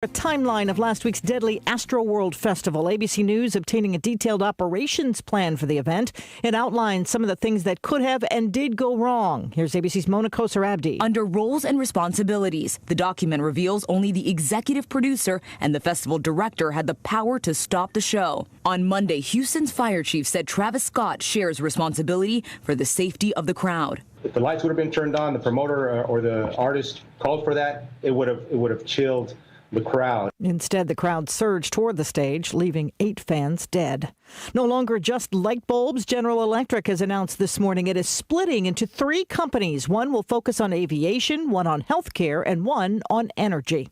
A timeline of last week's deadly Astroworld Festival. ABC News obtaining a detailed operations plan for the event. It outlines some of the things that could have and did go wrong. Here's ABC's Mona Kosar-Abdi. Under roles and responsibilities, the document reveals only the executive producer and the festival director had the power to stop the show. On Monday, Houston's fire chief said Travis Scott shares responsibility for the safety of the crowd. If the lights would have been turned on, the promoter or the artist called for that, it would have chilled the crowd. Instead, the crowd surged toward the stage, leaving 8 fans dead. No longer just light bulbs, General Electric has announced this morning it is splitting into 3 companies. One will focus on aviation, one on healthcare, and one on energy.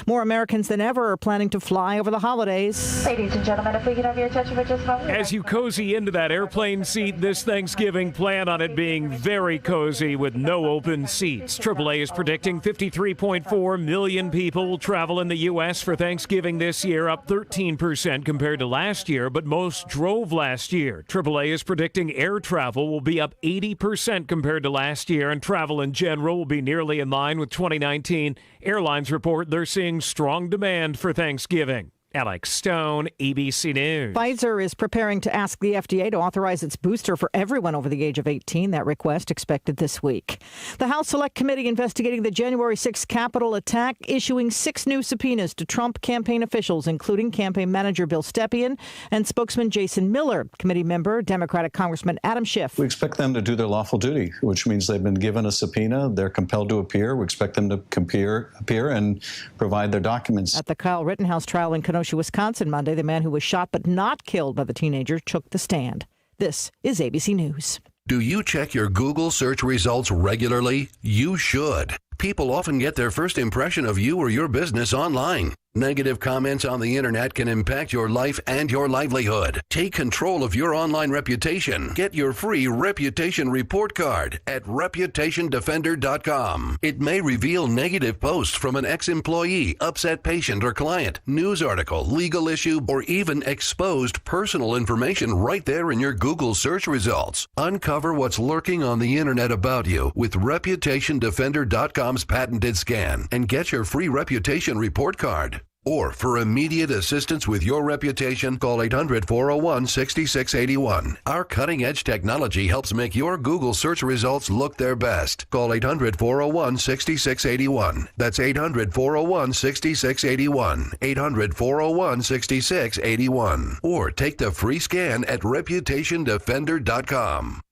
More Americans than ever are planning to fly over the holidays. Ladies and gentlemen, if we could have your attention for just a moment. As you cozy into that airplane seat this Thanksgiving, plan on it being very cozy with no open seats. AAA is predicting 53.4 million people will travel in the U.S. for Thanksgiving this year, up 13% compared to last year, but most drove last year. AAA is predicting air travel will be up 80% compared to last year, and travel in general will be nearly in line with 2019. Airlines report they're seeing strong demand for Thanksgiving. Alex Stone, ABC News. Pfizer is preparing to ask the FDA to authorize its booster for everyone over the age of 18. That request expected this week. The House Select Committee investigating the January 6th Capitol attack, issuing 6 new subpoenas to Trump campaign officials, including campaign manager Bill Stepien and spokesman Jason Miller. Committee member, Democratic Congressman Adam Schiff. We expect them to do their lawful duty, which means they've been given a subpoena. They're compelled to appear. We expect them to appear and provide their documents. At the Kyle Rittenhouse trial in Kenosha, Wisconsin, Monday, the man who was shot but not killed by the teenager took the stand. This is ABC News. Do you check your Google search results regularly? You should. People often get their first impression of you or your business online. Negative comments on the internet can impact your life and your livelihood. Take control of your online reputation. Get your free reputation report card at reputationdefender.com. It may reveal negative posts from an ex-employee, upset patient or client, news article, legal issue, or even exposed personal information right there in your Google search results. Uncover what's lurking on the internet about you with reputationdefender.com's patented scan and get your free reputation report card. Or for immediate assistance with your reputation, call 800-401-6681. Our cutting-edge technology helps make your Google search results look their best. Call 800-401-6681. That's 800-401-6681. 800-401-6681. Or take the free scan at reputationdefender.com.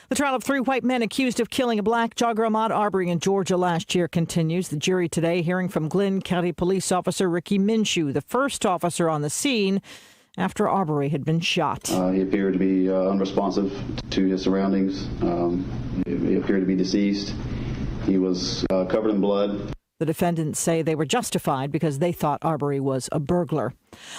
The trial of 3 white men accused of killing a black jogger Ahmaud Arbery in Georgia last year continues. The jury today hearing from Glynn County Police Officer Ricky Minshew, the first officer on the scene after Arbery had been shot. He appeared to be unresponsive to his surroundings. He appeared to be deceased. He was covered in blood. The defendants say they were justified because they thought Arbery was a burglar.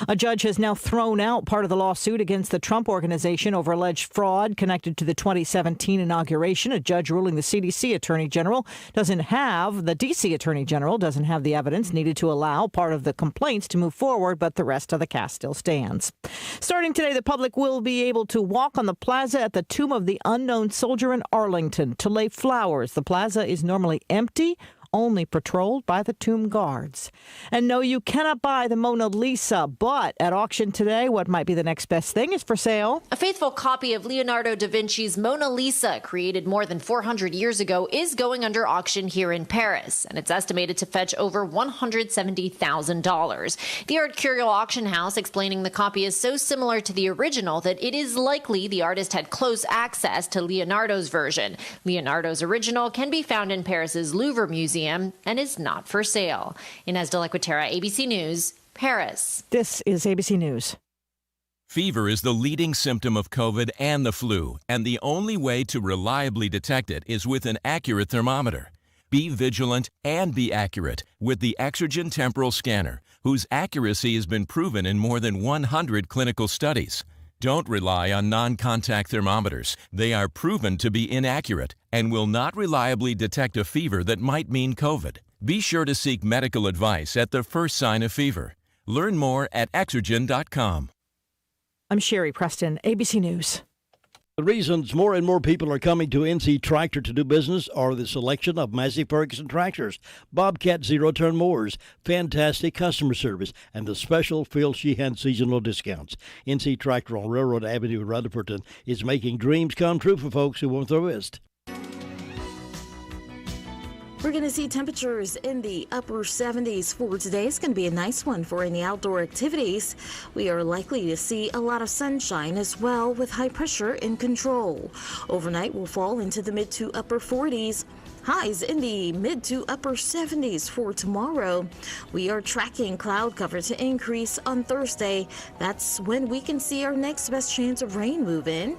A judge has now thrown out part of the lawsuit against the Trump Organization over alleged fraud connected to the 2017 inauguration. A judge ruling the D.C. Attorney General doesn't have the evidence needed to allow part of the complaints to move forward, but the rest of the case still stands. Starting today, the public will be able to walk on the plaza at the Tomb of the Unknown Soldier in Arlington to lay flowers. The plaza is normally empty, only patrolled by the tomb guards. And no, you cannot buy the Mona Lisa, but at auction today, what might be the next best thing is for sale. A faithful copy of Leonardo da Vinci's Mona Lisa, created more than 400 years ago, is going under auction here in Paris, and it's estimated to fetch over $170,000. The Art Curial auction house explaining the copy is so similar to the original that it is likely the artist had close access to Leonardo's version. Leonardo's original can be found in Paris's Louvre Museum and is not for sale. Inez de la Quatera, ABC News, Paris. This is ABC News. Fever is the leading symptom of COVID and the flu, and the only way to reliably detect it is with an accurate thermometer. Be vigilant and be accurate with the Exergen Temporal Scanner, whose accuracy has been proven in more than 100 clinical studies. Don't rely on non-contact thermometers. They are proven to be inaccurate and will not reliably detect a fever that might mean COVID. Be sure to seek medical advice at the first sign of fever. Learn more at Exergen.com. I'm Sherry Preston, ABC News. The reasons more and more people are coming to NC Tractor to do business are the selection of Massey Ferguson tractors, Bobcat zero-turn mowers, fantastic customer service, and the special Phil Sheehan seasonal discounts. NC Tractor on Railroad Avenue in Rutherfordton is making dreams come true for folks who want the list. We're going to see temperatures in the upper 70s for today. It's going to be a nice one for any outdoor activities. We are likely to see a lot of sunshine as well with high pressure in control. Overnight will fall into the mid to upper 40s. Highs in the mid to upper 70s for tomorrow. We are tracking cloud cover to increase on Thursday. That's when we can see our next best chance of rain move in.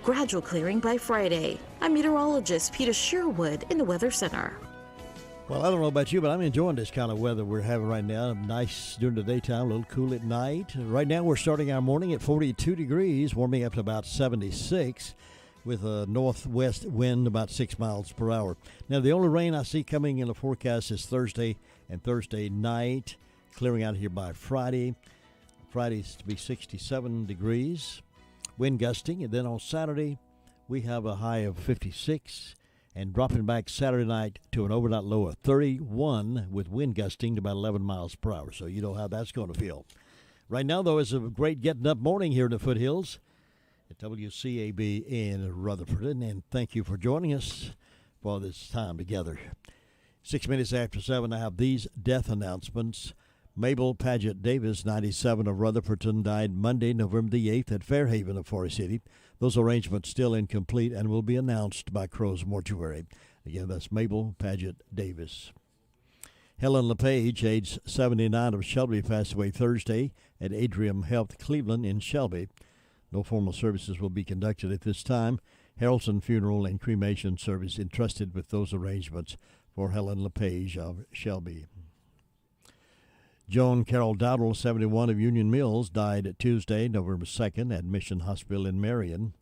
Gradual clearing by Friday. I'm meteorologist Peter Sherwood in the Weather Center. Well, I don't know about you, but I'm enjoying this kind of weather we're having right now. Nice during the daytime, a little cool at night. Right now we're starting our morning at 42 degrees, warming up to about 76 with a northwest wind about 6 miles per hour. Now, the only rain I see coming in the forecast is Thursday and Thursday night, clearing out here by Friday. Friday's to be 67 degrees, wind gusting. And then on Saturday, we have a high of 56. And dropping back Saturday night to an overnight low of 31 with wind gusting to about 11 miles per hour. So you know how that's going to feel. Right now, though, is a great getting up morning here in the foothills at WCAB in Rutherfordton. And thank you for joining us for this time together. 6 minutes after 7, I have these death announcements. Mabel Paget Davis, 97, of Rutherfordton, died Monday, November the 8th at Fairhaven of Forest City. Those arrangements still incomplete and will be announced by Crow's Mortuary. Again, that's Mabel Paget Davis. Helen LePage, age 79, of Shelby, passed away Thursday at Adrium Health Cleveland in Shelby. No formal services will be conducted at this time. Harrelson Funeral and Cremation Service entrusted with those arrangements for Helen LePage of Shelby. Joan Carol Dowdle, 71, of Union Mills, died Tuesday, November 2nd, at Mission Hospital in Marion.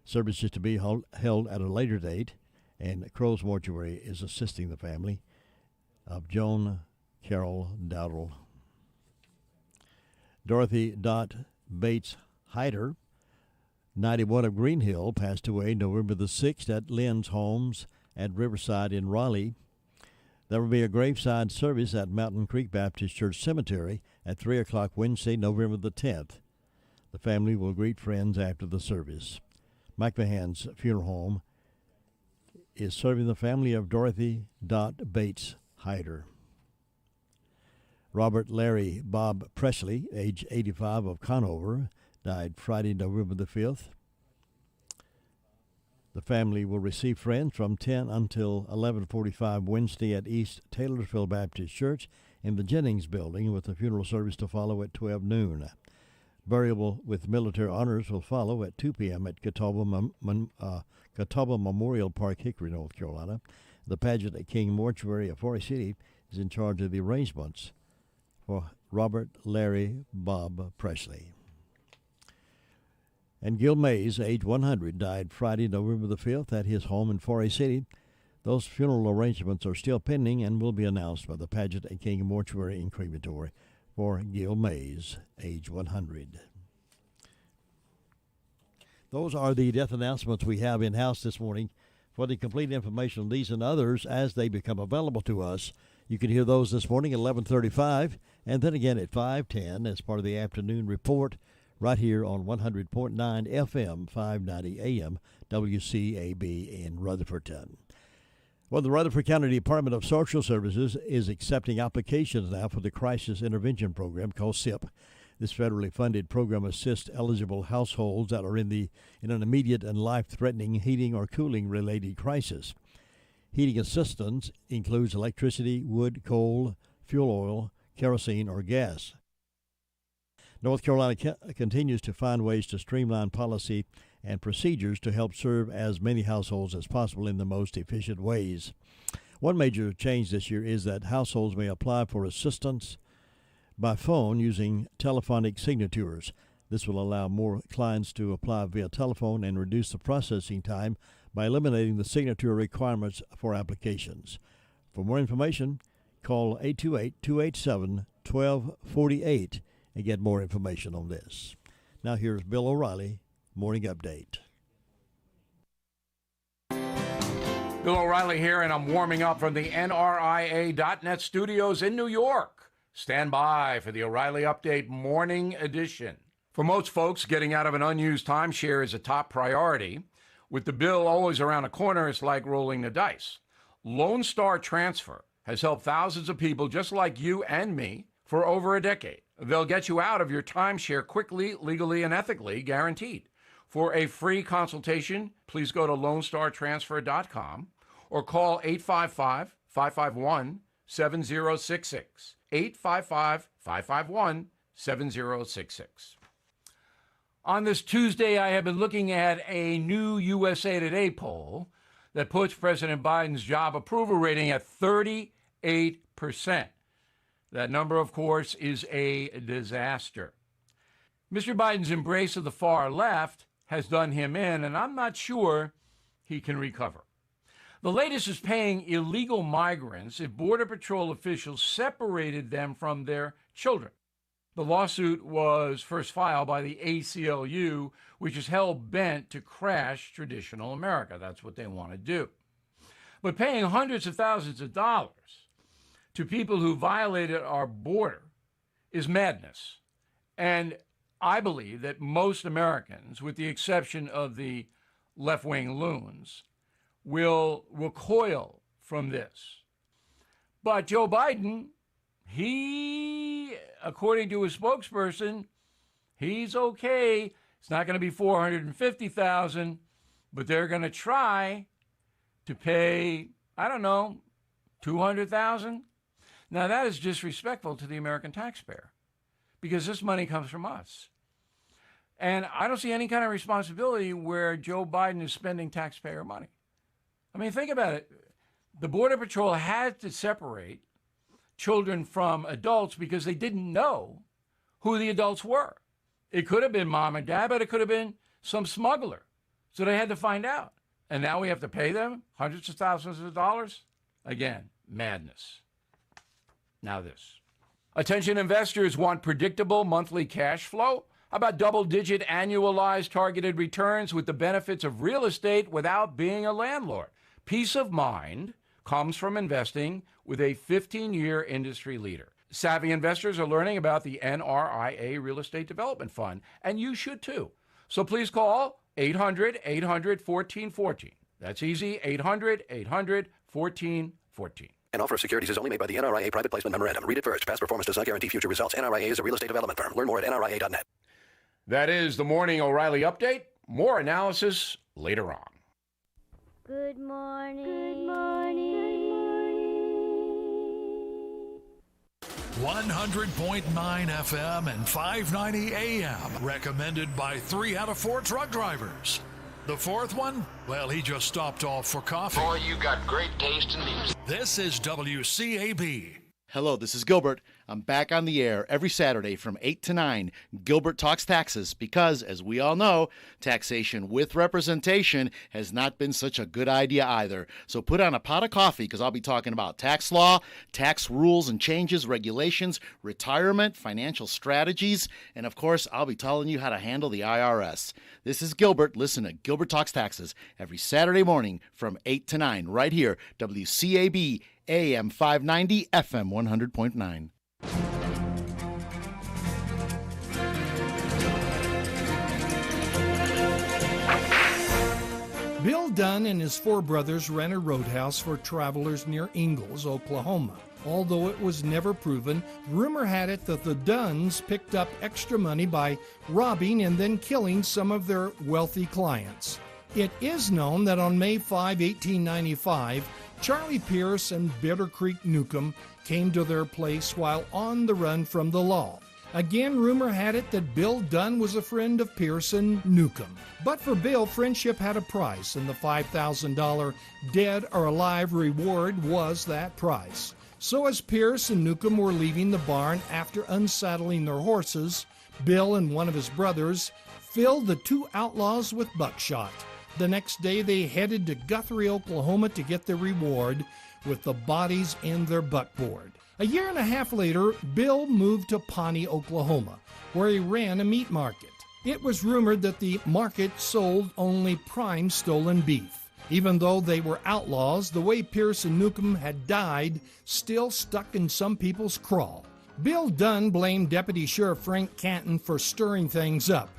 Services to be held at a later date, and Crow's Mortuary is assisting the family of Joan Carol Dowdle. Dorothy Dot Bates Hyder, 91, of Green Hill, passed away November the 6th at Lynn's Homes at Riverside in Raleigh. There will be a graveside service at Mountain Creek Baptist Church Cemetery at 3 o'clock Wednesday, November the 10th. The family will greet friends after the service. Mike Mahan's funeral home is serving the family of Dorothy Dot Bates Hyder. Robert Larry Bob Presley, age 85, of Conover, died Friday, November the 5th. The family will receive friends from 10 until 11:45 Wednesday at East Taylorsville Baptist Church in the Jennings Building, with the funeral service to follow at 12 noon. Burial with military honors will follow at 2 p.m. at Catawba Memorial Park, Hickory, North Carolina. The Paget at King Mortuary of Forest City is in charge of the arrangements for Robert Larry Bob Presley. And Gil Mays, age 100, died Friday, November the 5th, at his home in Forest City. Those funeral arrangements are still pending and will be announced by the Paget and King Mortuary and Crematory for Gil Mays, age 100. Those are the death announcements we have in-house this morning. For the complete information on these and others as they become available to us, you can hear those this morning at 11:35 and then again at 5:10 as part of the afternoon report, right here on 100.9 FM, 590 AM, WCAB in Rutherfordton. Well, the Rutherford County Department of Social Services is accepting applications now for the Crisis Intervention Program called SIP. This federally funded program assists eligible households that are in an immediate and life-threatening heating or cooling-related crisis. Heating assistance includes electricity, wood, coal, fuel oil, kerosene, or gas. North Carolina continues to find ways to streamline policy and procedures to help serve as many households as possible in the most efficient ways. One major change this year is that households may apply for assistance by phone using telephonic signatures. This will allow more clients to apply via telephone and reduce the processing time by eliminating the signature requirements for applications. For more information, call 828-287-1248 and get more information on this. Now here's Bill O'Reilly, Morning Update. Bill O'Reilly here, and I'm warming up from the NRIA.net studios in New York. Stand by for the O'Reilly Update Morning Edition. For most folks, getting out of an unused timeshare is a top priority. With the bill always around the corner, it's like rolling the dice. Lone Star Transfer has helped thousands of people just like you and me for over a decade. They'll get you out of your timeshare quickly, legally, and ethically, guaranteed. For a free consultation, please go to LoneStarTransfer.com or call 855-551-7066. 855-551-7066. On this Tuesday, I have been looking at a new USA Today poll that puts President Biden's job approval rating at 38%. That number, of course, is a disaster. Mr. Biden's embrace of the far left has done him in, and I'm not sure he can recover. The latest is paying illegal migrants if Border Patrol officials separated them from their children. The lawsuit was first filed by the ACLU, which is hell-bent to crash traditional America. That's what they want to do. But paying hundreds of thousands of dollars to people who violated our border is madness. And I believe that most Americans, with the exception of the left-wing loons, will recoil from this. But Joe Biden, he, according to his spokesperson, he's okay. It's not going to be $450,000, but they're going to try to pay, I don't know, $200,000. Now that is disrespectful to the American taxpayer because this money comes from us. And I don't see any kind of responsibility where Joe Biden is spending taxpayer money. I mean, think about it. The Border Patrol had to separate children from adults because they didn't know who the adults were. It could have been mom and dad, but it could have been some smuggler. So they had to find out. And now we have to pay them hundreds of thousands of dollars? Again, madness. Now this. Attention investors, want predictable monthly cash flow? How about double-digit annualized targeted returns with the benefits of real estate without being a landlord? Peace of mind comes from investing with a 15-year industry leader. Savvy investors are learning about the NRIA Real Estate Development Fund, and you should too. So please call 800-800-1414. That's easy, 800-800-1414. An offer of securities is only made by the NRIA Private Placement Memorandum. Read it first. Past performance does not guarantee future results. NRIA is a real estate development firm. Learn more at NRIA.net. That is the Morning O'Reilly Update. More analysis later on. Good morning. Good morning. Good morning. 100.9 FM and 590 AM. Recommended by 3 out of 4 truck drivers. The fourth one? Well, he just stopped off for coffee. Boy, you got great taste in music. This is WCAB. Hello, this is Gilbert. I'm back on the air every Saturday from 8 to 9. Gilbert Talks Taxes because, as we all know, taxation with representation has not been such a good idea either. So put on a pot of coffee because I'll be talking about tax law, tax rules and changes, regulations, retirement, financial strategies, and of course, I'll be telling you how to handle the IRS. This is Gilbert. Listen to Gilbert Talks Taxes every Saturday morning from 8 to 9 right here, WCAB AM 590, FM 100.9. Bill Dunn and his 4 brothers ran a roadhouse for travelers near Ingalls, Oklahoma. Although it was never proven, rumor had it that the Dunns picked up extra money by robbing and then killing some of their wealthy clients. It is known that on May 5, 1895, Charlie Pierce and Bitter Creek Newcomb came to their place while on the run from the law. Again, rumor had it that Bill Dunn was a friend of Pierce and Newcomb. But for Bill, friendship had a price, and the $5,000 dead or alive reward was that price. So as Pierce and Newcomb were leaving the barn after unsaddling their horses, Bill and one of his brothers filled the 2 outlaws with buckshot. The next day they headed to Guthrie, Oklahoma to get their reward with the bodies in their buckboard. A year and a half later, Bill moved to Pawnee, Oklahoma, where he ran a meat market. It was rumored that the market sold only prime stolen beef. Even though they were outlaws, the way Pierce and Newcomb had died still stuck in some people's craw. Bill Dunn blamed Deputy Sheriff Frank Canton for stirring things up.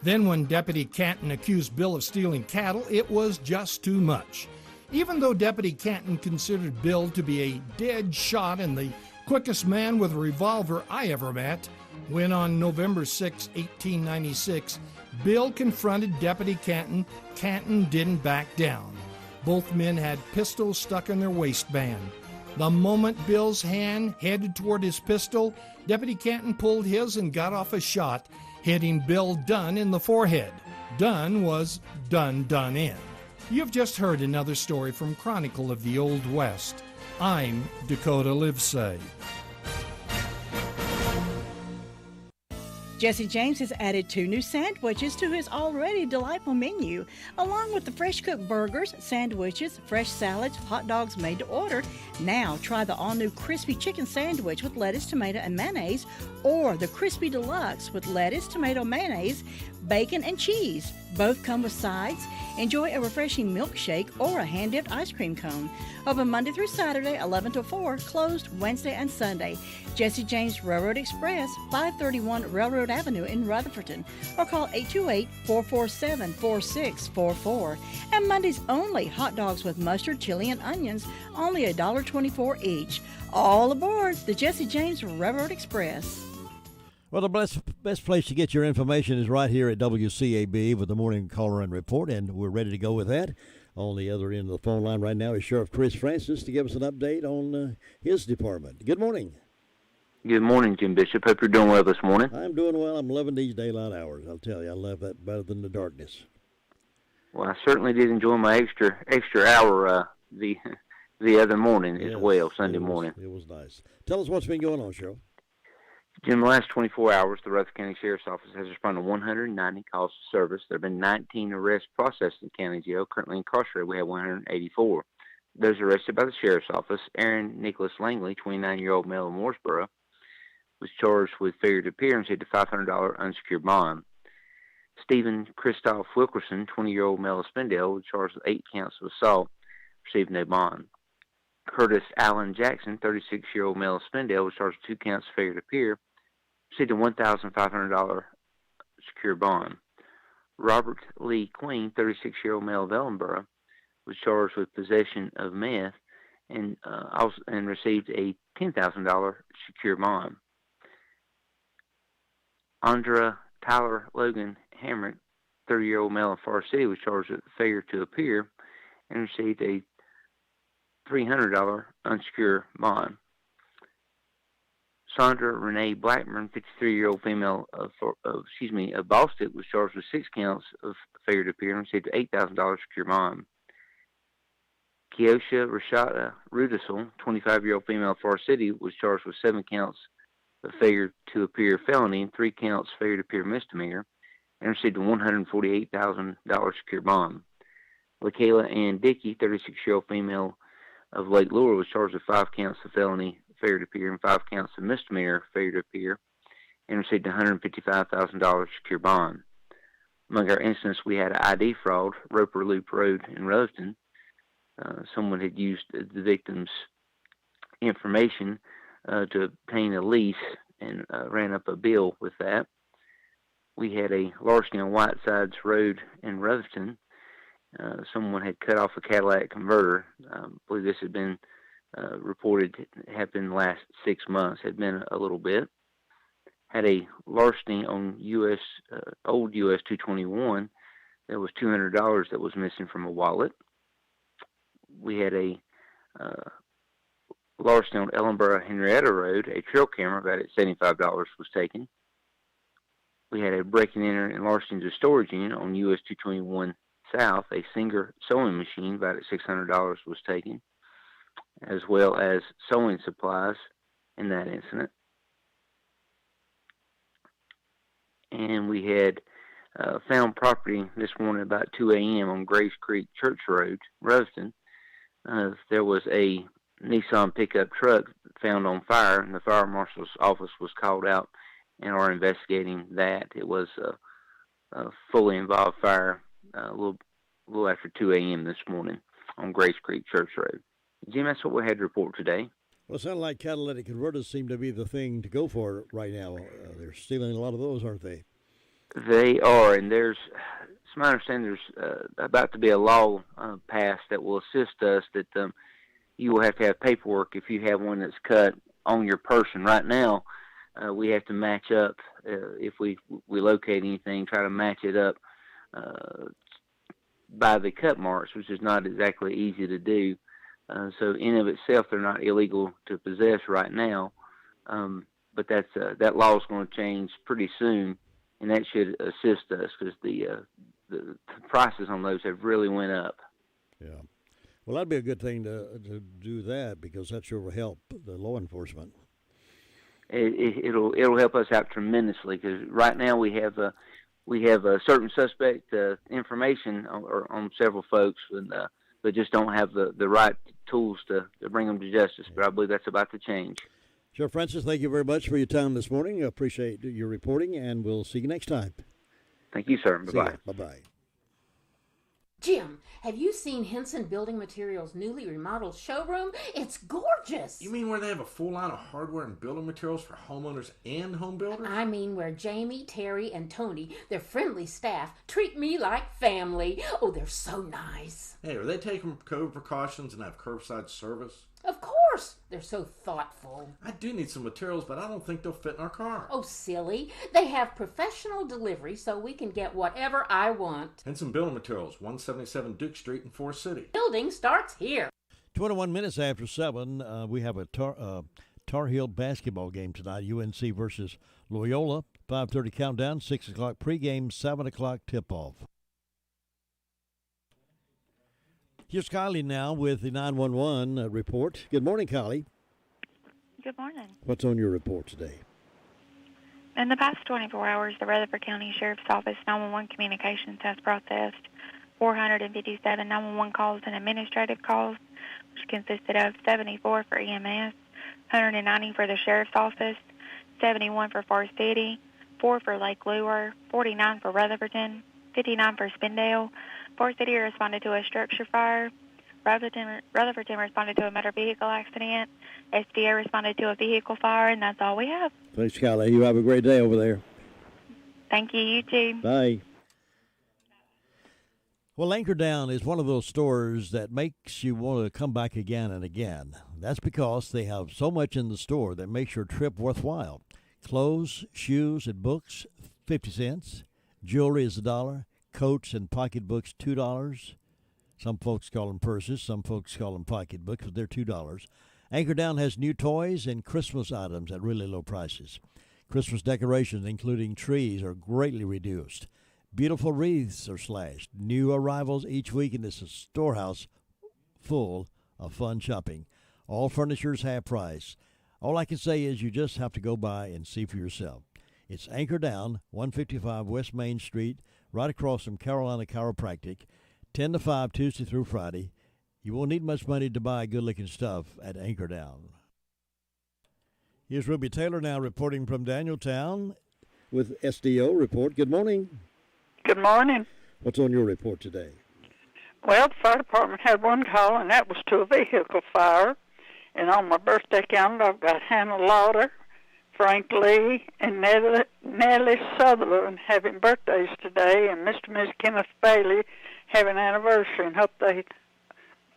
Then when Deputy Canton accused Bill of stealing cattle, it was just too much. Even though Deputy Canton considered Bill to be a dead shot and the quickest man with a revolver I ever met, when on November 6, 1896, Bill confronted Deputy Canton, Canton didn't back down. Both men had pistols stuck in their waistband. The moment Bill's hand headed toward his pistol, Deputy Canton pulled his and got off a shot, hitting Bill Dunn in the forehead. Dunn was done in. You've just heard another story from Chronicle of the Old West. I'm Dakota Livesay. Jesse James has added 2 new sandwiches to his already delightful menu, along with the fresh-cooked burgers, sandwiches, fresh salads, hot dogs made to order. Now try the all-new crispy chicken sandwich with lettuce, tomato, and mayonnaise, or the crispy deluxe with lettuce, tomato, mayonnaise, bacon, and cheese. Both come with sides. Enjoy a refreshing milkshake or a hand-dipped ice cream cone. Open Monday through Saturday, 11 to 4, closed Wednesday and Sunday. Jesse James Railroad Express, 531 Railroad Avenue in Rutherfordton, or call 828-447-4644. And Mondays only, hot dogs with mustard, chili, and onions, only $1.24 each. All aboard the Jesse James Railroad Express. Well, the best place to get your information is right here at WCAB with the Morning Caller and Report, and we're ready to go with that. On the other end of the phone line right now is Sheriff Chris Francis to give us an update on his department. Good morning. Good morning, Jim Bishop. Hope you're doing well this morning. I'm doing well. I'm loving these daylight hours. I'll tell you, I love that better than the darkness. Well, I certainly did enjoy my extra hour the other morning as well, Sunday morning. It was nice. Tell us what's been going on, Sheriff. In the last 24 hours, the Rutherford County Sheriff's Office has responded to 190 calls for service. There have been 19 arrests processed in the county jail. Currently incarcerated, we have 184. Those arrested by the Sheriff's Office: Aaron Nicholas Langley, 29-year-old male in Mooresboro, was charged with failure to appear and received a $500 unsecured bond. Stephen Christoph Wilkerson, 20-year-old male of Spindale, was charged with 8 counts of assault, received no bond. Curtis Allen Jackson, 36-year-old male of Spindale, was charged with 2 counts of failure to appear, received a $1,500 secured bond. Robert Lee Queen, 36-year-old male of Ellenborough, was charged with possession of meth and received a $10,000 secured bond. Andra Tyler Logan Hamrick, 30-year-old male of Forest City, was charged with failure to appear and received a $300 unsecured bond. Sandra Renee Blackburn, 53-year-old female of Boston, was charged with 6 counts of failure to appear and received an $8,000 secured bond. Keosha Rashada Rudisel, 25-year-old female of Forest City, was charged with 7 counts of failure to appear felony and 3 counts failure to appear misdemeanor and received a $148,000 secured bond. LaKayla Ann Dickey, 36-year-old female of Lake Lure, was charged with 5 counts of felony failure to appear and 5 counts of misdemeanor failure to appear and received a $155,000 secure bond. Among our incidents, we had ID fraud, Roper Loop Road in Rutherfordton. Someone had used the victim's information to obtain a lease and ran up a bill with that. We had a larceny on Whitesides Road in Rutherfordton. Someone had cut off a catalytic converter. I believe this had been reported happened in the last 6 months, had been a little bit. Had a larceny on old US 221. There was $200 that was missing from a wallet. We had a larceny on Ellenborough Henrietta Road. A trail camera valued at $75 was taken. We had a break-in enter and larceny to storage unit on US 221 South. A Singer sewing machine valued at $600 was taken, as well as sewing supplies in that incident. And we had found property this morning about 2 a.m. on Graves Creek Church Road, Rutherfordton. There was a Nissan pickup truck found on fire, and the fire marshal's office was called out and are investigating that. It was a fully involved fire, a little a little after 2 a.m. this morning on Grace Creek Church Road. Jim, that's what we had to report today. Well, it sounds like catalytic converters seem to be the thing to go for right now. They're stealing a lot of those, aren't they? They are, and it's my understanding there's about to be a law passed that will assist us that you will have to have paperwork if you have one that's cut on your person. Right now, we have to match up if we locate anything, try to match it up by the cut marks, which is not exactly easy to do. So in of itself, they're not illegal to possess right now, but that law is going to change pretty soon, and that should assist us because the prices on those have really went up. Yeah. Well, that'd be a good thing to do that because that sure will help the law enforcement. It'll help us out tremendously because right now we have a certain suspect information on several folks, but just don't have the right tools to bring them to justice. But I believe that's about to change. Sure, Francis, thank you very much for your time this morning. I appreciate your reporting, and we'll see you next time. Thank you, sir. Bye-bye. Bye-bye. Jim, have you seen Henson Building Materials' newly remodeled showroom? It's gorgeous. You mean where they have a full line of hardware and building materials for homeowners and home builders? I mean where Jamie, Terry, and Tony, their friendly staff, treat me like family. Oh, they're so nice. Hey, are they taking COVID precautions and have curbside service? Of course. They're so thoughtful. I do need some materials, but I don't think they'll fit in our car. Oh, silly. They have professional delivery so we can get whatever I want. Henson Building Materials, 177 Duke Street in Forest City. Building starts here. 21 minutes after 7, we have a Tar Heel basketball game tonight, UNC versus Loyola. 5:30 countdown, 6 o'clock pregame, 7 o'clock tip-off. Here's Kylie now with the 911 report. Good morning, Kylie. Good morning. What's on your report today? In the past 24 hours, the Rutherford County Sheriff's Office 911 communications has processed 457 911 calls and administrative calls, which consisted of 74 for EMS, 190 for the Sheriff's Office, 71 for Forest City, 4 for Lake Lure, 49 for Rutherfordton, 59 for Spindale. Forest City responded to a structure fire. Rutherfordton responded to a motor vehicle accident. SDA responded to a vehicle fire, and that's all we have. Thanks, Kylie. You have a great day over there. Thank you. You too. Bye. Well, Anchor Down is one of those stores that makes you want to come back again and again. That's because they have so much in the store that makes your trip worthwhile. Clothes, shoes, and books, 50 cents. Jewelry is $1. Coats and pocketbooks, $2. Some folks call them purses. Some folks call them pocketbooks, but they're $2. Anchor Down has new toys and Christmas items at really low prices. Christmas decorations, including trees, are greatly reduced. Beautiful wreaths are slashed. New arrivals each week, and it's a storehouse full of fun shopping. All furniture's half price. All I can say is you just have to go by and see for yourself. It's Anchor Down, 155 West Main Street, right across from Carolina Chiropractic, 10 to 5 Tuesday through Friday. You won't need much money to buy good-looking stuff at Anchor Down. Here's Ruby Taylor now reporting from Danieltown with SDO Report. Good morning. Good morning. What's on your report today? Well, the fire department had one call, and that was to a vehicle fire. And on my birthday calendar, I've got Hannah Lauder, Frank Lee, and Nellie Sutherland having birthdays today, and Mr. and Ms. Kenneth Bailey having an anniversary, and hope they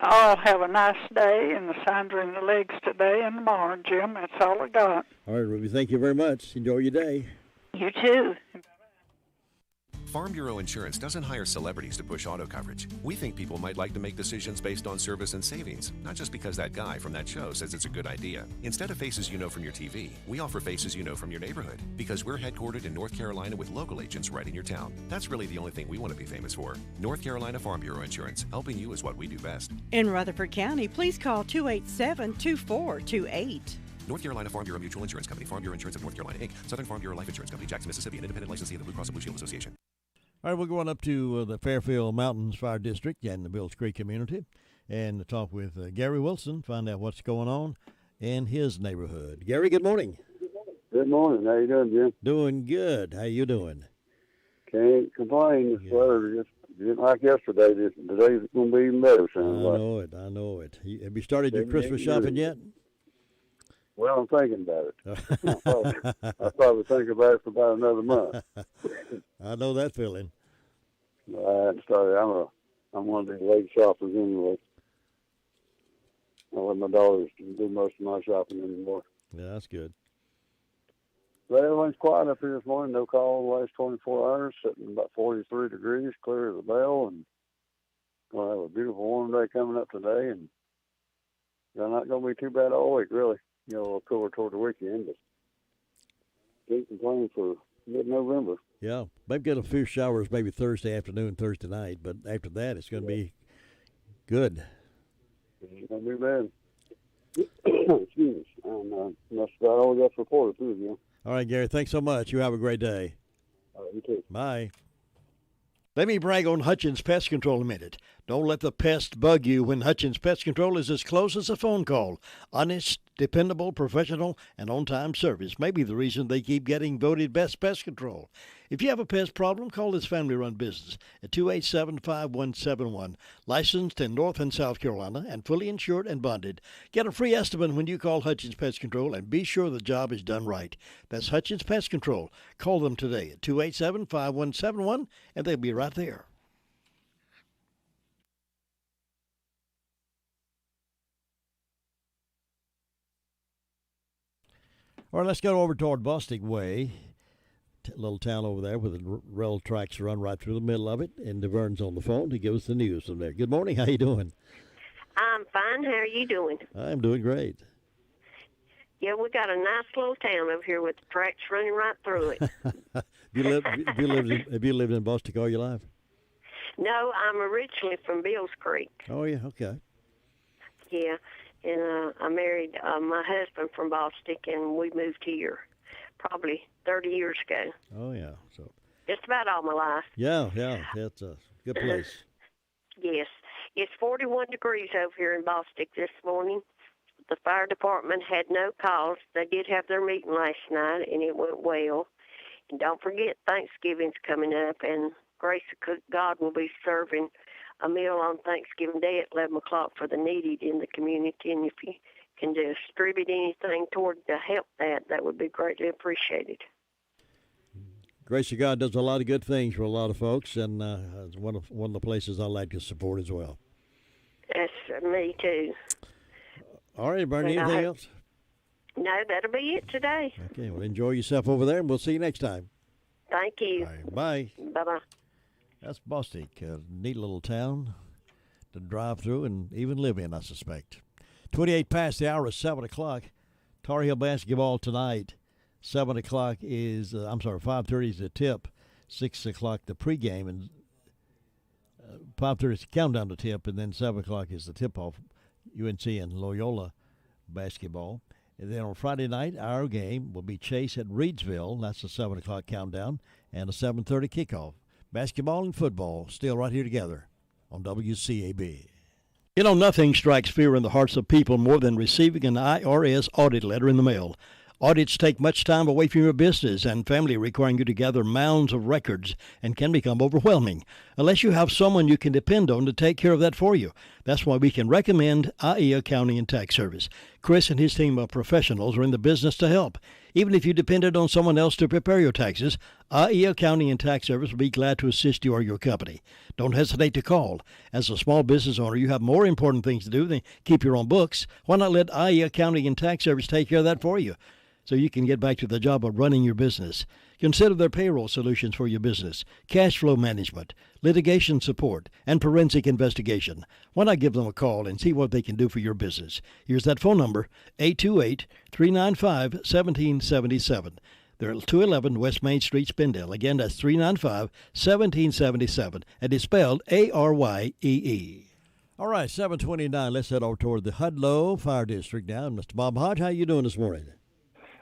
all have a nice day, and the signs are in the legs today and tomorrow, Jim. That's all I got. All right, Ruby, thank you very much. Enjoy your day. You too. Farm Bureau Insurance doesn't hire celebrities to push auto coverage. We think people might like to make decisions based on service and savings, not just because that guy from that show says it's a good idea. Instead of faces you know from your TV, we offer faces you know from your neighborhood, because we're headquartered in North Carolina with local agents right in your town. That's really the only thing we want to be famous for. North Carolina Farm Bureau Insurance, helping you is what we do best. In Rutherford County, please call 287-2428. North Carolina Farm Bureau Mutual Insurance Company, Farm Bureau Insurance of North Carolina, Inc., Southern Farm Bureau Life Insurance Company, Jackson, Mississippi, an independent licensee of the Blue Cross and Blue Shield Association. All right, we're going up to the Fairfield Mountains Fire District and the Bills Creek community and talk with Gary Wilson, find out what's going on in his neighborhood. Gary, good morning. Good morning. How you doing, Jim? Doing good. How you doing? Can't complain. This weather just Didn't like yesterday. Today's going to be even better. I know it. Have you started your Christmas shopping yet? Well, I'm thinking about it. I'll probably think about it for about another month. I know that feeling. I hadn't started. I'm one of the late shoppers anyway. I let my daughters do most of my shopping anymore. Yeah, that's good. But everyone's quiet up here this morning. No call the last 24 hours. Sitting about 43 degrees, clear as a bell, and we'll have a beautiful warm day coming up today. And they're not going to be too bad all week, really. A little cooler toward the weekend, but can't complain for mid-November. Yeah, maybe get a few showers maybe Thursday afternoon, Thursday night, but after that it's going to be good. It's going to be bad. Excuse me. And that's about all we got to report too, again. All right, Gary, thanks so much. You have a great day. All right, you too. Bye. Let me brag on Hutchins Pest Control a minute. Don't let the pest bug you when Hutchins Pest Control is as close as a phone call. Honest, dependable, professional, and on-time service may be the reason they keep getting voted best pest control. If you have a pest problem, call this family-run business at 287-5171. Licensed in North and South Carolina and fully insured and bonded. Get a free estimate when you call Hutchins Pest Control and be sure the job is done right. That's Hutchins Pest Control. Call them today at 287-5171 and they'll be right there. All right, let's go over toward Bostic Way, a little town over there where the rail tracks run right through the middle of it, and DeVern's on the phone to give us the news from there. Good morning. How you doing? I'm fine. How are you doing? I'm doing great. Yeah, we got a nice little town over here with the tracks running right through it. Have you lived in Bostic all your life? No, I'm originally from Bills Creek. Oh, yeah, okay. Yeah, and I married my husband from Bostic, and we moved here probably 30 years ago. Oh, yeah. So just about all my life. Yeah, it's a good place. Yes. It's 41 degrees over here in Bostic this morning. The fire department had no calls. They did have their meeting last night, and it went well. And don't forget, Thanksgiving's coming up, and Grace of God will be serving a meal on Thanksgiving Day at 11 o'clock for the needed in the community. And if you can distribute anything toward to help that would be greatly appreciated. Grace of God does a lot of good things for a lot of folks, and it's one of the places I like to support as well. That's me too. All right, Bernie, anything else? No, that'll be it today. Okay, well, enjoy yourself over there, and we'll see you next time. Thank you. All right, bye. Bye-bye. That's Bostic, a neat little town to drive through and even live in, I suspect. 28 past the hour is 7 o'clock. Tar Heel basketball tonight. 7 o'clock is, 5:30 is the tip. 6 o'clock the pregame, and 5:30 is the countdown to tip, and then 7 o'clock is the tip-off. UNC and Loyola basketball. And then on Friday night, our game will be Chase at Reedsville. That's the 7 o'clock countdown and a 7:30 kickoff. Basketball and football still right here together on WCAB. You know, nothing strikes fear in the hearts of people more than receiving an IRS audit letter in the mail. Audits take much time away from your business and family, requiring you to gather mounds of records, and can become overwhelming unless you have someone you can depend on to take care of that for you. That's why we can recommend IE Accounting and Tax Service. Chris and his team of professionals are in the business to help. Even if you depended on someone else to prepare your taxes, IE Accounting and Tax Service will be glad to assist you or your company. Don't hesitate to call. As a small business owner, you have more important things to do than keep your own books. Why not let IE Accounting and Tax Service take care of that for you, so you can get back to the job of running your business? Consider their payroll solutions for your business, cash flow management, litigation support, and forensic investigation. Why not give them a call and see what they can do for your business? Here's that phone number, 828-395-1777. They're at 211 West Main Street, Spindale. Again, that's 395-1777, and it's spelled ARYEE. All right, 729. Let's head over toward the Hudlow Fire District now. Mr. Bob Hodge, how you doing this morning?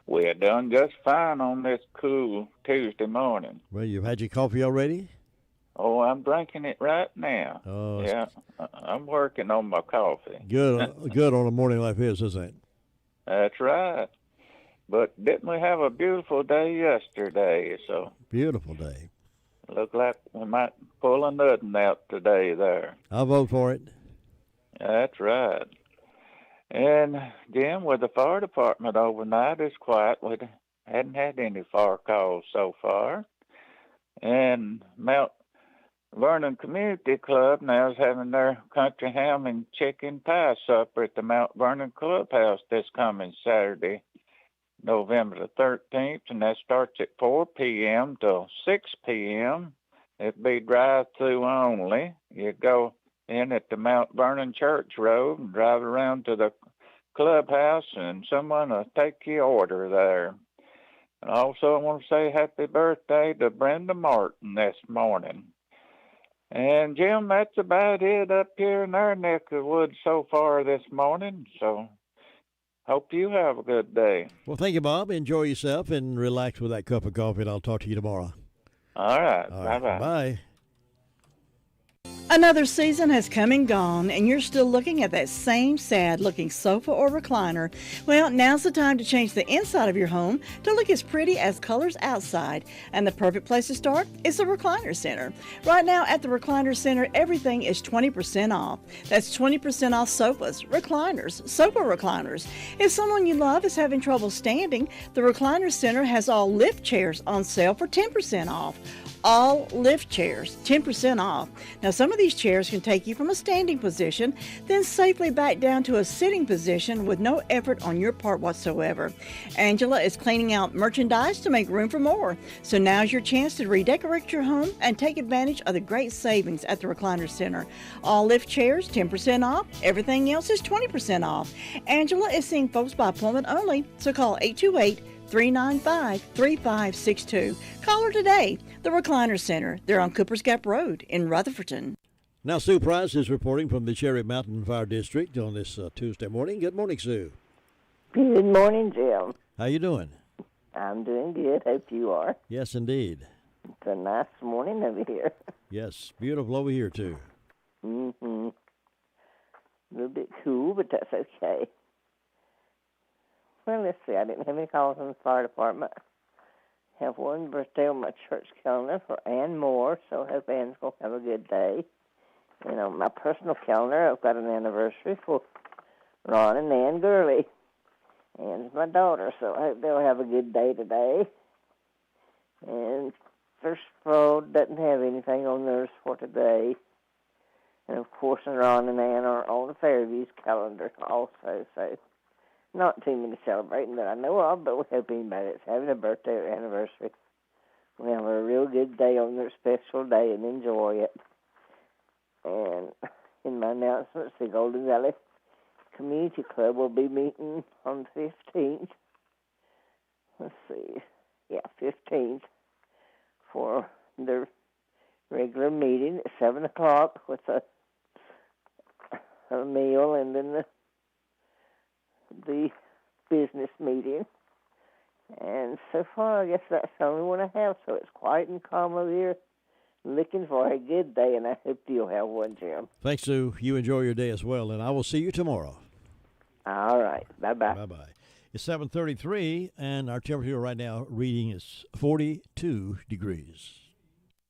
We're done just fine on this cool Tuesday morning. Well, you've had your coffee already? Oh, I'm drinking it right now. Oh, yeah, I'm working on my coffee. Good on a morning like this, isn't it? That's right. But didn't we have a beautiful day yesterday? So beautiful day. Look like we might pull a nutting out today there. I'll vote for it. That's right. And, Jim, with the fire department overnight, it's quiet. We hadn't had any fire calls so far. And Mount Vernon Community Club now is having their country ham and chicken pie supper at the Mount Vernon Clubhouse this coming Saturday, November the 13th, and that starts at 4 p.m. till 6 p.m. It'll be drive-through only. You go in at the Mount Vernon Church Road and drive around to the clubhouse, and someone will take your order there. And also, I want to say happy birthday to Brenda Martin this morning. And, Jim, that's about it up here in our neck of the woods so far this morning. So, hope you have a good day. Well, thank you, Bob. Enjoy yourself and relax with that cup of coffee, and I'll talk to you tomorrow. All right. Bye-bye. Bye. Another season has come and gone, and you're still looking at that same sad-looking sofa or recliner. Well, now's the time to change the inside of your home to look as pretty as colors outside. And the perfect place to start is the Recliner Center. Right now at the Recliner Center, everything is 20% off. That's 20% off sofas, recliners, sofa recliners. If someone you love is having trouble standing, the Recliner Center has all lift chairs on sale for 10% off. All lift chairs, 10% off. Now, some of these chairs can take you from a standing position, then safely back down to a sitting position with no effort on your part whatsoever. Angela is cleaning out merchandise to make room for more. So now's your chance to redecorate your home and take advantage of the great savings at the Recliner Center. All lift chairs, 10% off. Everything else is 20% off. Angela is seeing folks by appointment only, so call 828-395-3562. Call her today. The Recliner Center. They're on Cooper's Gap Road in Rutherfordton. Now, Sue Price is reporting from the Cherry Mountain Fire District on this Tuesday morning. Good morning, Sue. Good morning, Jim. How you doing? I'm doing good. Hope you are. Yes, indeed. It's a nice morning over here. Yes, beautiful over here, too. Mm-hmm. A little bit cool, but that's okay. Well, let's see. I didn't have any calls on the fire department. Have one birthday on my church calendar for Ann Moore, so I hope Ann's going to have a good day. And on my personal calendar, I've got an anniversary for Ron and Ann Gurley. Ann's my daughter, so I hope they'll have a good day today. And First Road doesn't have anything on theirs for today. And, of course, Ron and Ann are on the Fairview's calendar also, so not too many celebrating that I know of, but we hope anybody that's having a birthday or anniversary will have a real good day on their special day and enjoy it. And in my announcements, the Golden Valley Community Club will be meeting on the 15th. Let's see. Yeah, 15th for their regular meeting at 7 o'clock with a meal and then the business meeting. And so far, I guess that's the only one I have, so it's quiet and calm over here. Looking for a good day, and I hope you'll have one, Jim. Thanks, Sue. You enjoy your day as well, and I will see you tomorrow. All right. Bye-bye. Bye-bye. It's 7:33, and our temperature right now reading is 42 degrees.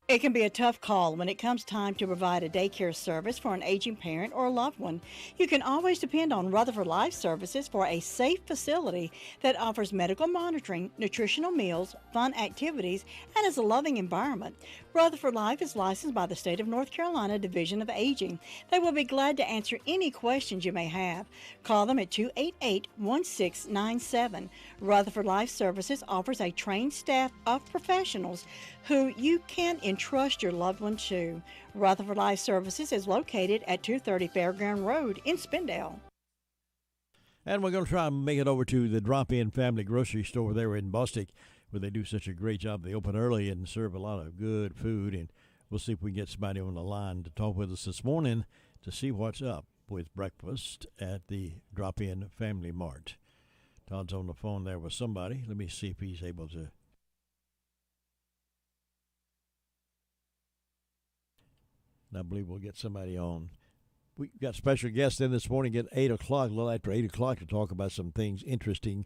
It can be a tough call when it comes time to provide a daycare service for an aging parent or a loved one. You can always depend on Rutherford Life Services for a safe facility that offers medical monitoring, nutritional meals, fun activities, and is a loving environment. Rutherford Life is licensed by the State of North Carolina Division of Aging. They will be glad to answer any questions you may have. Call them at 288-1697. Rutherford Life Services offers a trained staff of professionals who you can entrust your loved one to. Rutherford Life Services is located at 230 Fairground Road in Spindale. And we're going to try and make it over to the Drop-In Family Grocery Store there in Bostic, where they do such a great job. They open early and serve a lot of good food, and we'll see if we can get somebody on the line to talk with us this morning to see what's up with breakfast at the Drop-In Family Mart. Todd's on the phone there with somebody. Let me see if he's able to. And I believe we'll get somebody on. We got special guests in this morning at 8 o'clock, a little after 8 o'clock, to talk about some things interesting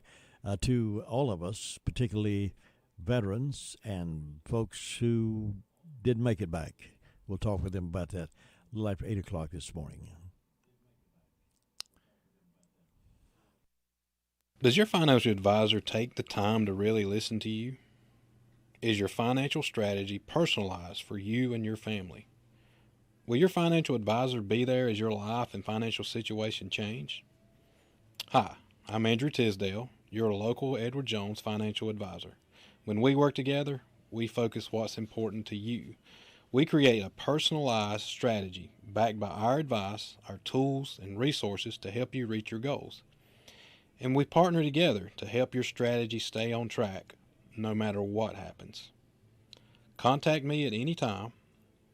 to all of us, particularly veterans and folks who didn't make it back. We'll talk with them about that a little after 8 o'clock this morning. Does your financial advisor take the time to really listen to you? Is your financial strategy personalized for you and your family? Will your financial advisor be there as your life and financial situation change? Hi, I'm Andrew Tisdale, your local Edward Jones financial advisor. When we work together, we focus what's important to you. We create a personalized strategy backed by our advice, our tools, and resources to help you reach your goals. And we partner together to help your strategy stay on track no matter what happens. Contact me at any time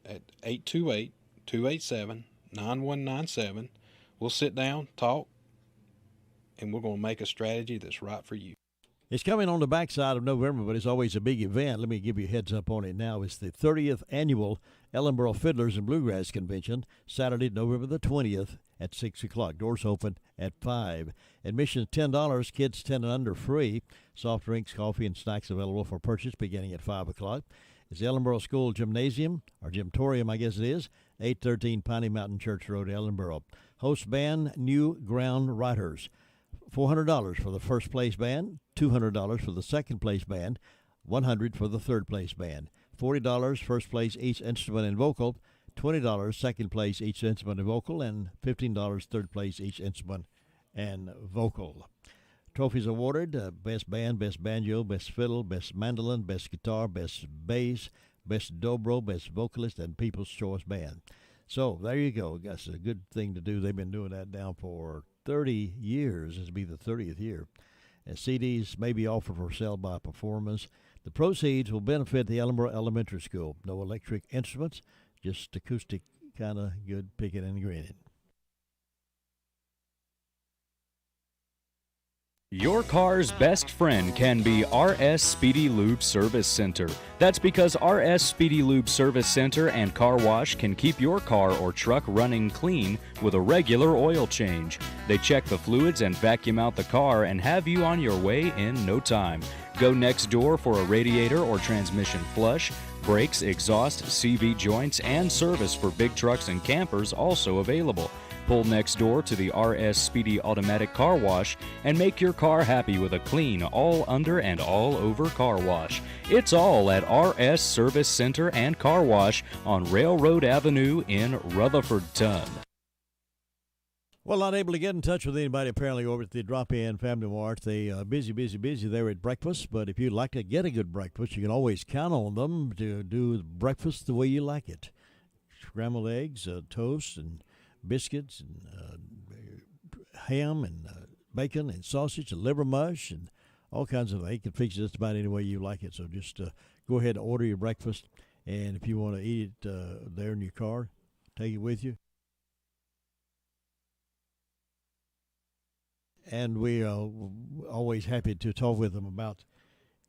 at 828-287-9197. We'll sit down, talk, and we're going to make a strategy that's right for you. It's coming on the backside of November, but it's always a big event. Let me give you a heads up on it now. It's the 30th Annual Ellenborough Fiddlers and Bluegrass Convention, Saturday, November the 20th at 6 o'clock. Doors open at 5. Admission $10, kids 10 and under free. Soft drinks, coffee, and snacks available for purchase beginning at 5 o'clock. It's the Ellenborough School Gymnasium, or Gymtorium, I guess it is, 813 Piney Mountain Church Road, Ellenborough. Host band, New Ground Writers. $400 for the first place band, $200 for the second place band, $100 for the third place band, $40 first place each instrument and vocal, $20 second place each instrument and vocal, and $15 third place each instrument and vocal. Trophies awarded: best band, best banjo, best fiddle, best mandolin, best guitar, best bass, best dobro, best vocalist, and People's Choice Band. So there you go. That's a good thing to do. They've been doing that now for 30 years. This will be the 30th year. And CDs may be offered for sale by performers. The proceeds will benefit the Ellenborough Elementary School. No electric instruments, just acoustic, kind of good picking and grinning. Your car's best friend can be RS Speedy Lube Service Center. That's because RS Speedy Lube Service Center and Car Wash can keep your car or truck running clean with a regular oil change. They check the fluids and vacuum out the car and have you on your way in no time. Go next door for a radiator or transmission flush, brakes, exhaust, CV joints, and service for big trucks and campers also available. Pull next door to the RS Speedy Automatic Car Wash and make your car happy with a clean, all under and all over car wash. It's all at RS Service Center and Car Wash on Railroad Avenue in Rutherfordton. Well, not able to get in touch with anybody apparently over at the Drop-In Family Mart. They busy there at breakfast, but if you'd like to get a good breakfast, you can always count on them to do breakfast the way you like it. Scrambled eggs, toast, and biscuits, and ham, and bacon, and sausage, and liver mush, and all kinds of things. You can fix it just about any way you like it. So just go ahead and order your breakfast, and if you want to eat it there in your car, take it with you. And we are always happy to talk with them about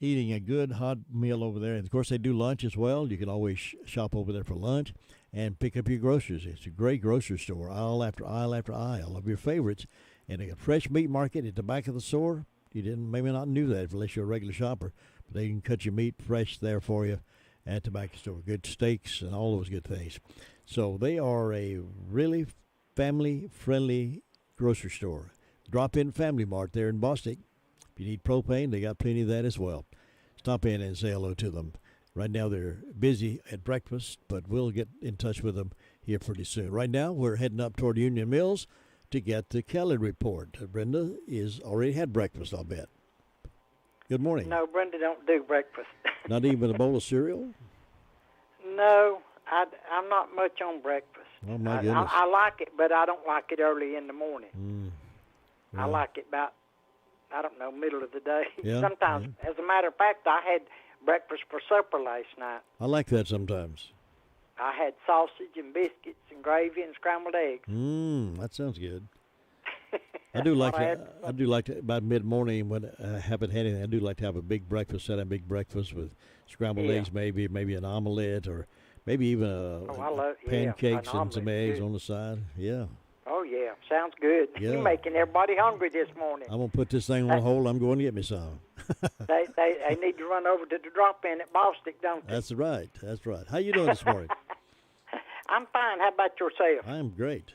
eating a good hot meal over there. And, of course, they do lunch as well. You can always shop over there for lunch and pick up your groceries. It's a great grocery store, aisle after aisle after aisle of your favorites. And a fresh meat market at the back of the store. You maybe not knew that unless you're a regular shopper. But they can cut your meat fresh there for you at the back of the store. Good steaks and all those good things. So they are a really family-friendly grocery store. Drop-In Family Mart there in Bostic. If you need propane, they got plenty of that as well. Stop in and say hello to them. Right now they're busy at breakfast, but we'll get in touch with them here pretty soon. Right now we're heading up toward Union Mills to get the Kelly report. Brenda is already had breakfast, I'll bet. Good morning. No, Brenda don't do breakfast. Not even a bowl of cereal? No, I'm not much on breakfast. Oh, my goodness. I like it, but I don't like it early in the morning. Yeah. I like it about, middle of the day. Yeah, Sometimes, as a matter of fact, I had breakfast for supper last night. I like that sometimes. I had sausage and biscuits and gravy and scrambled eggs. That sounds good. I do like that. I do like to, about mid-morning when I haven't had anything, I do like to have a big breakfast, set a big breakfast with scrambled eggs, maybe an omelet, or maybe even pancakes and some eggs on the side. Yeah. Oh, yeah. Sounds good. Yeah. You're making everybody hungry this morning. I'm going to put this thing on hold. I'm going to get me some. they need to run over to the drop-in at Bostic, don't they? That's right. How you doing this morning? I'm fine. How about yourself? I am great.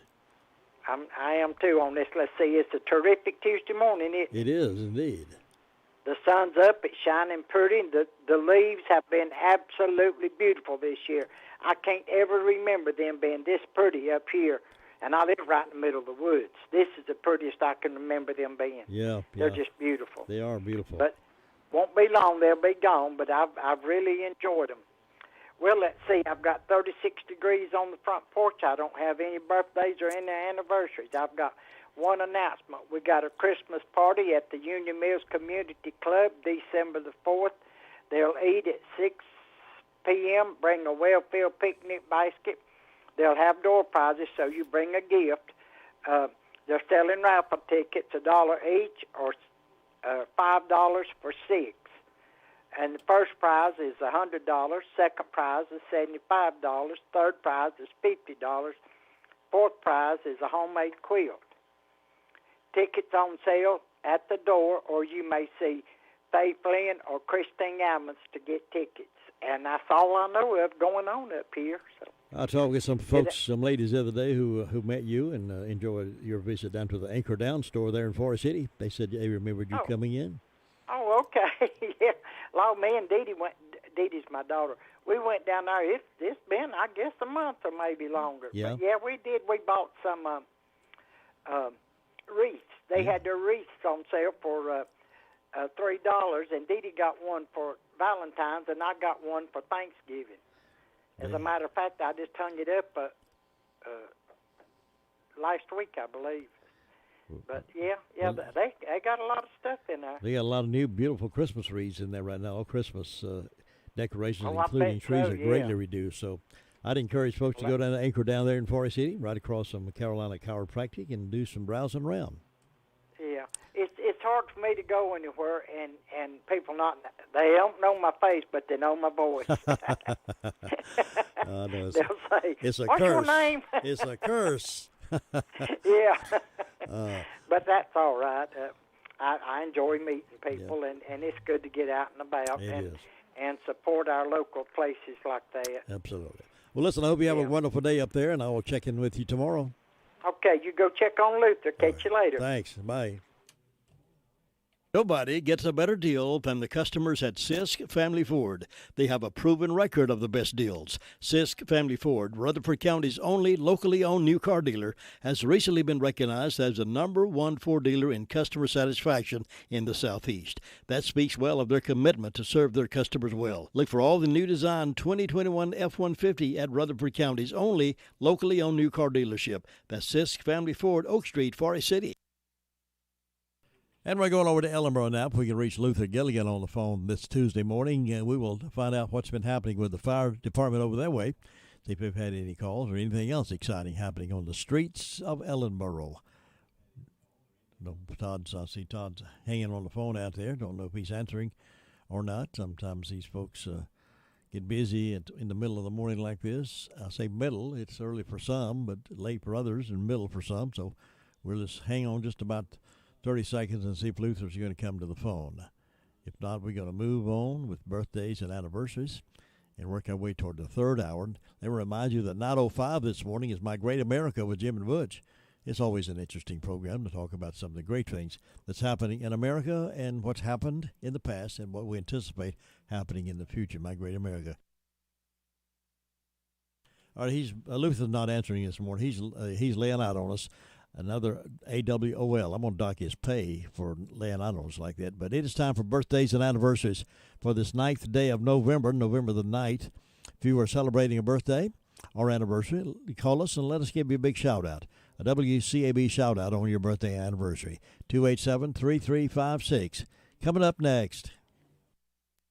I am too on this. Let's see. It's a terrific Tuesday morning. It is indeed. The sun's up. It's shining pretty. And the leaves have been absolutely beautiful this year. I can't ever remember them being this pretty up here. And I live right in the middle of the woods. This is the prettiest I can remember them being. Yeah. They're just beautiful. They are beautiful. But won't be long. They'll be gone. But I've really enjoyed them. Well, let's see. I've got 36 degrees on the front porch. I don't have any birthdays or any anniversaries. I've got one announcement. We got a Christmas party at the Union Mills Community Club December the 4th. They'll eat at 6 p.m., bring a well-filled picnic basket. They'll have door prizes, so you bring a gift. They're selling raffle tickets, $1 each or $5 for 6. And the first prize is $100, second prize is $75, third prize is $50, fourth prize is a homemade quilt. Tickets on sale at the door, or you may see Faye Flynn or Christine Ammons to get tickets. And that's all I know of going on up here. So. I talked with some folks, some ladies the other day who met you and enjoyed your visit down to the Anchor Down store there in Forest City. They said they remembered you coming in. Oh, okay. Yeah. Well, me and Dee Dee went. Dee Dee's my daughter. We went down there. It's been, I guess, a month or maybe longer. Yeah. But yeah, we did. We bought some wreaths. They had their wreaths on sale for $3, and Dee Dee got one for Valentine's, and I got one for Thanksgiving. As a matter of fact, I just hung it up last week, I believe. But yeah, they got a lot of stuff in there. They got a lot of new, beautiful Christmas wreaths in there right now. All Christmas decorations, Oh, including trees, so, are yeah. greatly reduced. So I'd encourage folks to go down to Anchor Down there in Forest City, right across from Carolina Chiropractic, and do some browsing around. Yeah, it's hard for me to go anywhere, and people they don't know my face, but they know my voice. No, They'll say, it's a "What's curse. your name?" It's a curse. Yeah, but that's all right. I enjoy meeting people, and it's good to get out and about and support our local places like that. Absolutely. Well, listen, I hope you have a wonderful day up there, and I will check in with you tomorrow. Okay, you go check on Luther. Catch you later. Thanks. Bye. Nobody gets a better deal than the customers at Sisk Family Ford. They have a proven record of the best deals. Sisk Family Ford, Rutherford County's only locally owned new car dealer, has recently been recognized as the #1 Ford dealer in customer satisfaction in the Southeast. That speaks well of their commitment to serve their customers well. Look for all the new design 2021 F-150 at Rutherford County's only locally owned new car dealership. That's Sisk Family Ford, Oak Street, Forest City. And we're going over to Ellenborough now. If we can reach Luther Gilligan on the phone this Tuesday morning, we will find out what's been happening with the fire department over that way. See if they've had any calls or anything else exciting happening on the streets of Ellenborough. No, I see Todd's hanging on the phone out there. Don't know if he's answering or not. Sometimes these folks get busy in the middle of the morning like this. I say middle. It's early for some, but late for others and middle for some. So we'll just hang on just about 30 seconds and see if Luther's going to come to the phone. If not, we're going to move on with birthdays and anniversaries and work our way toward the third hour. Let me remind you that 9:05 this morning is My Great America with Jim and Butch. It's always an interesting program to talk about some of the great things that's happening in America and what's happened in the past and what we anticipate happening in the future. My Great America. All right, Luther's not answering this morning. He's laying out on us. Another AWOL. I'm going to dock his pay for laying out on us like that. But it is time for birthdays and anniversaries for this 9th day of November the 9th. If you are celebrating a birthday or anniversary, call us and let us give you a big shout-out. A WCAB shout-out on your birthday and anniversary. 287-3356. Coming up next.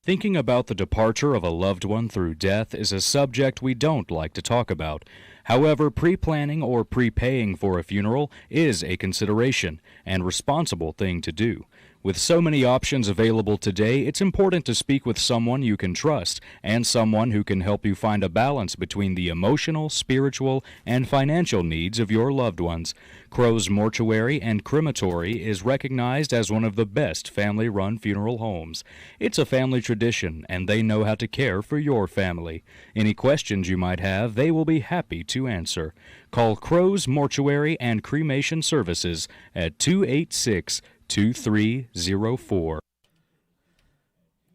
Thinking about the departure of a loved one through death is a subject we don't like to talk about. However, pre-planning or prepaying for a funeral is a consideration and responsible thing to do. With so many options available today, it's important to speak with someone you can trust and someone who can help you find a balance between the emotional, spiritual, and financial needs of your loved ones. Crow's Mortuary and Crematory is recognized as one of the best family-run funeral homes. It's a family tradition, and they know how to care for your family. Any questions you might have, they will be happy to answer. Call Crow's Mortuary and Cremation Services at 286-2304.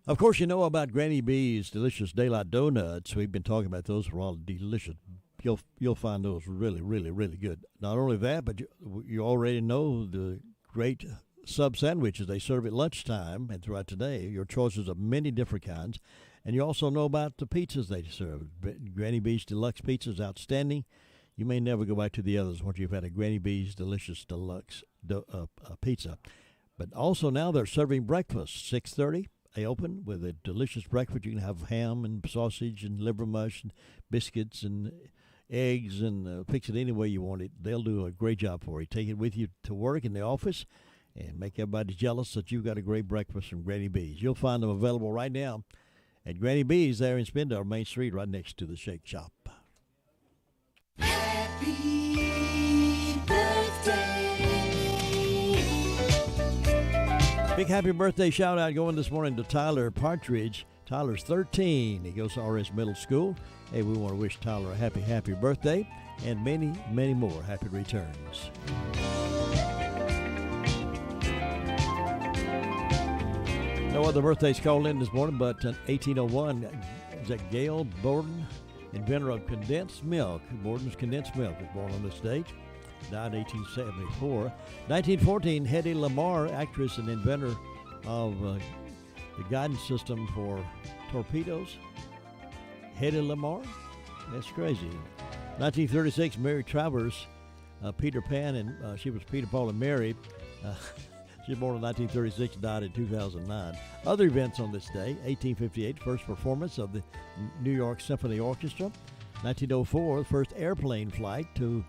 Of course, you know about Granny B's delicious daylight donuts. We've been talking about those for all delicious. You'll find those really, really, really good. Not only that, but you already know the great sub sandwiches they serve at lunchtime and throughout today. Your choices of many different kinds. And you also know about the pizzas they serve. Granny B's Deluxe Pizza is outstanding. You may never go back to the others once you've had a Granny B's Delicious Deluxe pizza. But also now they're serving breakfast, 6:30. They open with a delicious breakfast. You can have ham and sausage and liver mush and biscuits and eggs and fix it any way you want it. They'll do a great job for you. Take it with you to work in the office and make everybody jealous that you've got a great breakfast from Granny B's. You'll find them available right now at Granny B's there in Spindale, Main Street, right next to the Shake Shop. Happy birthday. Big happy birthday shout out going this morning to Tyler Partridge. Tyler's 13. He goes to RS Middle School. Hey, we want to wish Tyler a happy, happy birthday and many, many more happy returns. No other birthdays called in this morning, but 1801, is that Gail Borden, inventor of condensed milk. Borden's condensed milk was born on this date. Died in 1874. 1914, Hedy Lamarr, actress and inventor of the guidance system for torpedoes. Hedy Lamarr? That's crazy. 1936, Mary Travers, Peter Pan, and she was Peter, Paul, and Mary. She was born in 1936, died in 2009. Other events on this day: 1858, first performance of the New York Symphony Orchestra. 1904, first airplane flight to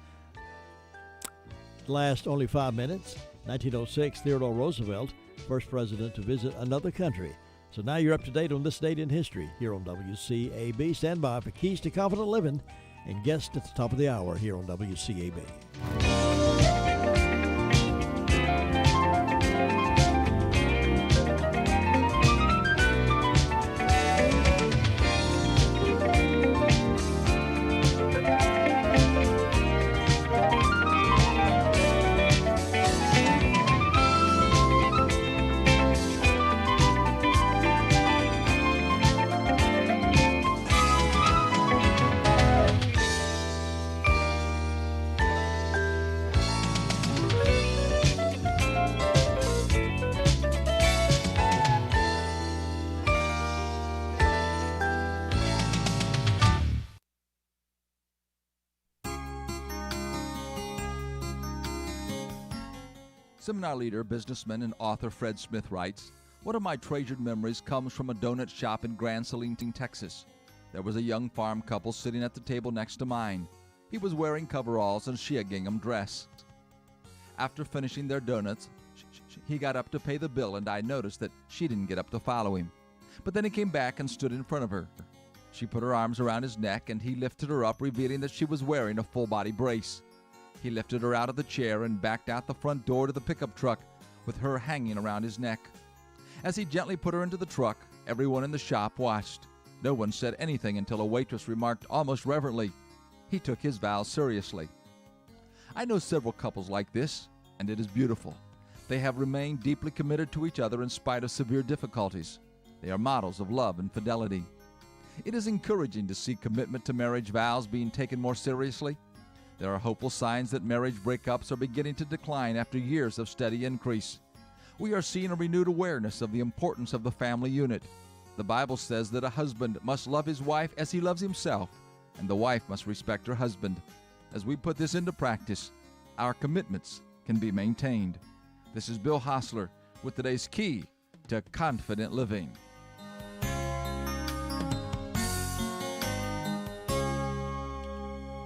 last only 5 minutes. 1906, Theodore Roosevelt, first president to visit another country. So now you're up to date on this date in history here on WCAB. Stand by for Keys to Confident Living and guest at the top of the hour here on WCAB. Seminar leader, businessman, and author Fred Smith writes, "One of my treasured memories comes from a donut shop in Grand Saline, Texas. There was a young farm couple sitting at the table next to mine. He was wearing coveralls and she a gingham dress. After finishing their donuts, he got up to pay the bill, and I noticed that she didn't get up to follow him. But then he came back and stood in front of her. She put her arms around his neck, and he lifted her up, revealing that she was wearing a full-body brace. He lifted her out of the chair and backed out the front door to the pickup truck with her hanging around his neck. As he gently put her into the truck, everyone in the shop watched. No one said anything until a waitress remarked almost reverently, 'He took his vows seriously.' I know several couples like this, and it is beautiful. They have remained deeply committed to each other in spite of severe difficulties. They are models of love and fidelity. It is encouraging to see commitment to marriage vows being taken more seriously. There are hopeful signs that marriage breakups are beginning to decline after years of steady increase. We are seeing a renewed awareness of the importance of the family unit. The Bible says that a husband must love his wife as he loves himself, and the wife must respect her husband. As we put this into practice, our commitments can be maintained. This is Bill Hostler with today's Key to Confident Living.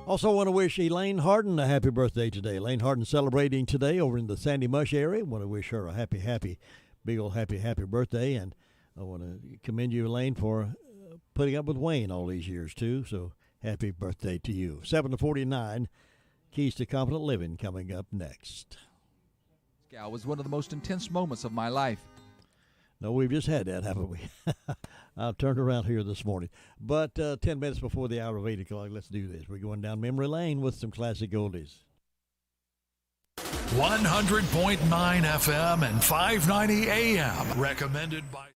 Also want to wish Elaine Harden a happy birthday today. Elaine Harden celebrating today over in the Sandy Mush area. Want to wish her a happy, happy big old happy birthday. And I want to commend you, Elaine, for putting up with Wayne all these years, too. So happy birthday to you. 7:49, Keys to Confident Living coming up next. Gal was one of the most intense moments of my life. No, we've just had that, haven't we? I've turned around here this morning. But 10 minutes before the hour of 8 o'clock, let's do this. We're going down memory lane with some classic oldies. 100.9 FM and 590 AM. Recommended by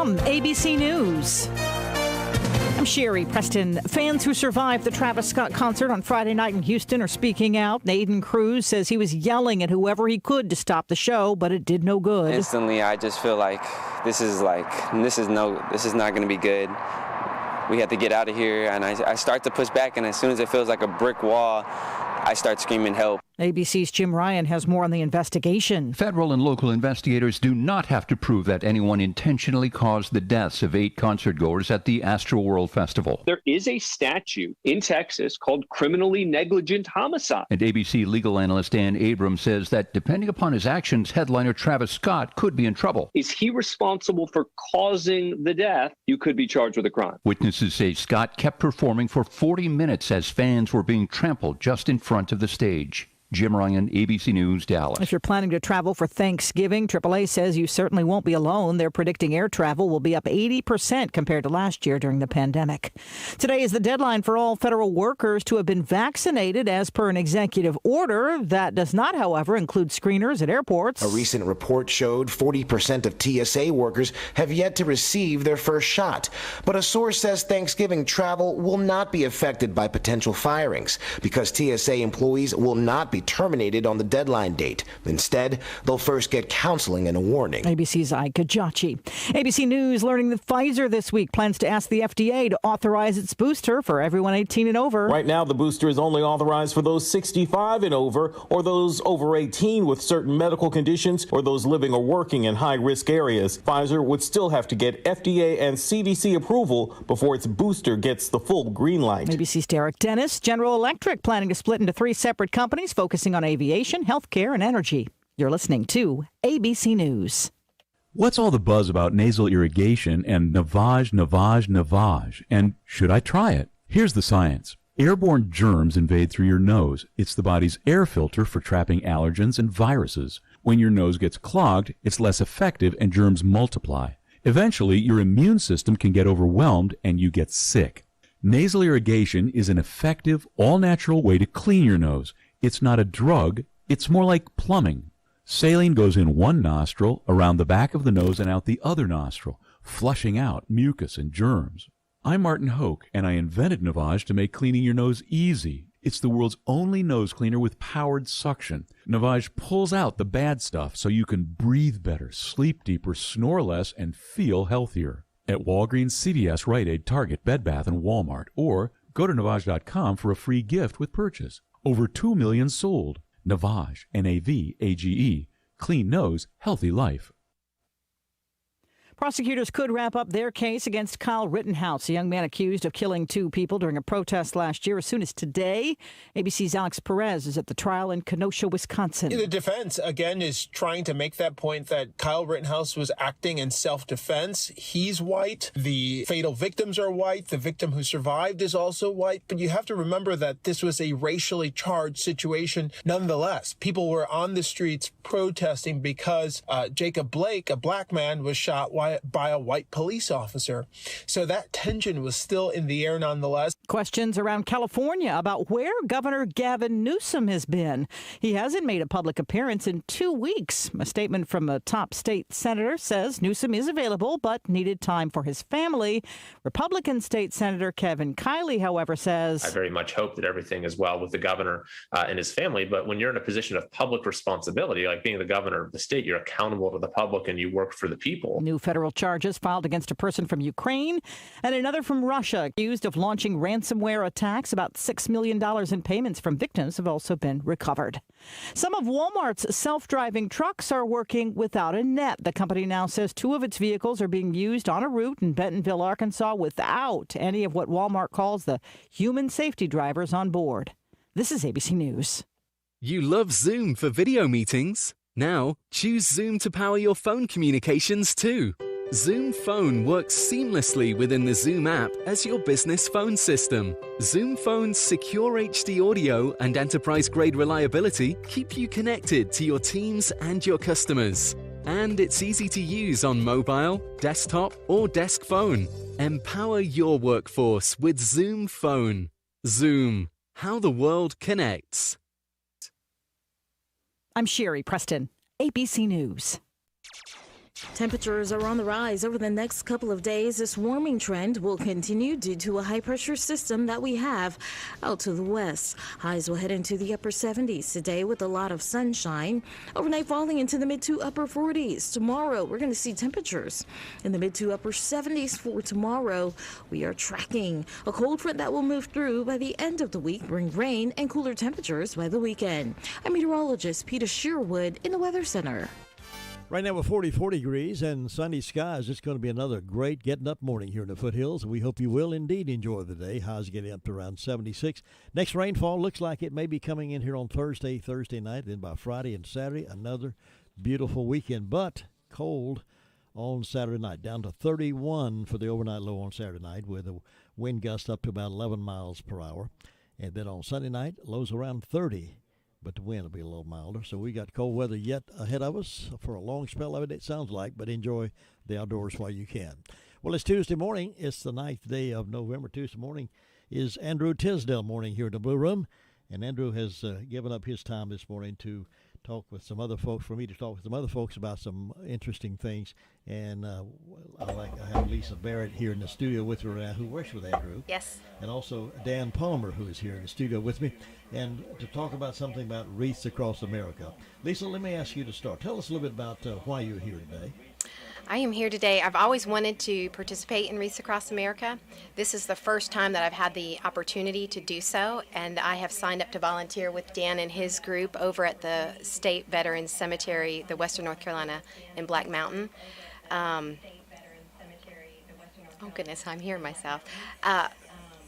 from ABC News. I'm Sherry Preston. Fans who survived the Travis Scott concert on Friday night in Houston are speaking out. Aiden Cruz says he was yelling at whoever he could to stop the show, but it did no good. Instantly, I just feel like this is not going to be good. We have to get out of here, and I start to push back, and as soon as it feels like a brick wall, I start screaming help. ABC's Jim Ryan has more on the investigation. Federal and local investigators do not have to prove that anyone intentionally caused the deaths of 8 concertgoers at the Astroworld Festival. There is a statute in Texas called criminally negligent homicide. And ABC legal analyst Dan Abrams says that depending upon his actions, headliner Travis Scott could be in trouble. Is he responsible for causing the death? You could be charged with a crime. Witnesses say Scott kept performing for 40 minutes as fans were being trampled just in front of the stage. Jim Ryan, ABC News, Dallas. If you're planning to travel for Thanksgiving, AAA says you certainly won't be alone. They're predicting air travel will be up 80% compared to last year during the pandemic. Today is the deadline for all federal workers to have been vaccinated as per an executive order. That does not, however, include screeners at airports. A recent report showed 40% of TSA workers have yet to receive their first shot. But a source says Thanksgiving travel will not be affected by potential firings because TSA employees will not be terminated on the deadline date. Instead, they'll first get counseling and a warning. ABC's Ike Kajachi. ABC News learning that Pfizer this week plans to ask the FDA to authorize its booster for everyone 18 and over. Right now, the booster is only authorized for those 65 and over, or those over 18 with certain medical conditions, or those living or working in high-risk areas. Pfizer would still have to get FDA and CDC approval before its booster gets the full green light. ABC's Derek Dennis. General Electric planning to split into 3 separate companies focusing on aviation, healthcare, and energy. You're listening to ABC News. What's all the buzz about nasal irrigation and Navage, and should I try it? Here's the science. Airborne germs invade through your nose. It's the body's air filter for trapping allergens and viruses. When your nose gets clogged, it's less effective and germs multiply. Eventually, your immune system can get overwhelmed and you get sick. Nasal irrigation is an effective, all-natural way to clean your nose. It's not a drug, it's more like plumbing. Saline goes in one nostril, around the back of the nose and out the other nostril, flushing out mucus and germs. I'm Martin Hoke, and I invented Navage to make cleaning your nose easy. It's the world's only nose cleaner with powered suction. Navage pulls out the bad stuff so you can breathe better, sleep deeper, snore less, and feel healthier. At Walgreens, CVS, Rite Aid, Target, Bed Bath, and Walmart, or go to Navage.com for a free gift with purchase. Over 2 million sold. Navage, Navage. Clean nose, healthy life. Prosecutors could wrap up their case against Kyle Rittenhouse, a young man accused of killing 2 people during a protest last year, as soon as today. ABC's Alex Perez is at the trial in Kenosha, Wisconsin. The defense, again, is trying to make that point that Kyle Rittenhouse was acting in self-defense. He's white. The fatal victims are white. The victim who survived is also white. But you have to remember that this was a racially charged situation. Nonetheless, people were on the streets protesting because Jacob Blake, a black man, was shot by a white police officer. So that tension was still in the air nonetheless. Questions around California about where Governor Gavin Newsom has been. He hasn't made a public appearance in 2 weeks. A statement from a top state senator says Newsom is available but needed time for his family. Republican State Senator Kevin Kiley, however, says, I very much hope that everything is well with the governor and his family. But when you're in a position of public responsibility, like being the governor of the state, you're accountable to the public and you work for the people. New federal charges filed against a person from Ukraine and another from Russia accused of launching ransomware attacks. About $6 million in payments from victims have also been recovered. Some of Walmart's self-driving trucks are working without a net. The company now says 2 of its vehicles are being used on a route in Bentonville, Arkansas, without any of what Walmart calls the human safety drivers on board. This is ABC News. You love Zoom for video meetings? Now, choose Zoom to power your phone communications too. Zoom Phone works seamlessly within the Zoom app as your business phone system. Zoom Phone's secure HD audio and enterprise-grade reliability keep you connected to your teams and your customers. And it's easy to use on mobile, desktop, or desk phone. Empower your workforce with Zoom Phone. Zoom, how the world connects. I'm Sherry Preston, ABC News. Temperatures are on the rise over the next couple of days. This warming trend will continue due to a high-pressure system that we have out to the west. Highs will head into the upper 70s today with a lot of sunshine. Overnight falling into the mid to upper 40s. Tomorrow, we're going to see temperatures in the mid to upper 70s for tomorrow. We are tracking a cold front that will move through by the end of the week, bring rain and cooler temperatures by the weekend. I'm meteorologist Peter Sherwood in the Weather Center. Right now we're 44 degrees and sunny skies. It's going to be another great getting up morning here in the foothills. We hope you will indeed enjoy the day. Highs getting up to around 76. Next rainfall looks like it may be coming in here on Thursday night. Then by Friday and Saturday, another beautiful weekend, but cold on Saturday night. Down to 31 for the overnight low on Saturday night with a wind gust up to about 11 miles per hour. And then on Sunday night, lows around 30. But the wind will be a little milder. So we got cold weather yet ahead of us for a long spell of it sounds like, but enjoy the outdoors while you can. Well, it's Tuesday morning. It's the 9th day of November. Tuesday morning is Andrew Tisdale morning here in the Blue Room. And Andrew has given up his time this morning to talk with some other folks, for me to talk with some other folks about some interesting things. And I have Lisa Barrett here in the studio with her, who works with Andrew. Yes. And also Dan Palmer, who is here in the studio with me, and to talk about something about Wreaths across America. Lisa, let me ask you to start. Tell us a little bit about why you're here today. I am here today. I've always wanted to participate in Wreaths Across America. This is the first time that I've had the opportunity to do so, and I have signed up to volunteer with Dan and his group over at the State Veterans Cemetery, the Western North Carolina in Black Mountain. Oh goodness, I'm hearing myself.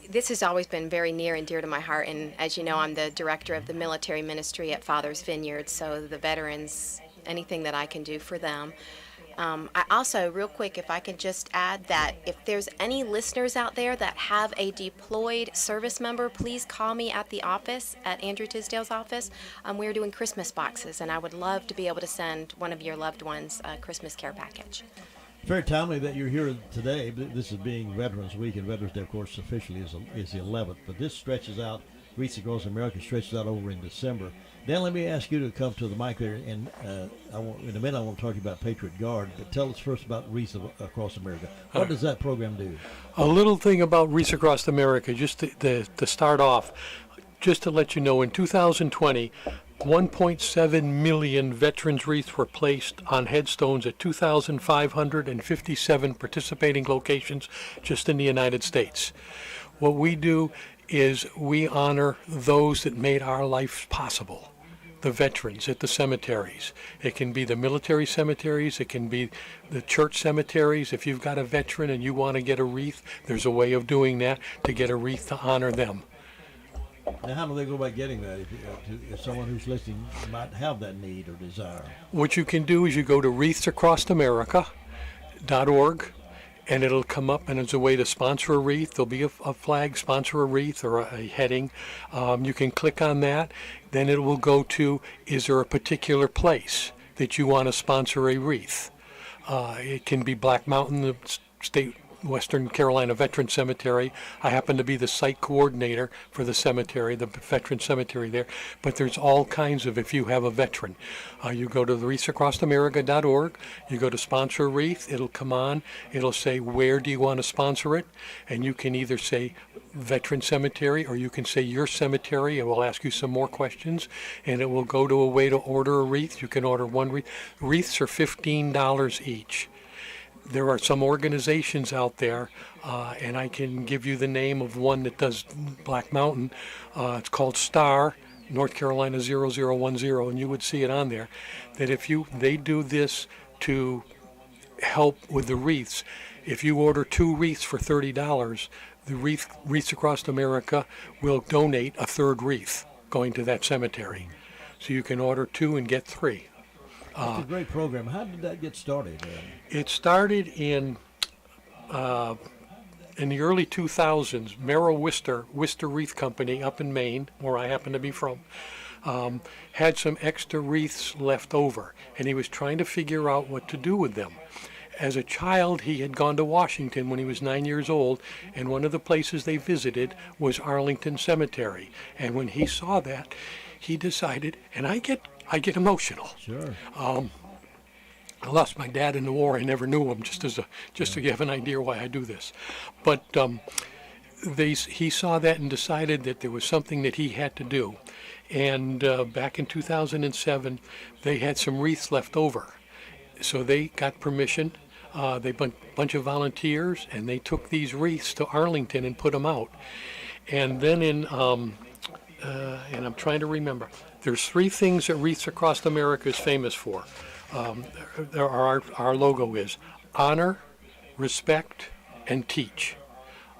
This has always been very near and dear to my heart, and as you know, I'm the director of the military ministry at Father's Vineyard, so the veterans, anything that I can do for them. I also, real quick, if I can just add that if there's any listeners out there that have a deployed service member, please call me at the office, at Andrew Tisdale's office. We're doing Christmas boxes, and I would love to be able to send one of your loved ones a Christmas care package. Very timely that you're here today. This is being Veterans Week, and Veterans Day, of course, officially is the 11th. But this stretches out, Wreaths Across America stretches out over in December. Dan, let me ask you to come to the mic there, and in a minute I want to talk to you about Patriot Guard, but tell us first about Wreaths Across America. What does that program do? A little thing about Wreaths Across America, just to start off, just to let you know, in 2020, 1.7 million veterans wreaths were placed on headstones at 2,557 participating locations just in the United States. What we do is we honor those that made our lives possible. The veterans at the cemeteries. It can be the military cemeteries, it can be the church cemeteries. If you've got a veteran and you want to get a wreath, there's a way of doing that to get a wreath to honor them. Now, how do they go about getting that if someone who's listening might have that need or desire? What you can do is you go to wreathsacrossamerica.org, and it'll come up, and it's a way to sponsor a wreath. There'll be a flag, sponsor a wreath, or a heading. You can click on that. Then it will go to, is there a particular place that you want to sponsor a wreath? It can be Black Mountain, the State Western Carolina Veteran Cemetery. I happen to be the site coordinator for the cemetery, the veteran cemetery there. But there's all kinds of, if you have a veteran, you go to the wreathsacrossamerica.org, you go to sponsor a wreath, it'll come on, it'll say where do you want to sponsor it, and you can either say veteran cemetery or you can say your cemetery, and we'll ask you some more questions, and it will go to a way to order a wreath. You can order one wreath. Wreaths are $15 each. There are some organizations out there, and I can give you the name of one that does Black Mountain. It's called STAR, North Carolina 0010, and you would see it on there, that they do this to help with the wreaths. If you order 2 wreaths for $30, the Wreaths Across America will donate a 3rd wreath going to that cemetery. So you can order 2 and get 3. It's a great program. How did that get started? It started in the early 2000s. Merrill Worcester Wreath Company up in Maine, where I happen to be from, had some extra wreaths left over, and he was trying to figure out what to do with them. As a child, he had gone to Washington when he was 9 years old, and one of the places they visited was Arlington Cemetery. And when he saw that, he decided, and I get emotional. Sure. I lost my dad in the war. I never knew him, just to give an idea why I do this. But he saw that and decided that there was something that he had to do. And back in 2007, they had some wreaths left over. So they got permission. They bunch of volunteers, and they took these wreaths to Arlington and put them out. And then and I'm trying to remember, there's 3 things that Wreaths Across America is famous for. Our logo is honor, respect, and teach.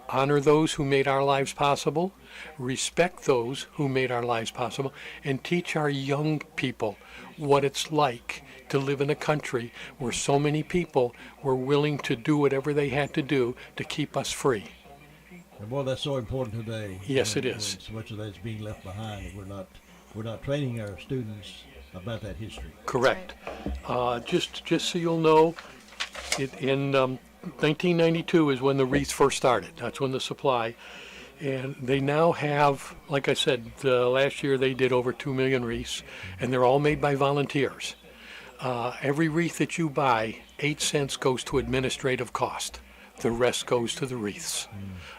Honor those who made our lives possible, respect those who made our lives possible, and teach our young people what it's like to live in a country where so many people were willing to do whatever they had to do to keep us free. And boy, that's so important today. Yes, it is. So much of that's being left behind, and we're not training our students about that history. Correct. Just so you'll know, in 1992 is when the wreaths first started. That's when the supply, and they now have, like I said, last year they did over 2 million wreaths, and they're all made by volunteers. Every wreath that you buy, 8 cents goes to administrative cost. The rest goes to the wreaths.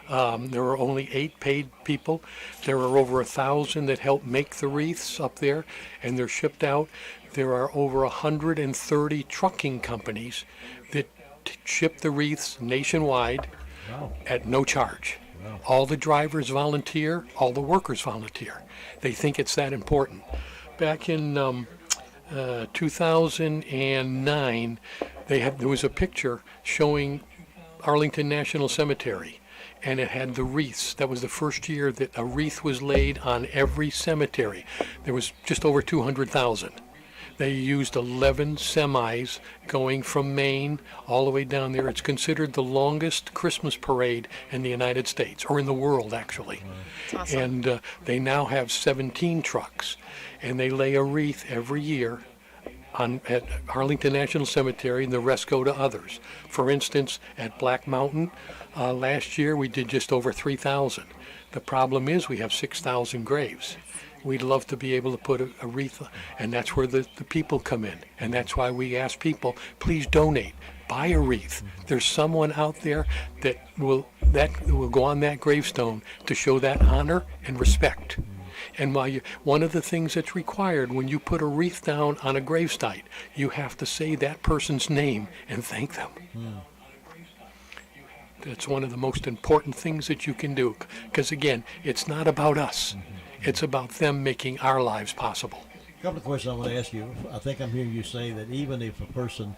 There are only 8 paid people. There are over 1,000 that help make the wreaths up there, and they're shipped out. There are over 130 trucking companies that ship the wreaths nationwide at no charge. Wow. All the drivers volunteer, all the workers volunteer. They think it's that important. Back in 2009, there was a picture showing Arlington National Cemetery, and it had the wreaths. That was the first year that a wreath was laid on every cemetery. There was just over 200,000. They used 11 semis going from Maine all the way down there. It's considered the longest Christmas parade in the United States, or in the world, actually. That's awesome. And they now have 17 trucks, and they lay a wreath every year at Arlington National Cemetery, and the rest go to others. For instance, at Black Mountain, last year we did just over 3,000. The problem is we have 6,000 graves. We'd love to be able to put a wreath, and that's where the people come in. And that's why we ask people, please donate, buy a wreath. There's someone out there that will go on that gravestone to show that honor and respect. And one of the things that's required when you put a wreath down on a gravesite, you have to say that person's name and thank them. That's one of the most important things that you can do, because again, it's not about us. It's about them making our lives possible. A couple of questions I want to ask you. I think I'm hearing you say that even if a person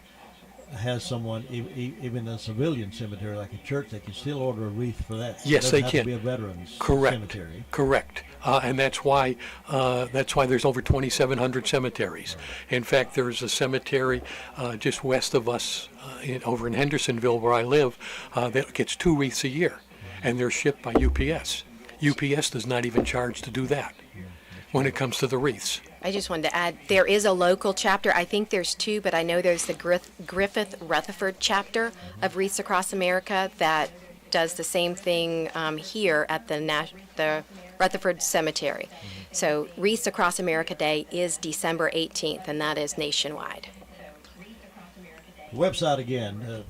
has someone, even in a civilian cemetery like a church, they can still order a wreath for that. Yes, they can. It doesn't have to be a veterans cemetery. Correct. And that's why there's over 2,700 cemeteries. In fact, there's a cemetery just west of us, over in Hendersonville, where I live, that gets 2 wreaths a year, and they're shipped by UPS. UPS does not even charge to do that when it comes to the wreaths. I just wanted to add, there is a local chapter. I think there's 2, but I know there's the Griffith Rutherford chapter of Wreaths Across America that does the same thing here at the Rutherford Cemetery. So Wreaths Across America Day is December 18th, and that is nationwide. Website again,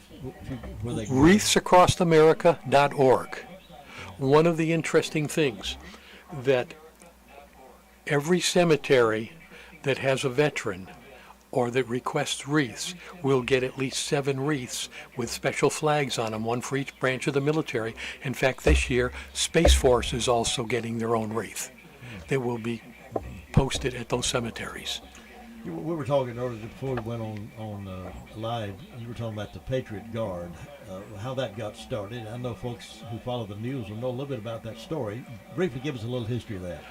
where they wreathsacrossamerica.org. One of the interesting things that every cemetery that has a veteran or that requests wreaths will get at least 7 wreaths with special flags on them, one for each branch of the military. In fact, this year, Space Force is also getting their own wreath that will be posted at those cemeteries. We were talking earlier before we went on live. You were talking about the Patriot Guard, how that got started. I know folks who follow the news will know a little bit about that story. Briefly, give us a little history of that.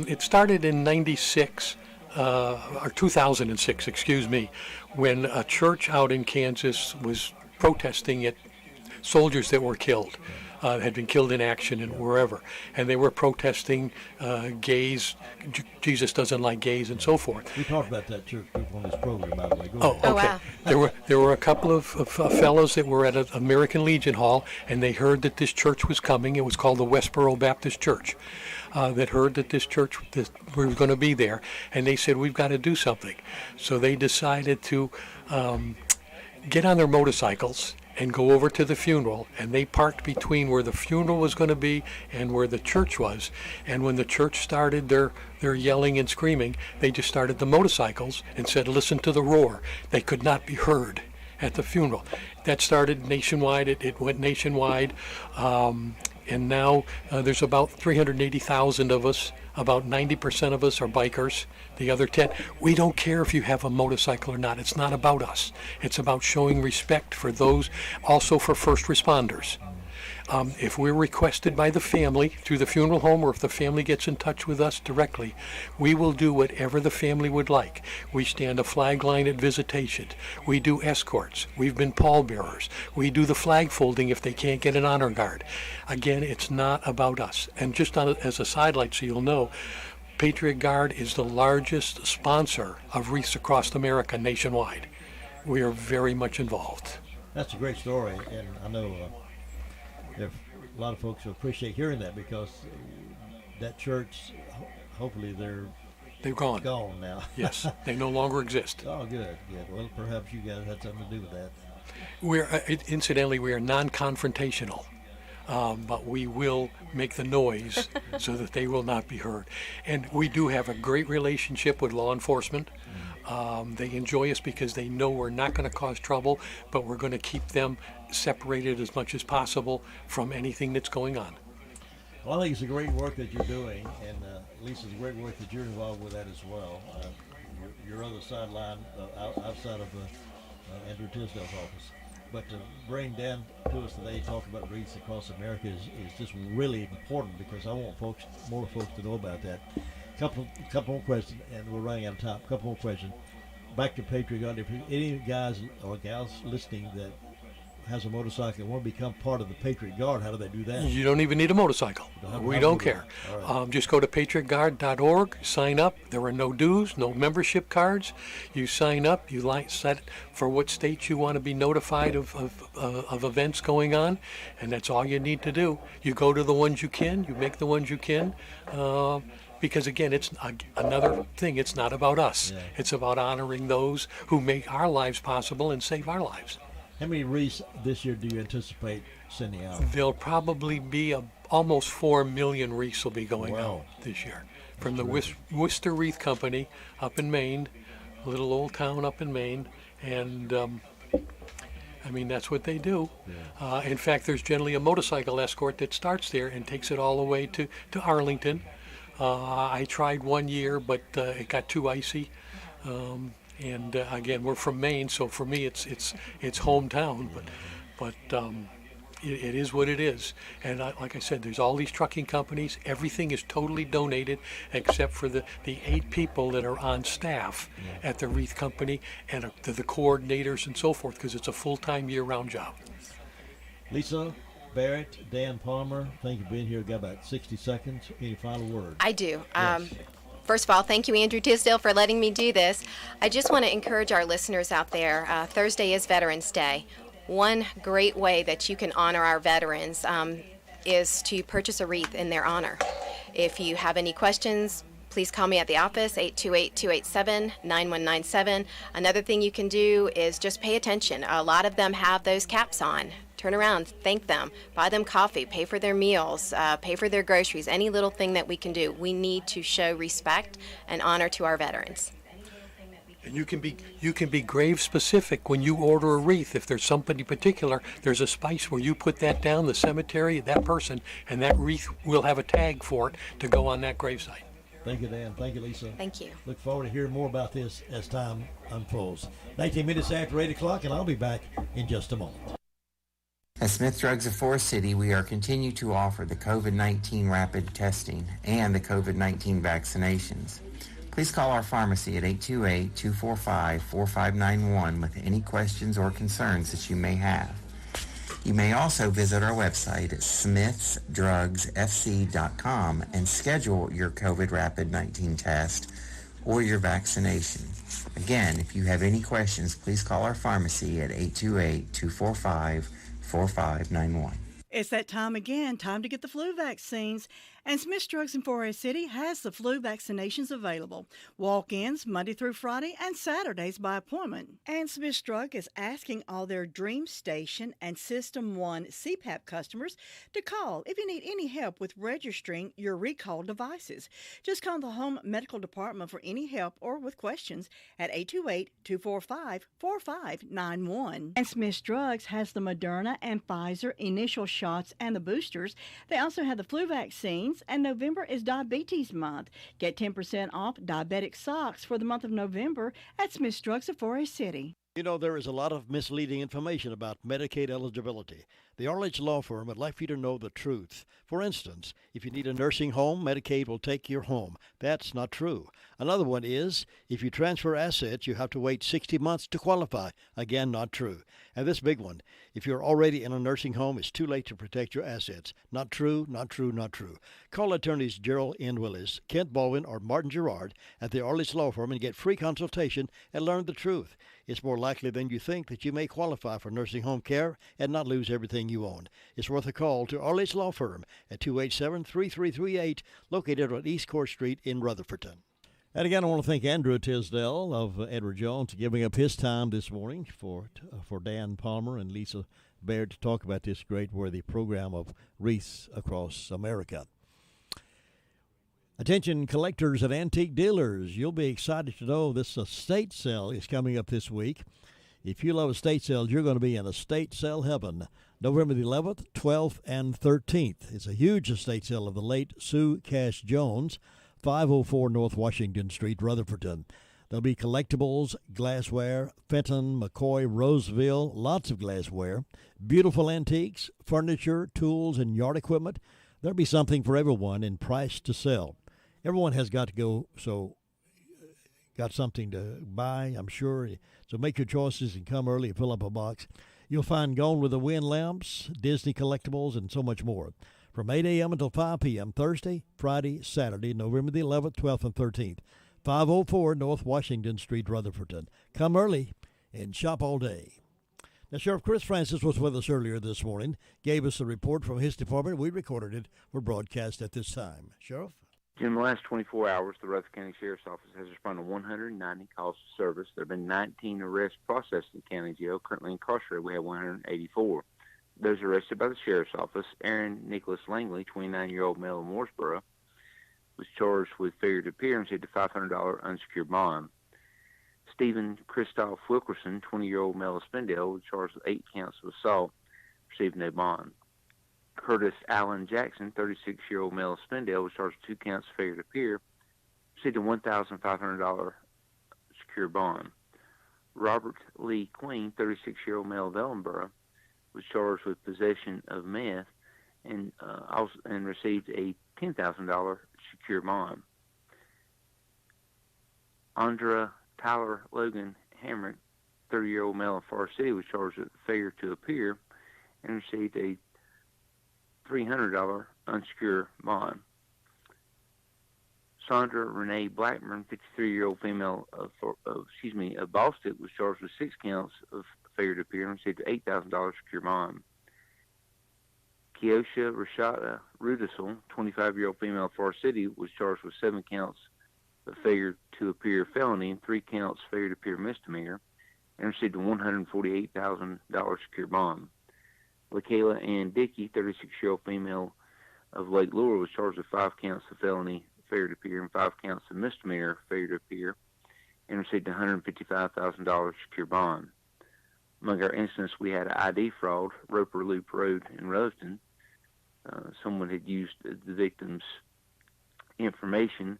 It started in 96, or 2006, excuse me, when a church out in Kansas was protesting at soldiers that were killed. Had been killed in action and wherever, and they were protesting gays. Jesus doesn't like gays, and so forth. We talked about that church on this program, by the way. Oh, okay. Wow. There were a couple of fellows that were at an American Legion Hall, and they heard that this church was coming. It was called the Westboro Baptist Church. That heard that this church was going to be there, and they said, we've got to do something. So they decided to get on their motorcycles and go over to the funeral, and they parked between where the funeral was going to be and where the church was. And when the church started their yelling and screaming, they just started the motorcycles and said, listen to the roar. They could not be heard at the funeral. That started nationwide. It went nationwide. And now there's about 380,000 of us. About 90% of us are bikers. The other 10, we don't care if you have a motorcycle or not. It's not about us. It's about showing respect for those, also for first responders. If we're requested by the family through the funeral home, or if the family gets in touch with us directly, we will do whatever the family would like. We stand a flag line at visitation. We do escorts. We've been pallbearers. We do the flag folding if they can't get an honor guard. Again, it's not about us. And just as a sidelight, so you'll know, Patriot Guard is the largest sponsor of wreaths across America nationwide. We are very much involved. That's a great story, and I know a lot of folks will appreciate hearing that, because that church, hopefully they're gone now. Yes, they no longer exist. Oh, good. Well, perhaps you guys had something to do with that. Incidentally, we are non-confrontational, but we will make the noise so that they will not be heard. And we do have a great relationship with law enforcement. They enjoy us because they know we're not going to cause trouble, but we're going to keep them separated as much as possible from anything that's going on. Well, I think it's a great work that you're doing, and Lisa, it's a great work that you're involved with that as well. Your other sideline outside of Andrew Tisdale's office. But to bring Dan to us today, talk about wreaths across America is just really important, because I want more folks to know about that. Couple more questions, and we're running out of time. Couple more questions. Back to Patriot Guard. If any guys or gals listening that has a motorcycle and want to become part of the Patriot Guard, how do they do that? You don't even need a motorcycle. We don't care. Right. Just go to patriotguard.org, sign up. There are no dues, no membership cards. You sign up, you set for what state you want to be notified of events going on, and that's all you need to do. You go to the ones you can, you make the ones you can, because again, it's another thing. It's not about us. Yeah. It's about honoring those who make our lives possible and save our lives. How many wreaths this year do you anticipate sending out? There'll probably be almost 4 million wreaths will be going out this year. From the Worcester Wreath Company up in Maine, a little old town up in Maine, and I mean, that's what they do. Yeah. In fact, there's generally a motorcycle escort that starts there and takes it all the way to Arlington. I tried one year, but it got too icy. And again, we're from Maine, so for me, it's hometown. But it is what it is. And like I said, there's all these trucking companies. Everything is totally donated, except for the 8 people that are on staff at the Wreath Company and the coordinators and so forth, because it's a full-time, year-round job. Lisa Barrett, Dan Palmer, thank you for being here. We've got about 60 seconds. Any final words? I do. Yes. First of all, thank you, Andrew Tisdale, for letting me do this. I just want to encourage our listeners out there. Thursday is Veterans Day. One great way that you can honor our veterans is to purchase a wreath in their honor. If you have any questions, please call me at the office, 828-287-9197. Another thing you can do is just pay attention. A lot of them have those caps on. Turn around, thank them, buy them coffee, pay for their meals, pay for their groceries, any little thing that we can do. We need to show respect and honor to our veterans. And you can be grave specific when you order a wreath. If there's somebody particular, there's a space where you put that down, the cemetery, that person, and that wreath will have a tag for it to go on that gravesite. Thank you, Dan. Thank you, Lisa. Thank you. Look forward to hearing more about this as time unfolds. 19 minutes after 8 o'clock, and I'll be back in just a moment. At Smith Drugs of Forest City, we are continue to offer the COVID-19 rapid testing and the COVID-19 vaccinations. Please call our pharmacy at 828-245-4591 with any questions or concerns that you may have. You may also visit our website at smithsdrugsfc.com and schedule your COVID rapid 19 test or your vaccination. Again, if you have any questions, please call our pharmacy at 828-245-4591. It's that time again, time to get the flu vaccines. And Smith's Drugs in Forest City has the flu vaccinations available. Walk-ins Monday through Friday and Saturdays by appointment. And Smith's Drug is asking all their Dream Station and System 1 CPAP customers to call if you need any help with registering your recalled devices. Just call the Home Medical Department for any help or with questions at 828-245-4591. And Smith's Drugs has the Moderna and Pfizer initial shots and the boosters. They also have the flu vaccines, and November is Diabetes Month. Get 10% off diabetic socks for the month of November at Smith's Drugs of Forest City. You know, there is a lot of misleading information about Medicaid eligibility. The Arledge Law Firm would like for you to know the truth. For instance, if you need a nursing home, Medicaid will take your home. That's not true. Another one is, if you transfer assets, you have to wait 60 months to qualify. Again, not true. And this big one, if you're already in a nursing home, it's too late to protect your assets. Not true, not true, not true. Call attorneys Gerald N. Willis, Kent Baldwin, or Martin Gerard at the Arledge Law Firm and get free consultation and learn the truth. It's more likely than you think that you may qualify for nursing home care and not lose everything you own. It's worth a call to Arledge Law Firm at 287-3338, located on East Court Street in Rutherfordton. And again, I want to thank Andrew Tisdale of Edward Jones for giving up his time this morning for Dan Palmer and Lisa Baird to talk about this great worthy program of Wreaths across America. Attention collectors and antique dealers, you'll be excited to know this estate sale is coming up this week. If you love estate sales, you're going to be in estate sale heaven. November the 11th, 12th, and 13th. It's a huge estate sale of the late Sue Cash Jones, 504 North Washington Street, Rutherfordton. There'll be collectibles, glassware, Fenton, McCoy, Roseville, lots of glassware, beautiful antiques, furniture, tools, and yard equipment. There'll be something for everyone and price to sell. Everyone has got to go, so got something to buy, I'm sure. So make your choices and come early and fill up a box. You'll find Gone with the Wind lamps, Disney collectibles, and so much more. From 8 a.m. until 5 p.m. Thursday, Friday, Saturday, November the 11th, 12th, and 13th. 504 North Washington Street, Rutherfordton. Come early and shop all day. Now, Sheriff Chris Francis was with us earlier this morning, gave us a report from his department. We recorded it for broadcast at this time. Sheriff? In the last 24 hours, the Rutherford County Sheriff's Office has responded to 190 calls for service. There have been 19 arrests processed in county jail. Currently incarcerated, we have 184. Those arrested by the Sheriff's Office: Aaron Nicholas Langley, 29-year-old male in Mooresboro, was charged with failure to appear and received a $500 unsecured bond. Stephen Christoph Wilkerson, 20-year-old male of Spindale, was charged with 8 counts of assault, received no bond. Curtis Allen Jackson, 36-year-old male of Spindale, was charged with 2 counts of failure to appear, received a $1,500 secured bond. Robert Lee Queen, 36-year-old male of Ellenborough, was charged with possession of meth and received a $10,000 secured bond. Andra Tyler Logan Hamrick, 30-year-old male of Forest City, was charged with failure to appear and received a $300 unsecured bond. Sandra Renee Blackburn, 53-year-old female of Boston, was charged with 6 counts of failure to appear and received an $8,000 secured bond. Keosha Rashada Rudisel, 25-year-old female of Forest City, was charged with 7 counts of failure to appear felony and 3 counts failure to appear misdemeanor and received a $148,000 secured bond. LaKayla Ann Dickey, 36-year-old female of Lake Lure, was charged with 5 counts of felony failure to appear and 5 counts of misdemeanor failure to appear and received a $155,000 secure bond. Among our incidents, we had an ID fraud, Roper Loop Road in Rutherfordton. Someone had used the victim's information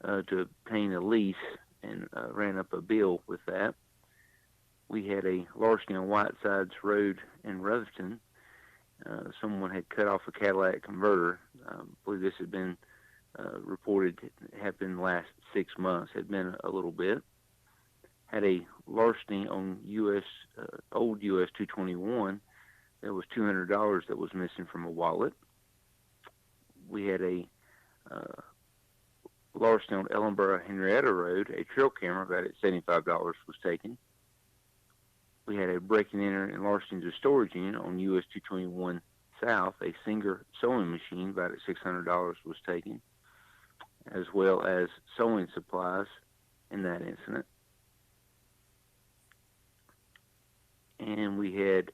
to obtain a lease and ran up a bill with that. We had a larceny on Whitesides Road in Rutherfordton. Someone had cut off a catalytic converter. I believe this had been reported happened in the last 6 months. Had been a little bit. Had a larceny on old US 221. There was $200 that was missing from a wallet. We had a larceny on Ellenborough Henrietta Road. A trail camera valued at $75 was taken. We had a break and enter and larceny to storage unit on US 221 south, a Singer sewing machine valued at $600 was taken, as well as sewing supplies in that incident. And we had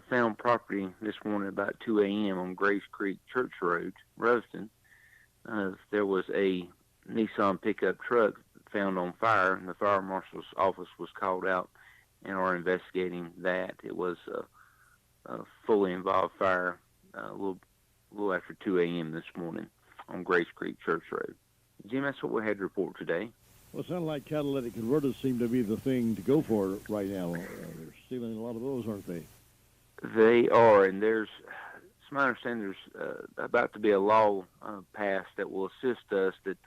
found property this morning about 2 a.m. on Grace Creek Church Road, Rutherfordton. There was a Nissan pickup truck found on fire, and the fire marshal's office was called out and are investigating that. It was a fully involved fire a little after 2 a.m. this morning on Grace Creek Church Road. Jim, that's what we had to report today. Well, it sounds like catalytic converters seem to be the thing to go for right now. They're stealing a lot of those, aren't they? They are, and it's my understanding there's about to be a law passed that will assist us that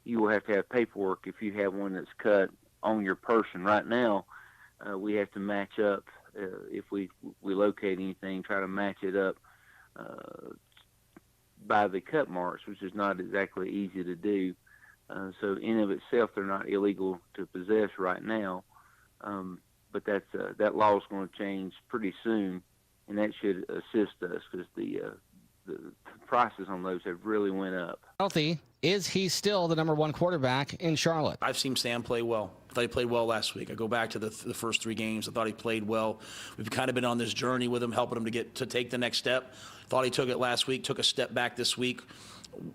you will have to have paperwork if you have one that's cut on your person. Right now, we have to match up if we locate anything, try to match it up by the cut marks, which is not exactly easy to do. So in of itself, they're not illegal to possess right now, but that law is going to change pretty soon, and that should assist us because the prices on those have really went up. Healthy, is he still the number one quarterback in Charlotte? I've seen Sam play well. I thought he played well last week. I go back to the first 3 games. I thought he played well. We've kind of been on this journey with him, helping him to take the next step. Thought he took it last week, took a step back this week.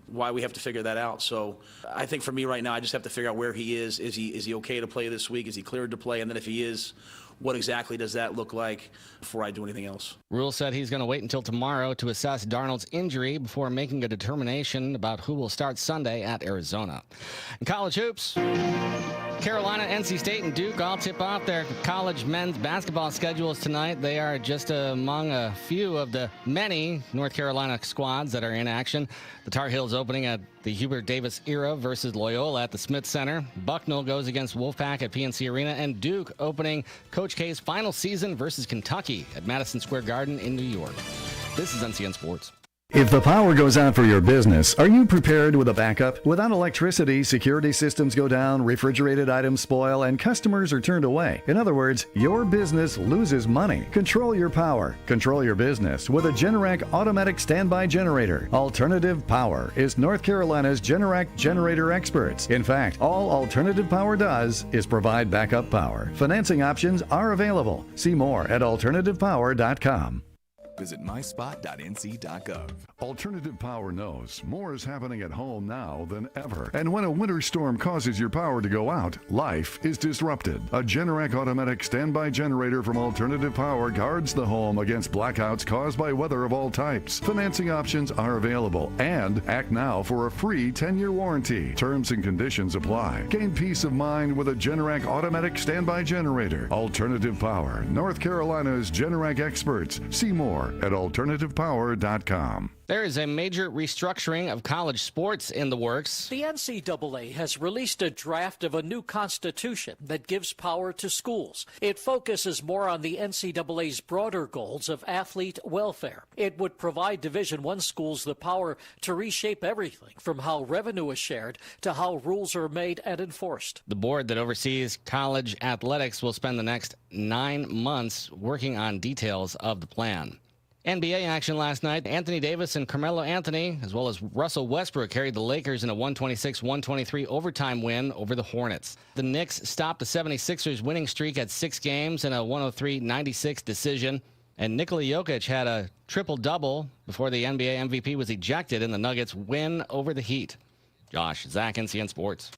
Why we have to figure that out. So I think for me right now, I just have to figure out where he is. Is he okay to play this week? Is he cleared to play? And then if he is, what exactly does that look like before I do anything else? Rule said he's going to wait until tomorrow to assess Darnold's injury before making a determination about who will start Sunday at Arizona. In college hoops, Carolina, NC State, and Duke all tip off their college men's basketball schedules tonight. They are just among a few of the many North Carolina squads that are in action. The Tar Heels opening at the Hubert Davis era versus Loyola at the Smith Center. Bucknell goes against Wolfpack at PNC Arena. And Duke opening Coach K's final season versus Kentucky at Madison Square Garden in New York. This is NCN Sports. If the power goes out for your business, are you prepared with a backup? Without electricity, security systems go down, refrigerated items spoil, and customers are turned away. In other words, your business loses money. Control your power. Control your business with a Generac automatic standby generator. Alternative Power is North Carolina's Generac generator experts. In fact, all Alternative Power does is provide backup power. Financing options are available. See more at alternativepower.com. Visit myspot.nc.gov. Alternative Power knows more is happening at home now than ever. And when a winter storm causes your power to go out, life is disrupted. A Generac automatic standby generator from Alternative Power guards the home against blackouts caused by weather of all types. Financing options are available. And act now for a free 10-year warranty. Terms and conditions apply. Gain peace of mind with a Generac automatic standby generator. Alternative Power, North Carolina's Generac experts. See more at alternativepower.com. There is a major restructuring of college sports in the works. The NCAA has released a draft of a new constitution that gives power to schools. It focuses more on the NCAA's broader goals of athlete welfare. It would provide Division I schools the power to reshape everything from how revenue is shared to how rules are made and enforced. The board that oversees college athletics will spend the next 9 months working on details of the plan. NBA action last night. Anthony Davis and Carmelo Anthony, as well as Russell Westbrook, carried the Lakers in a 126-123 overtime win over the Hornets. The Knicks stopped the 76ers winning streak at 6 games in a 103-96 decision. And Nikola Jokic had a triple-double before the NBA MVP was ejected in the Nuggets' win over the Heat. Josh, Zach, NCN Sports.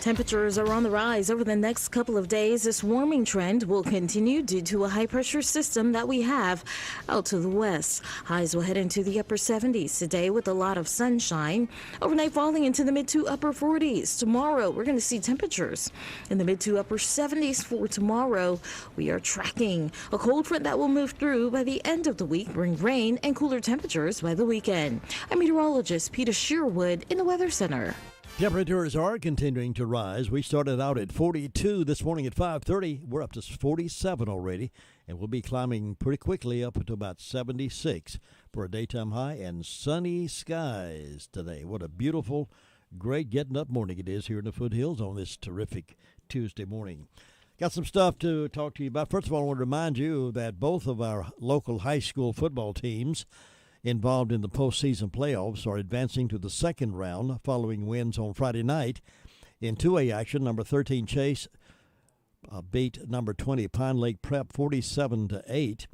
Temperatures are on the rise over the next couple of days. This warming trend will continue due to a high-pressure system that we have out to the west. Highs will head into the upper 70s today with a lot of sunshine. Overnight falling into the mid to upper 40s. Tomorrow, we're going to see temperatures in the mid to upper 70s for tomorrow. We are tracking a cold front that will move through by the end of the week, bring rain and cooler temperatures by the weekend. I'm meteorologist Peter Sherwood in the Weather Center. Temperatures are continuing to rise. We started out at 42 this morning at 5:30. We're up to 47 already, and we'll be climbing pretty quickly up to about 76 for a daytime high and sunny skies today. What a beautiful, great getting up morning it is here in the foothills on this terrific Tuesday morning. Got some stuff to talk to you about. First of all, I want to remind you that both of our local high school football teams involved in the postseason playoffs are advancing to the second round following wins on Friday night. In 2A action, number 13 Chase beat number 20 Pine Lake Prep 47-8.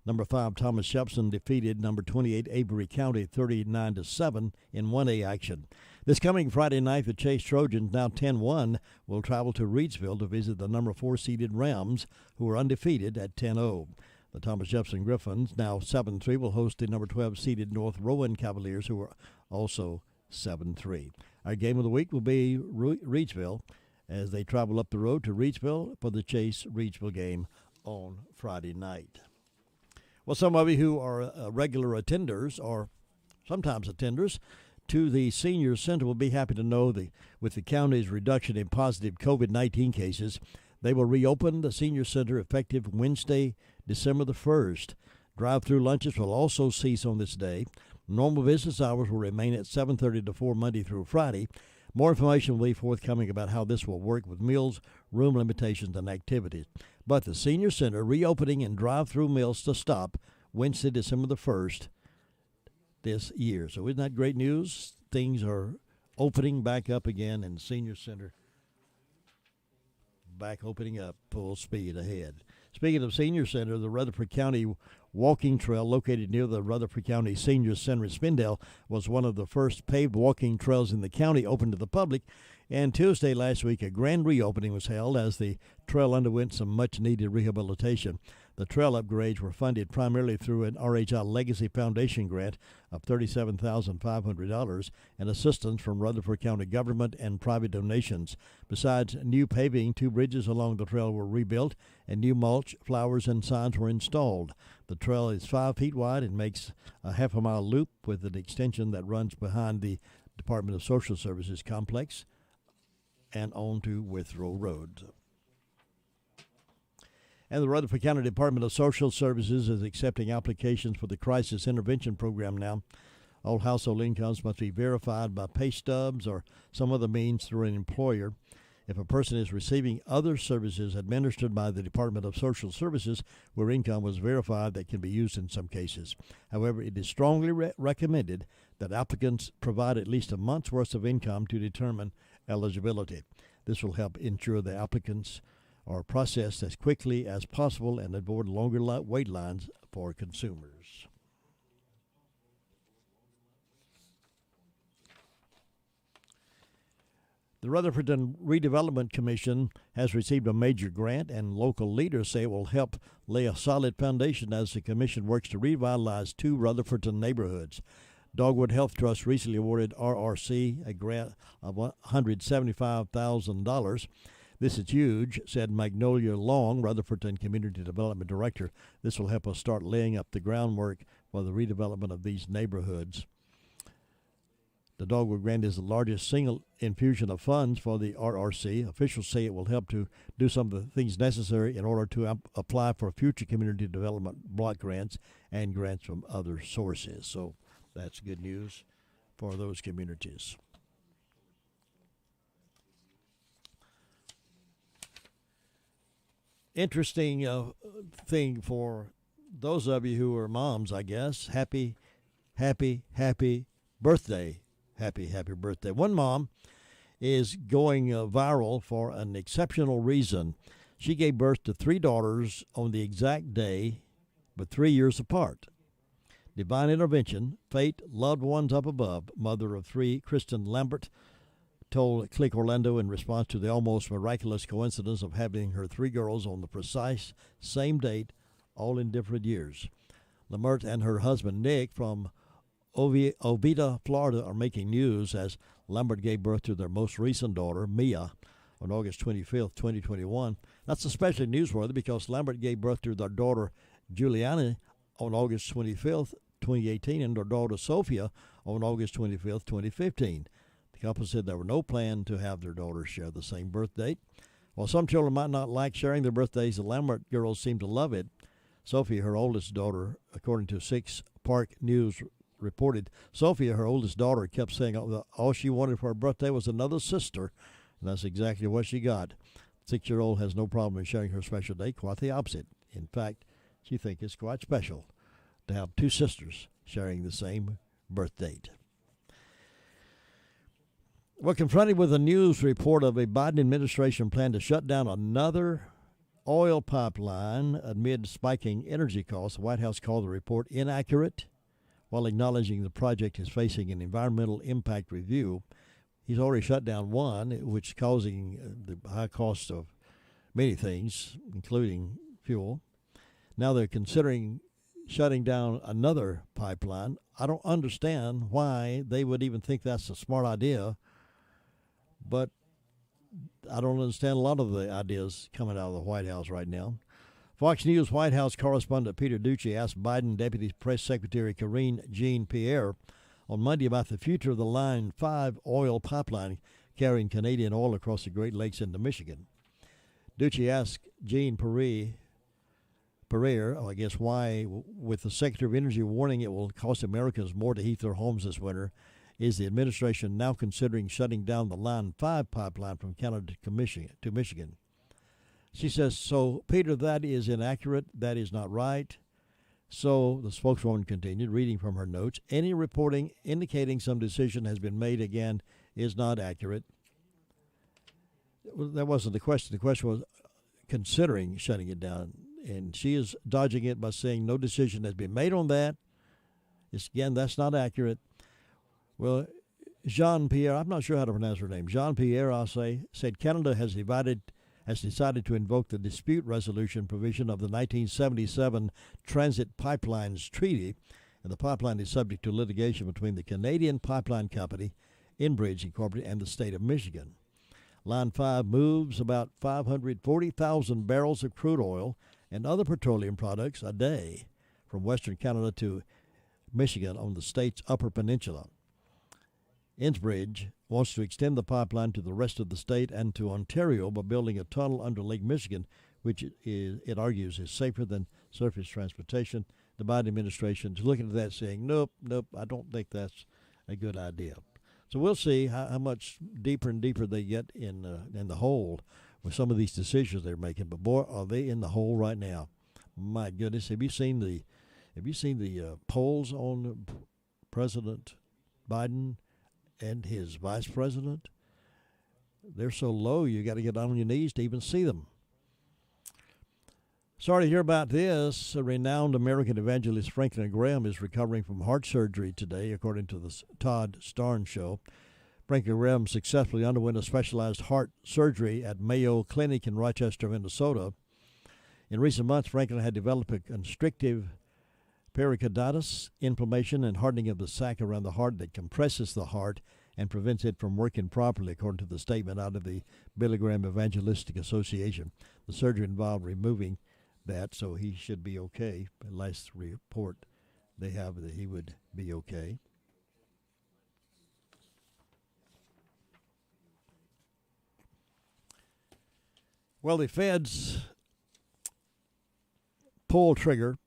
Number 5 Thomas Jefferson defeated number 28 Avery County 39-7 in 1A action. This coming Friday night, the Chase Trojans, now 10-1, will travel to Reidsville to visit the number 4 seeded Rams, who are undefeated at 10-0. The Thomas Jefferson Griffins, now 7-3, will host the number 12 seeded North Rowan Cavaliers, who are also 7-3. Our game of the week will be Reidsville as they travel up the road to Reidsville for the Chase Reidsville game on Friday night. Well, some of you who are regular attenders or sometimes attenders to the Senior Center will be happy to know that with the county's reduction in positive COVID-19 cases, they will reopen the Senior Center effective Wednesday, December the 1st. Drive-through lunches will also cease on this day. Normal business hours will remain at 7:30 to 4 Monday through Friday. More information will be forthcoming about how this will work with meals, room limitations, and activities. But the Senior Center reopening and drive-through meals to stop Wednesday, December the 1st this year. So isn't that great news? Things are opening back up again, and Senior Center back opening up full speed ahead. Speaking of Senior Center, the Rutherford County Walking Trail located near the Rutherford County Senior Center in Spindale was one of the first paved walking trails in the county open to the public. And Tuesday last week, a grand reopening was held as the trail underwent some much-needed rehabilitation. The trail upgrades were funded primarily through an RHI Legacy Foundation grant of $37,500 and assistance from Rutherford County government and private donations. Besides new paving, 2 bridges along the trail were rebuilt and new mulch, flowers, and signs were installed. The trail is 5 feet wide and makes a half-a-mile loop with an extension that runs behind the Department of Social Services complex and on to Withrow Road. And the Rutherford County Department of Social Services is accepting applications for the Crisis Intervention Program now. All household incomes must be verified by pay stubs or some other means through an employer. If a person is receiving other services administered by the Department of Social Services where income was verified, that can be used in some cases. However, it is strongly recommended that applicants provide at least a month's worth of income to determine eligibility. This will help ensure the applicants are processed as quickly as possible and avoid longer wait lines for consumers. The Rutherfordton Redevelopment Commission has received a major grant, and local leaders say it will help lay a solid foundation as the commission works to revitalize 2 Rutherfordton neighborhoods. Dogwood Health Trust recently awarded RRC a grant of $175,000. This is huge, said Magnolia Long, Rutherfordton Community Development Director. This will help us start laying up the groundwork for the redevelopment of these neighborhoods. The Dogwood Grant is the largest single infusion of funds for the RRC. Officials say it will help to do some of the things necessary in order to apply for future community development block grants and grants from other sources. So that's good news for those communities. Interesting thing for those of you who are moms, I guess. Happy birthday. Happy birthday. One mom is going viral for an exceptional reason. She gave birth to 3 daughters on the exact day, but 3 years apart. Divine intervention, fate, loved ones up above. Mother of 3, Kristen Lambert, told Click Orlando in response to the almost miraculous coincidence of having her 3 girls on the precise same date, all in different years. Lambert and her husband Nick from Oviedo, Florida, are making news as Lambert gave birth to their most recent daughter, Mia, on August 25th, 2021. That's especially newsworthy because Lambert gave birth to their daughter, Juliana, on August 25th, 2018, and their daughter, Sophia, on August 25th, 2015. The couple said there were no plan to have their daughters share the same birth date. While some children might not like sharing their birthdays, the Lambert girls seem to love it. Sophia, her oldest daughter, according to 6 Park News reported, Sophia, her oldest daughter, kept saying all she wanted for her birthday was another sister, and that's exactly what she got. 6-year-old has no problem in sharing her special day. Quite the opposite. In fact, she thinks it's quite special to have two sisters sharing the same birth date. We're confronted with a news report of a Biden administration plan to shut down another oil pipeline amid spiking energy costs. The White House called the report inaccurate while acknowledging the project is facing an environmental impact review. He's already shut down one, which is causing the high cost of many things, including fuel. Now they're considering shutting down another pipeline. I don't understand why they would even think that's a smart idea, but I don't understand a lot of the ideas coming out of the White House right now. Fox News White House correspondent Peter Ducey asked Biden Deputy Press Secretary Karine Jean-Pierre on Monday about the future of the Line 5 oil pipeline carrying Canadian oil across the Great Lakes into Michigan. Ducey asked Jean-Pierre, I guess, why, with the Secretary of Energy warning it will cost Americans more to heat their homes this winter, is the administration now considering shutting down the Line 5 pipeline from Canada to Michigan. She says, so, Peter, that is inaccurate. That is not right. So, the spokeswoman continued, reading from her notes, any reporting indicating some decision has been made again is not accurate. That wasn't the question. The question was considering shutting it down. And she is dodging it by saying no decision has been made on that. Again, that's not accurate. Well, Jean-Pierre, I'm not sure how to pronounce her name. Jean-Pierre, I'll say, said Canada has decided to invoke the dispute resolution provision of the 1977 Transit Pipelines Treaty, and the pipeline is subject to litigation between the Canadian Pipeline Company, Enbridge Incorporated, and the state of Michigan. Line 5 moves about 540,000 barrels of crude oil and other petroleum products a day from western Canada to Michigan on the state's Upper Peninsula. Enbridge wants to extend the pipeline to the rest of the state and to Ontario by building a tunnel under Lake Michigan, which it argues is safer than surface transportation. The Biden administration is looking at that saying, nope, I don't think that's a good idea. So we'll see how much deeper and deeper they get in the hole with some of these decisions they're making. But boy, are they in the hole right now! My goodness, have you seen the polls on President Biden and his vice president? They're so low you got to get on your knees to even see them. Sorry to hear about this. A renowned American evangelist Franklin Graham is recovering from heart surgery today, according to the Todd Starnes show. Franklin Graham successfully underwent a specialized heart surgery at Mayo Clinic in Rochester, Minnesota. In recent months, Franklin had developed a constrictive pericarditis, inflammation, and hardening of the sac around the heart that compresses the heart and prevents it from working properly, according to the statement out of the Billy Graham Evangelistic Association. The surgery involved removing that, so he should be okay. The last report they have that he would be okay. Well, the feds pull trigger,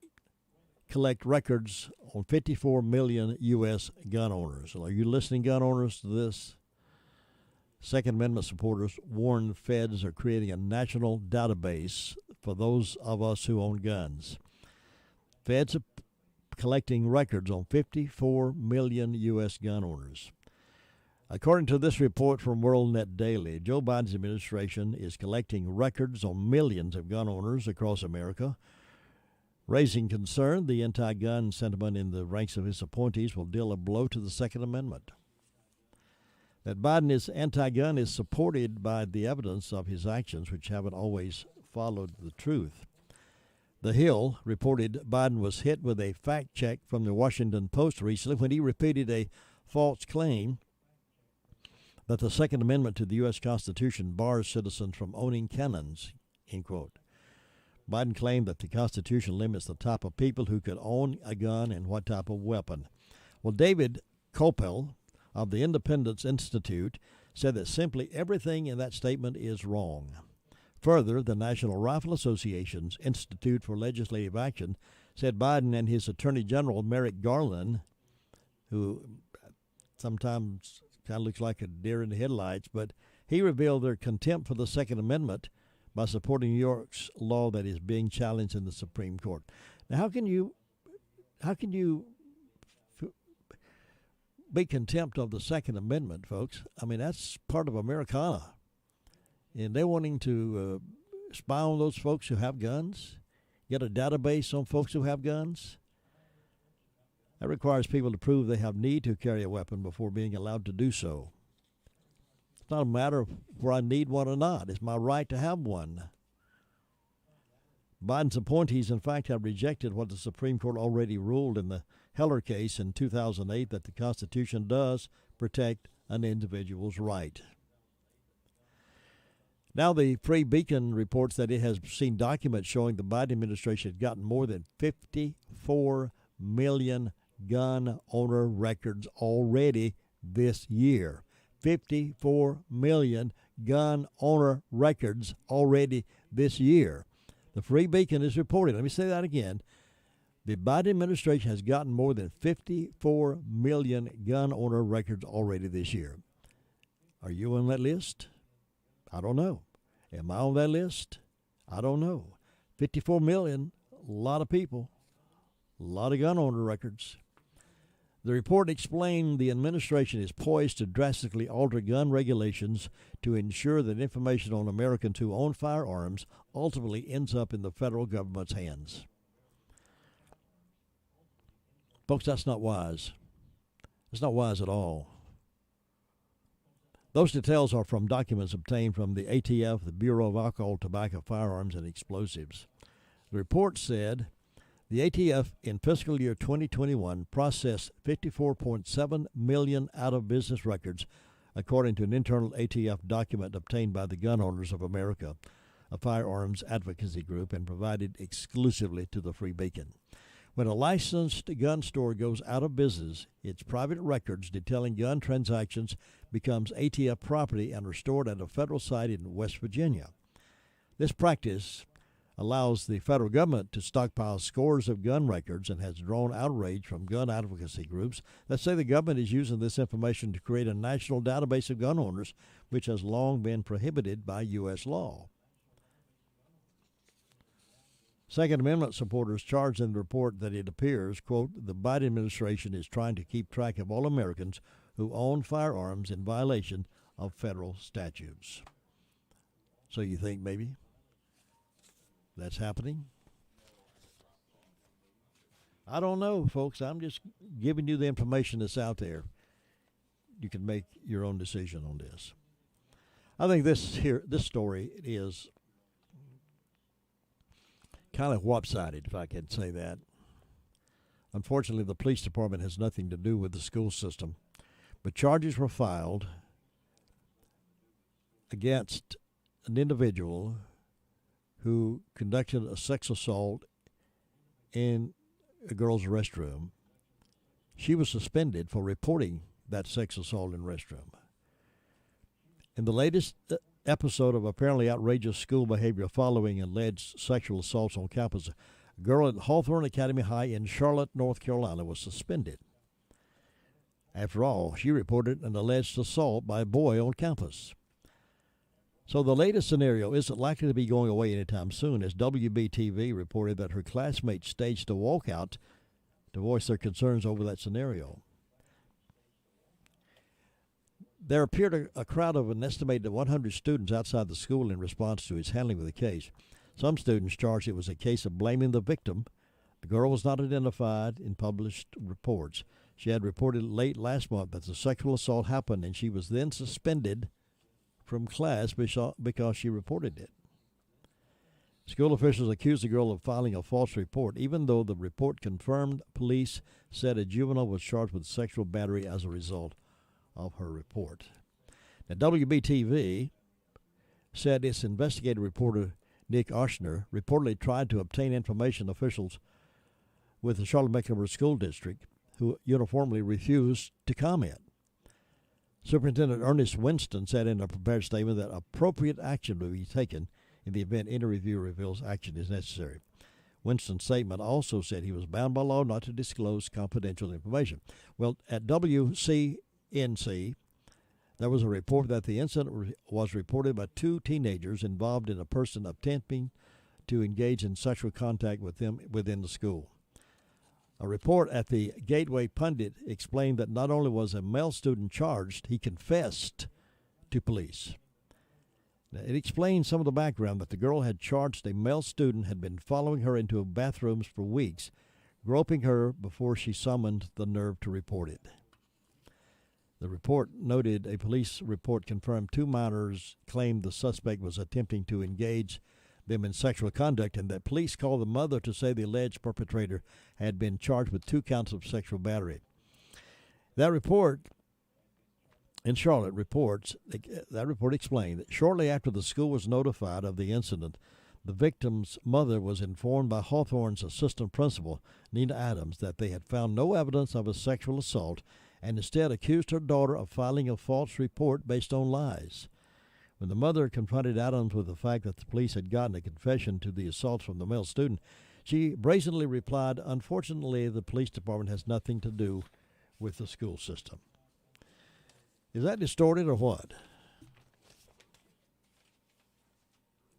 collect records on 54 million U.S. gun owners. Are you listening, gun owners, to this? Second Amendment supporters warn feds are creating a national database for those of us who own guns. Feds are collecting records on 54 million U.S. gun owners. According to this report from WorldNet Daily, Joe Biden's administration is collecting records on millions of gun owners across America. Raising concern, the anti-gun sentiment in the ranks of his appointees will deal a blow to the Second Amendment. That Biden is anti-gun is supported by the evidence of his actions, which haven't always followed the truth. The Hill reported Biden was hit with a fact check from the Washington Post recently when he repeated a false claim that the Second Amendment to the U.S. Constitution bars citizens from owning cannons, end quote. Biden claimed that the Constitution limits the type of people who could own a gun and what type of weapon. Well, David Koppel of the Independence Institute said that simply everything in that statement is wrong. Further, the National Rifle Association's Institute for Legislative Action said Biden and his Attorney General Merrick Garland, who sometimes kind of looks like a deer in the headlights, but he revealed their contempt for the Second Amendment by supporting New York's law that is being challenged in the Supreme Court. Now, how can you be contempt of the Second Amendment, folks? I mean, that's part of Americana. And they're wanting to spy on those folks who have guns, get a database on folks who have guns. That requires people to prove they have need to carry a weapon before being allowed to do so. It's not a matter of whether I need one or not. It's my right to have one. Biden's appointees, in fact, have rejected what the Supreme Court already ruled in the Heller case in 2008, that the Constitution does protect an individual's right. Now the Free Beacon reports that it has seen documents showing the Biden administration had gotten more than 54 million gun owner records already this year. 54 million gun owner records already this year. The Free Beacon is reporting, let me say that again, the Biden administration has gotten more than 54 million gun owner records already this year. Are you on that list? I don't know. Am I on that list? I don't know. 54 million, a lot of people, a lot of gun owner records. The report explained the administration is poised to drastically alter gun regulations to ensure that information on Americans who own firearms ultimately ends up in the federal government's hands. Folks, that's not wise. It's not wise at all. Those details are from documents obtained from the ATF, the Bureau of Alcohol, Tobacco, Firearms, and Explosives. The report said the ATF in fiscal year 2021 processed 54.7 million out-of-business records, according to an internal ATF document obtained by the Gun Owners of America, a firearms advocacy group, and provided exclusively to the Free Beacon. When a licensed gun store goes out of business, its private records detailing gun transactions becomes ATF property and are stored at a federal site in West Virginia. This practice allows the federal government to stockpile scores of gun records and has drawn outrage from gun advocacy groups that say the government is using this information to create a national database of gun owners, which has long been prohibited by U.S. law. Second Amendment supporters charged in the report that it appears, quote, the Biden administration is trying to keep track of all Americans who own firearms in violation of federal statutes. So you think maybe that's happening? I don't know, folks. I'm just giving you the information that's out there. You can make your own decision on this. I think this story is kind of lopsided, if I can say that. Unfortunately, the police department has nothing to do with the school system, but charges were filed against an individual who conducted a sex assault in a girl's restroom. She was suspended for reporting that sex assault in the restroom. In the latest episode of apparently outrageous school behavior following alleged sexual assaults on campus, a girl at Hawthorne Academy High in Charlotte, North Carolina, was suspended. After all, she reported an alleged assault by a boy on campus. So the latest scenario isn't likely to be going away anytime soon, as WBTV reported that her classmates staged a walkout to voice their concerns over that scenario. There appeared a crowd of an estimated 100 students outside the school in response to his handling of the case. Some students charged it was a case of blaming the victim. The girl was not identified in published reports. She had reported late last month that the sexual assault happened, and she was then suspended from class because she reported it. School officials accused the girl of filing a false report, even though the report confirmed police said a juvenile was charged with sexual battery as a result of her report. Now, WBTV said its investigative reporter, Nick Oshner, reportedly tried to obtain information officials with the Charlotte-Mecklenburg School District, who uniformly refused to comment. Superintendent Ernest Winston said in a prepared statement that appropriate action will be taken in the event any review reveals action is necessary. Winston's statement also said he was bound by law not to disclose confidential information. Well, at WCNC, There was a report that the incident was reported by two teenagers involved in a person attempting to engage in sexual contact with them within the school. A report at the Gateway Pundit explained that not only was a male student charged, he confessed to police. Now, it explained some of the background that the girl had charged a male student had been following her into bathrooms for weeks, groping her before she summoned the nerve to report it. The report noted a police report confirmed two minors claimed the suspect was attempting to engage them in sexual conduct, and that police called the mother to say the alleged perpetrator had been charged with 2 counts of sexual battery. That report in Charlotte explained that shortly after the school was notified of the incident, the victim's mother was informed by Hawthorne's assistant principal, Nina Adams, that they had found no evidence of a sexual assault and instead accused her daughter of filing a false report based on lies. When the mother confronted Adams with the fact that the police had gotten a confession to the assault from the male student, she brazenly replied, "Unfortunately, the police department has nothing to do with the school system." Is that distorted or what?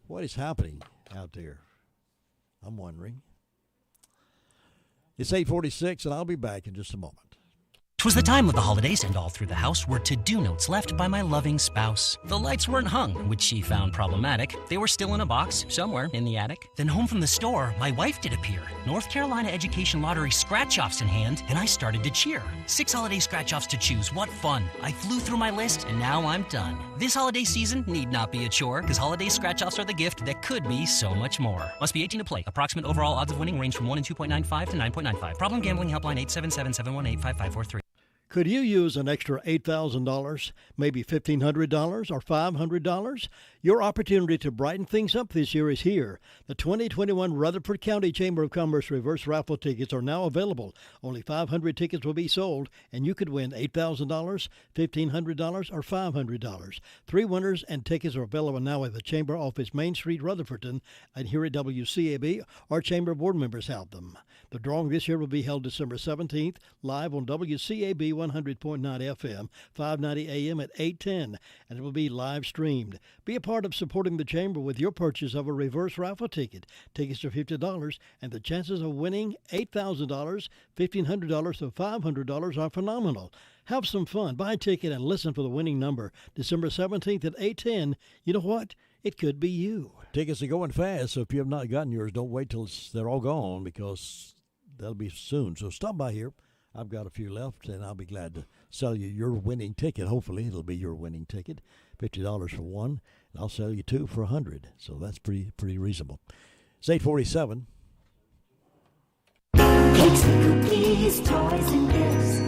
What is happening out there? I'm wondering. It's 8:46, and I'll be back in just a moment. 'Twas the time of the holidays, and all through the house were to-do notes left by my loving spouse. The lights weren't hung, which she found problematic. They were still in a box somewhere in the attic. Then home from the store, my wife did appear. North Carolina Education Lottery scratch-offs in hand, and I started to cheer. 6 holiday scratch-offs to choose. What fun. I flew through my list, and now I'm done. This holiday season need not be a chore, because holiday scratch-offs are the gift that could be so much more. Must be 18 to play. Approximate overall odds of winning range from 1 in 2.95 to 9.95. Problem gambling helpline 877-718-5543. Could you use an extra $8,000, maybe $1,500 or $500? Your opportunity to brighten things up this year is here. The 2021 Rutherford County Chamber of Commerce reverse raffle tickets are now available. Only 500 tickets will be sold, and you could win $8,000, $1,500, or $500. 3 winners and tickets are available now at the Chamber office, Main Street, Rutherfordton, and here at WCAB. Our Chamber board members have them. The drawing this year will be held December 17th, live on WCAB 100.9 FM, 590 AM at 8:10, and it will be live streamed. Be a part of supporting the Chamber with your purchase of a reverse raffle ticket. Tickets are $50, and the chances of winning $8,000, $1,500, or $500 are phenomenal. Have some fun, buy a ticket, and listen for the winning number. December 17th at 8:10. You know what? It could be you. Tickets are going fast, so if you have not gotten yours, don't wait till they're all gone, because they'll be soon. So stop by here. I've got a few left, and I'll be glad to sell you your winning ticket. Hopefully, it'll be your winning ticket. $50 for one, and I'll sell you 2 for $100. So that's pretty reasonable. It's 8:47. Cakes and cookies, toys and gifts.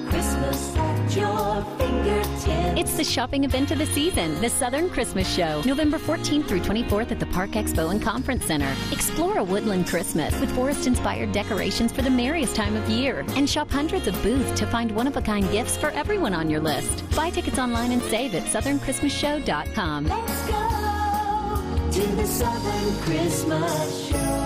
Christmas at your fingertips. It's the shopping event of the season, the Southern Christmas Show, November 14th through 24th at the Park Expo and Conference Center. Explore a woodland Christmas with forest-inspired decorations for the merriest time of year, and shop hundreds of booths to find one-of-a-kind gifts for everyone on your list. Buy tickets online and save at southernChristmasShow.com. Let's go to the Southern Christmas Show.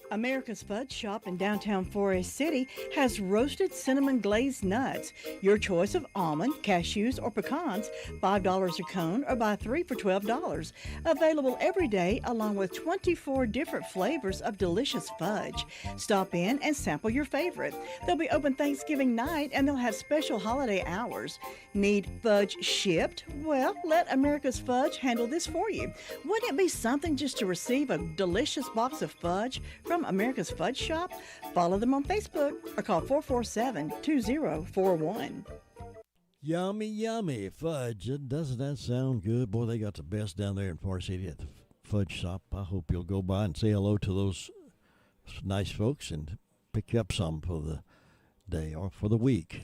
America's Fudge Shop in downtown Forest City has roasted cinnamon glazed nuts. Your choice of almond, cashews, or pecans, $5 a cone, or buy 3 for $12. Available every day along with 24 different flavors of delicious fudge. Stop in and sample your favorite. They'll be open Thanksgiving night, and they'll have special holiday hours. Need fudge shipped? Well, let America's Fudge handle this for you. Wouldn't it be something just to receive a delicious box of fudge from America's Fudge Shop? Follow them on Facebook or call 447-2041. Yummy, yummy fudge. Doesn't that sound good? Boy, they got the best down there in Forest City at the Fudge Shop. I hope you'll go by and say hello to those nice folks and pick up some for the day or for the week.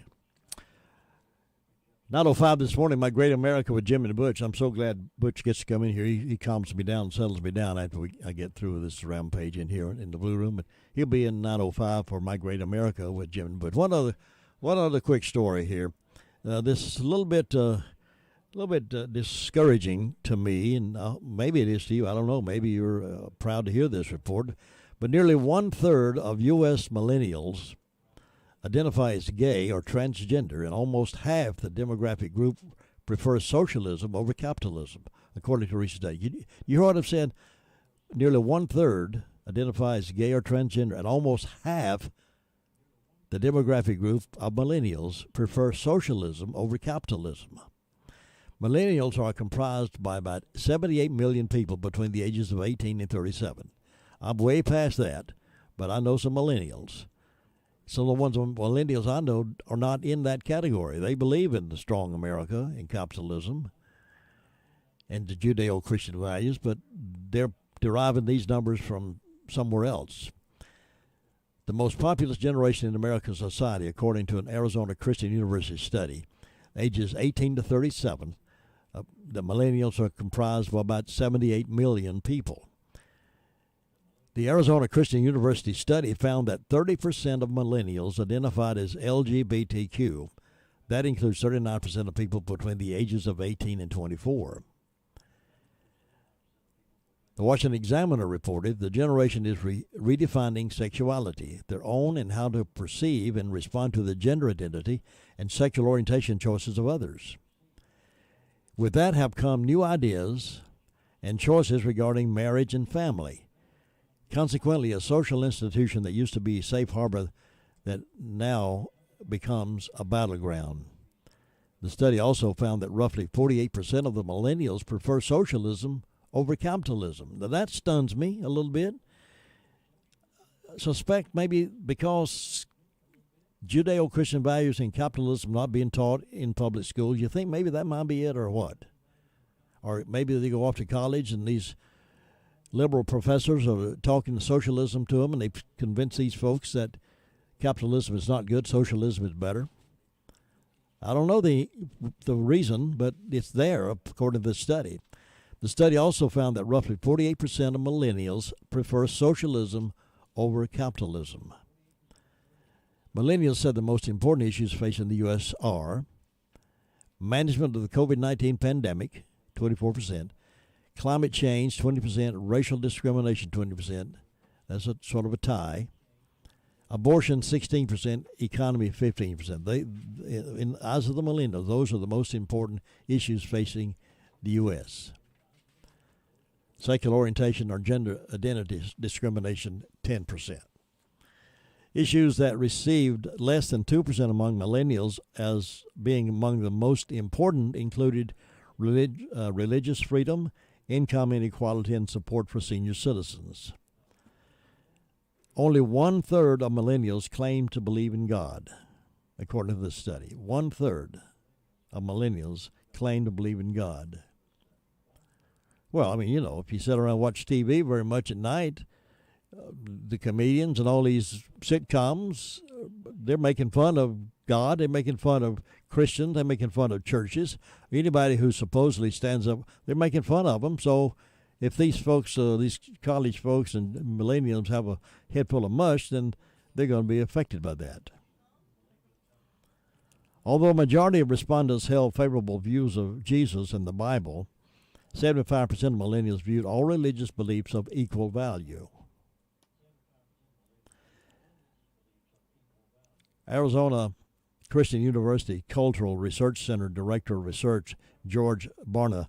9:05 this morning, My Great America with Jim and Butch. I'm so glad Butch gets to come in here. He calms me down, settles me down after I get through this rampage in here in the Blue Room. But he'll be in 9:05 for My Great America with Jim and Butch. One other quick story here. This is a little bit discouraging to me, and maybe it is to you. I don't know. Maybe you're proud to hear this report. But nearly 1/3 of U.S. millennials identify as gay or transgender, and almost half the demographic group prefers socialism over capitalism, according to a recent study. You heard what I've said? Nearly one-third identify as gay or transgender, and almost half the demographic group of millennials prefer socialism over capitalism. Millennials are comprised by about 78 million people between the ages of 18 and 37. I'm way past that, but I know some millennials. Some of the ones millennials I know are not in that category. They believe in the strong America and capitalism and the Judeo-Christian values, but they're deriving these numbers from somewhere else. The most populous generation in American society, according to an Arizona Christian University study, ages 18 to 37, the millennials are comprised of about 78 million people. The Arizona Christian University study found that 30% of millennials identified as LGBTQ. That includes 39% of people between the ages of 18 and 24. The Washington Examiner reported the generation is redefining sexuality, their own, and how to perceive and respond to the gender identity and sexual orientation choices of others. With that have come new ideas and choices regarding marriage and family. Consequently, a social institution that used to be a safe harbor that now becomes a battleground. The study also found that roughly 48% of the millennials prefer socialism over capitalism. Now that stuns me a little bit. I suspect maybe because Judeo-Christian values and capitalism not being taught in public schools, you think maybe that might be it, or what? Or maybe they go off to college and these liberal professors are talking socialism to them, and they convince these folks that capitalism is not good, socialism is better. I don't know the reason, but it's there according to this study. The study also found that roughly 48% of millennials prefer socialism over capitalism. Millennials said the most important issues facing the U.S. are management of the COVID-19 pandemic, 24%, climate change, 20%, racial discrimination, 20%. That's a sort of a tie. Abortion, 16%, economy, 15%. As of the millennials, those are the most important issues facing the U.S. Sexual orientation or gender identity discrimination, 10%. Issues that received less than 2% among millennials as being among the most important included religious freedom, income inequality, and support for senior citizens. Only 1/3 of millennials claim to believe in God, according to this study. 1/3 of millennials claim to believe in God. Well, I mean, you know, if you sit around and watch TV very much at night, the comedians and all these sitcoms, they're making fun of God, they're making fun of Christians, they're making fun of churches. Anybody who supposedly stands up, they're making fun of them. So if these folks, these college folks and millennials have a head full of mush, then they're going to be affected by that. Although a majority of respondents held favorable views of Jesus and the Bible, 75% of millennials viewed all religious beliefs of equal value. Arizona Christian University Cultural Research Center Director of Research George Barna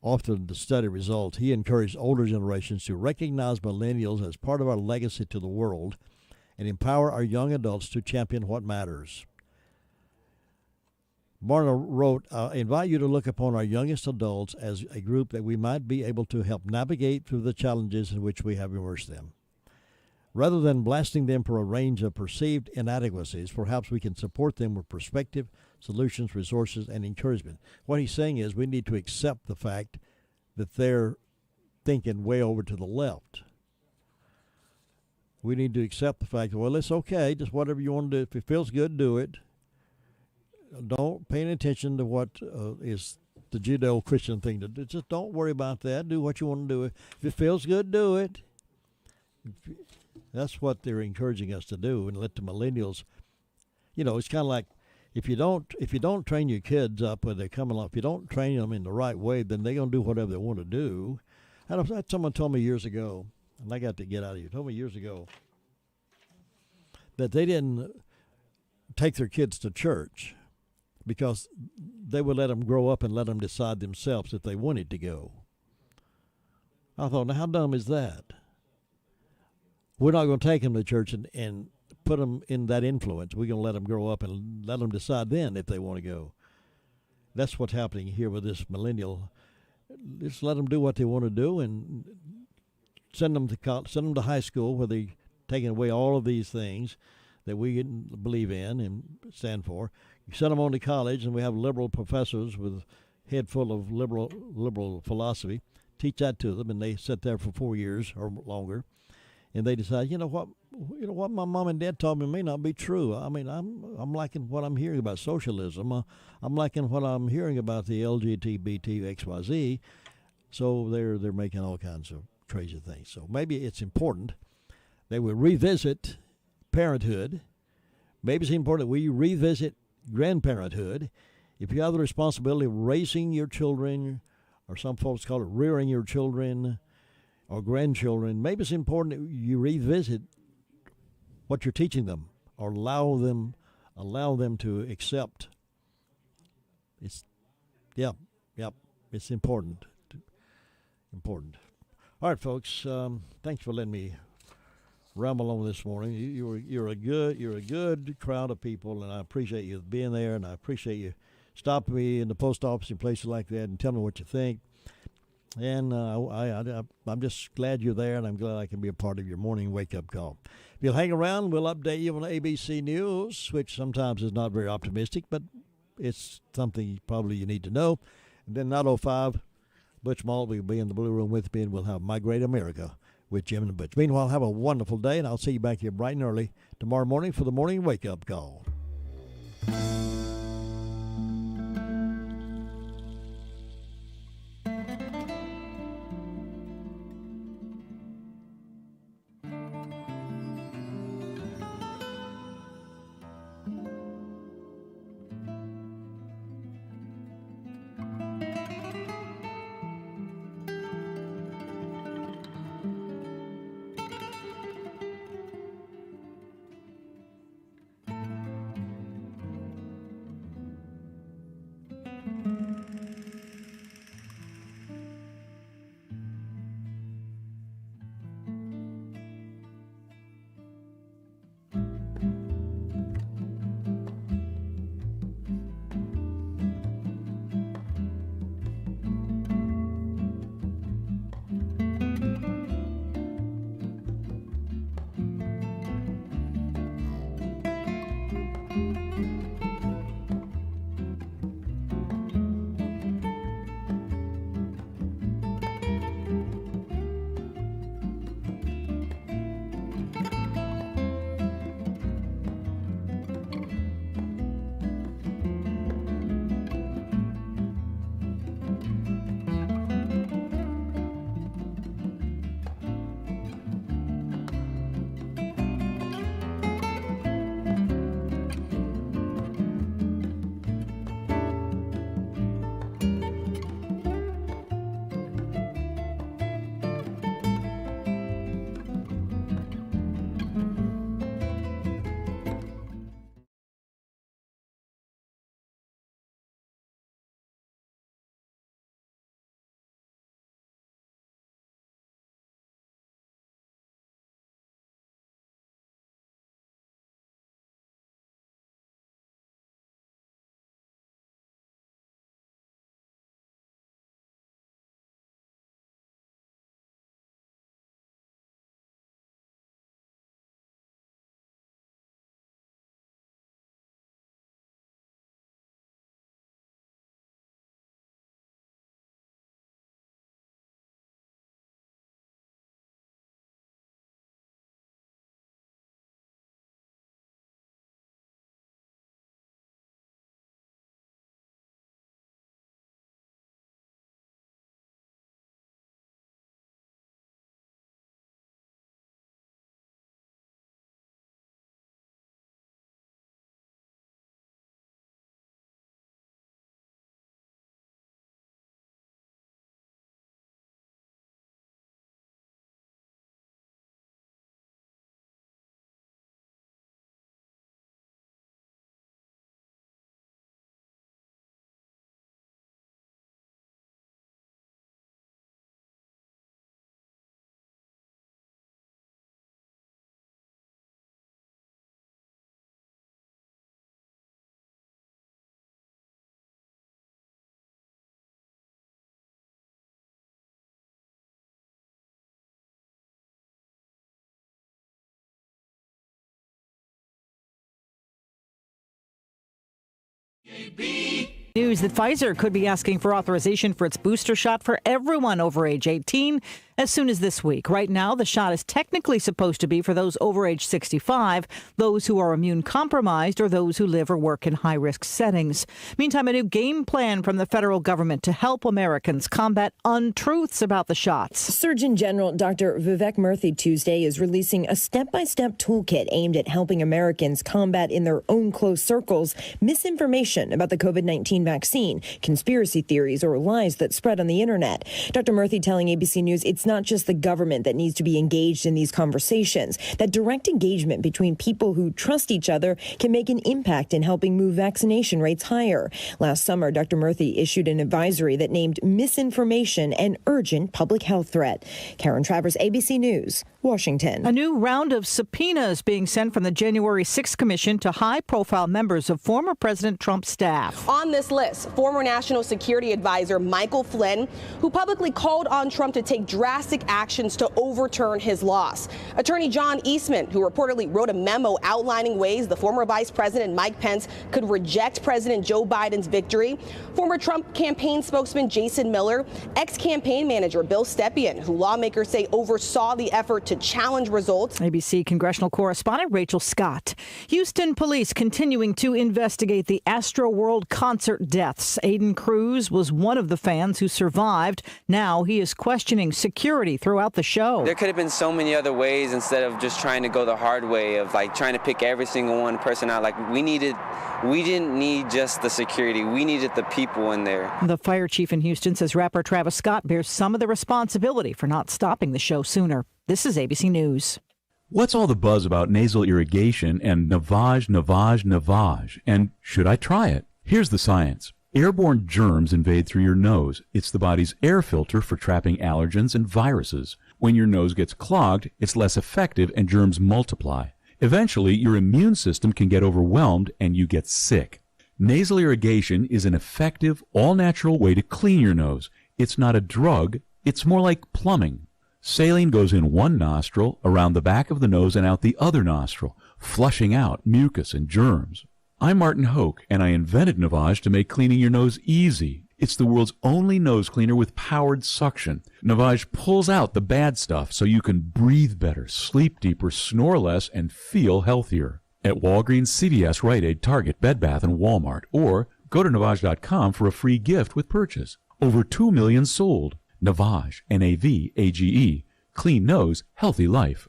authored the study results. He encouraged older generations to recognize millennials as part of our legacy to the world and empower our young adults to champion what matters. Barna wrote, I invite you to look upon our youngest adults as a group that we might be able to help navigate through the challenges in which we have immersed them. Rather than blasting them for a range of perceived inadequacies, perhaps we can support them with perspective, solutions, resources, and encouragement. What he's saying is we need to accept the fact that they're thinking way over to the left. We need to accept the fact that, well, it's okay, just whatever you want to do. If it feels good, do it. Don't pay any attention to what is the Judeo-Christian thing to do. Just don't worry about that. Do what you want to do. If it feels good, do it. That's what they're encouraging us to do, and let the millennials, you know, it's kind of like if you don't train your kids up when they're coming along, if you don't train them in the right way, then they're going to do whatever they want to do. Someone told me years ago, and I got to get out of here, told me years ago that they didn't take their kids to church because they would let them grow up and let them decide themselves if they wanted to go. I thought, now how dumb is that? We're not going to take them to church and put them in that influence. We're going to let them grow up and let them decide then if they want to go. That's what's happening here with this millennial. Just let them do what they want to do and send them to high school where they're taking away all of these things that we believe in and stand for. You send them on to college, and we have liberal professors with a head full of liberal philosophy. Teach that to them, and they sit there for 4 years or longer. And they decide, you know what my mom and dad told me may not be true. I mean, I'm liking what I'm hearing about socialism. I'm liking what I'm hearing about the LGBT XYZ. So they're making all kinds of crazy things. So maybe it's important that we revisit parenthood. Maybe it's important that we revisit grandparenthood. If you have the responsibility of raising your children, or some folks call it rearing your children, or grandchildren, maybe it's important that you revisit what you're teaching them, or allow them to accept. It's important. All right, folks. Thanks for letting me ramble on this morning. You're a good crowd of people, and I appreciate you being there, and I appreciate you stopping me in the post office and places like that and telling me what you think. And I'm just glad you're there, and I'm glad I can be a part of your morning wake-up call. If you'll hang around, we'll update you on ABC News, which sometimes is not very optimistic, but it's something probably you need to know. And then 9:05, Butch Malt will be in the Blue Room with me, and we'll have My Great America with Jim and Butch. Meanwhile, have a wonderful day, and I'll see you back here bright and early tomorrow morning for the morning wake-up call. News that Pfizer could be asking for authorization for its booster shot for everyone over age 18 as soon as this week. Right now, the shot is technically supposed to be for those over age 65, those who are immune compromised, or those who live or work in high-risk settings. Meantime, a new game plan from the federal government to help Americans combat untruths about the shots. Surgeon General Dr. Vivek Murthy Tuesday is releasing a step-by-step toolkit aimed at helping Americans combat in their own close circles misinformation about the COVID-19 vaccine, conspiracy theories, or lies that spread on the internet. Dr. Murthy telling ABC News it's not just the government that needs to be engaged in these conversations, that direct engagement between people who trust each other can make an impact in helping move vaccination rates higher. Last summer, Dr. Murthy issued an advisory that named misinformation an urgent public health threat. Karen Travers, ABC News, Washington. A new round of subpoenas being sent from the January 6th Commission to high-profile members of former President Trump's staff. On this list, former National Security Advisor Michael Flynn, who publicly called on Trump to take drastic actions to overturn his loss. Attorney John Eastman, who reportedly wrote a memo outlining ways the former Vice President Mike Pence could reject President Joe Biden's victory. Former Trump campaign spokesman Jason Miller, ex-campaign manager Bill Stepien, who lawmakers say oversaw the effort to challenge results. ABC congressional correspondent Rachel Scott. Houston police continuing to investigate the Astroworld concert deaths. Aiden Cruz was one of the fans who survived. Now he is questioning security throughout the show. There could have been so many other ways instead of just trying to go the hard way of like trying to pick every single one person out. Like we didn't need just the security. We needed the people in there. The fire chief in Houston says rapper Travis Scott bears some of the responsibility for not stopping the show sooner. This is ABC News. What's all the buzz about nasal irrigation and Navage? And should I try it? Here's the science. Airborne germs invade through your nose. It's the body's air filter for trapping allergens and viruses. When your nose gets clogged, it's less effective and germs multiply. Eventually, your immune system can get overwhelmed and you get sick. Nasal irrigation is an effective, all-natural way to clean your nose. It's not a drug. It's more like plumbing. Saline goes in one nostril, around the back of the nose, and out the other nostril, flushing out mucus and germs. I'm Martin Hoke, and I invented Navage to make cleaning your nose easy. It's the world's only nose cleaner with powered suction. Navage pulls out the bad stuff so you can breathe better, sleep deeper, snore less, and feel healthier. At Walgreens, CVS, Rite Aid, Target, Bed Bath, and Walmart. Or go to Navage.com for a free gift with purchase. Over 2 million sold. Navage, Navage. Clean nose, healthy life.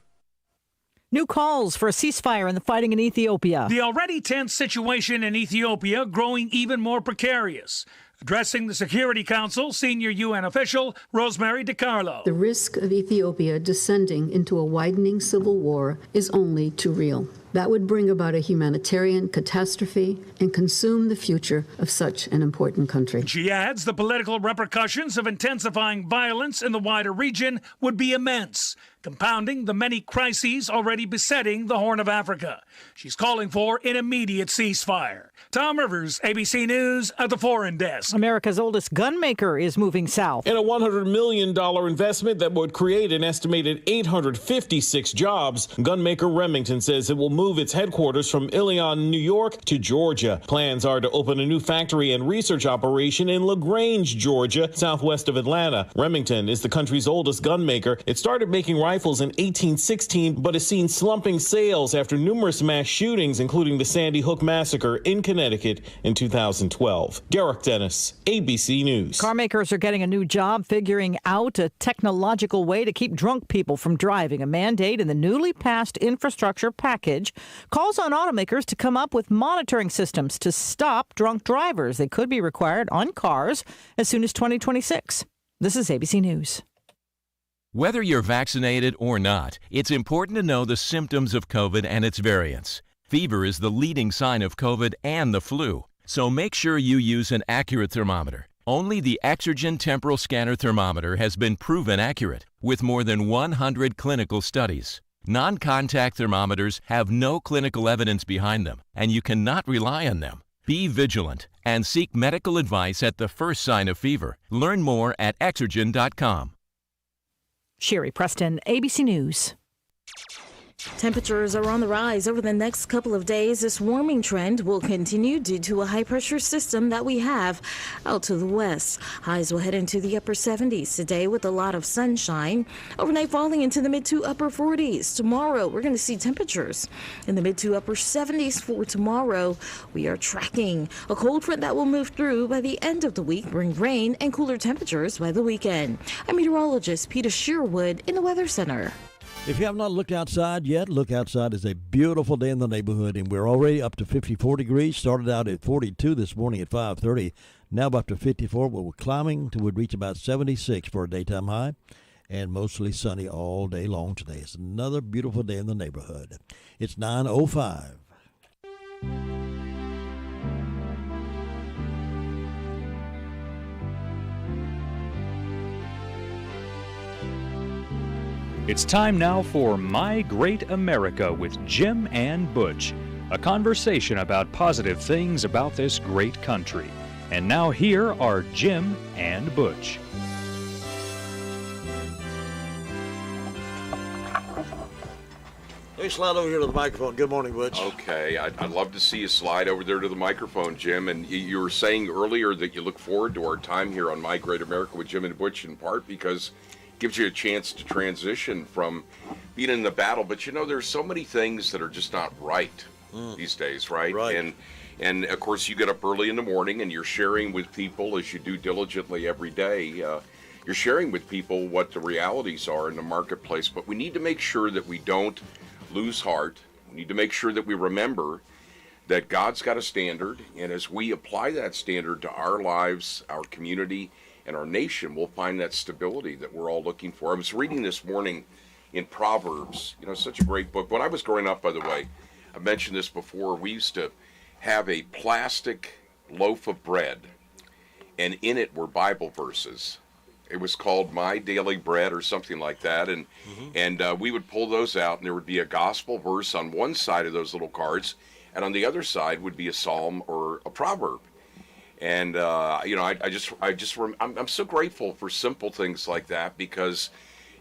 New calls for a ceasefire in the fighting in Ethiopia. The already tense situation in Ethiopia growing even more precarious. Addressing the Security Council, senior UN official Rosemary DiCarlo. The risk of Ethiopia descending into a widening civil war is only too real. That would bring about a humanitarian catastrophe and consume the future of such an important country. She adds the political repercussions of intensifying violence in the wider region would be immense, compounding the many crises already besetting the Horn of Africa. She's calling for an immediate ceasefire. Tom Rivers, ABC News at the Foreign Desk. America's oldest gun maker is moving south. In a $100 million investment that would create an estimated 856 jobs, gunmaker Remington says it will move its headquarters from Ilion, New York to Georgia. Plans are to open a new factory and research operation in LaGrange, Georgia, southwest of Atlanta. Remington is the country's oldest gunmaker. It started making rifles in 1816, but has seen slumping sales after numerous mass shootings, including the Sandy Hook Massacre in Connecticut in 2012. Derek Dennis, ABC News. Car makers are getting a new job figuring out a technological way to keep drunk people from driving. A mandate in the newly passed infrastructure package calls on automakers to come up with monitoring systems to stop drunk drivers. They could be required on cars as soon as 2026. This is ABC News. Whether you're vaccinated or not, it's important to know the symptoms of COVID and its variants. Fever is the leading sign of COVID and the flu, so make sure you use an accurate thermometer. Only the Exergen Temporal Scanner Thermometer has been proven accurate with more than 100 clinical studies. Non-contact thermometers have no clinical evidence behind them, and you cannot rely on them. Be vigilant and seek medical advice at the first sign of fever. Learn more at Exergen.com. Sherry Preston, ABC News. Temperatures are on the rise over the next couple of days. This warming trend will continue due to a high-pressure system that we have out to the west. Highs will head into the upper 70s today with a lot of sunshine. Overnight falling into the mid to upper 40s. Tomorrow, we're going to see temperatures in the mid to upper 70s for tomorrow. We are tracking a cold front that will move through by the end of the week, bring rain and cooler temperatures by the weekend. I'm meteorologist Peter Sherwood in the Weather Center. If you have not looked outside yet, look outside. It's a beautiful day in the neighborhood, and we're already up to 54 degrees. Started out at 42 this morning at 5:30. Now up to 54, but we're climbing to would reach about 76 for a daytime high, and mostly sunny all day long today. It's another beautiful day in the neighborhood. It's 9:05. It's time now for My Great America with Jim and Butch, a conversation about positive things about this great country. And now here are Jim and Butch. Hey, slide over here to the microphone. Good morning, Butch. Okay, I'd love to see you slide over there to the microphone, Jim. And you were saying earlier that you look forward to our time here on My Great America with Jim and Butch, in part because gives you a chance to transition from being in the battle. But, you know, there's so many things that are just not right these days, right? And, of course, you get up early in the morning and you're sharing with people, as you do diligently every day, you're sharing with people what the realities are in the marketplace. But we need to make sure that we don't lose heart. We need to make sure that we remember that God's got a standard. And as we apply that standard to our lives, our community, and our nation, will find that stability that we're all looking for. I was reading this morning in Proverbs, you know, such a great book. When I was growing up, by the way, I mentioned this before, we used to have a plastic loaf of bread, and in it were Bible verses. It was called My Daily Bread or something like that, and we would pull those out, and there would be a gospel verse on one side of those little cards, and on the other side would be a psalm or a proverb. And you know, I'm so grateful for simple things like that, because,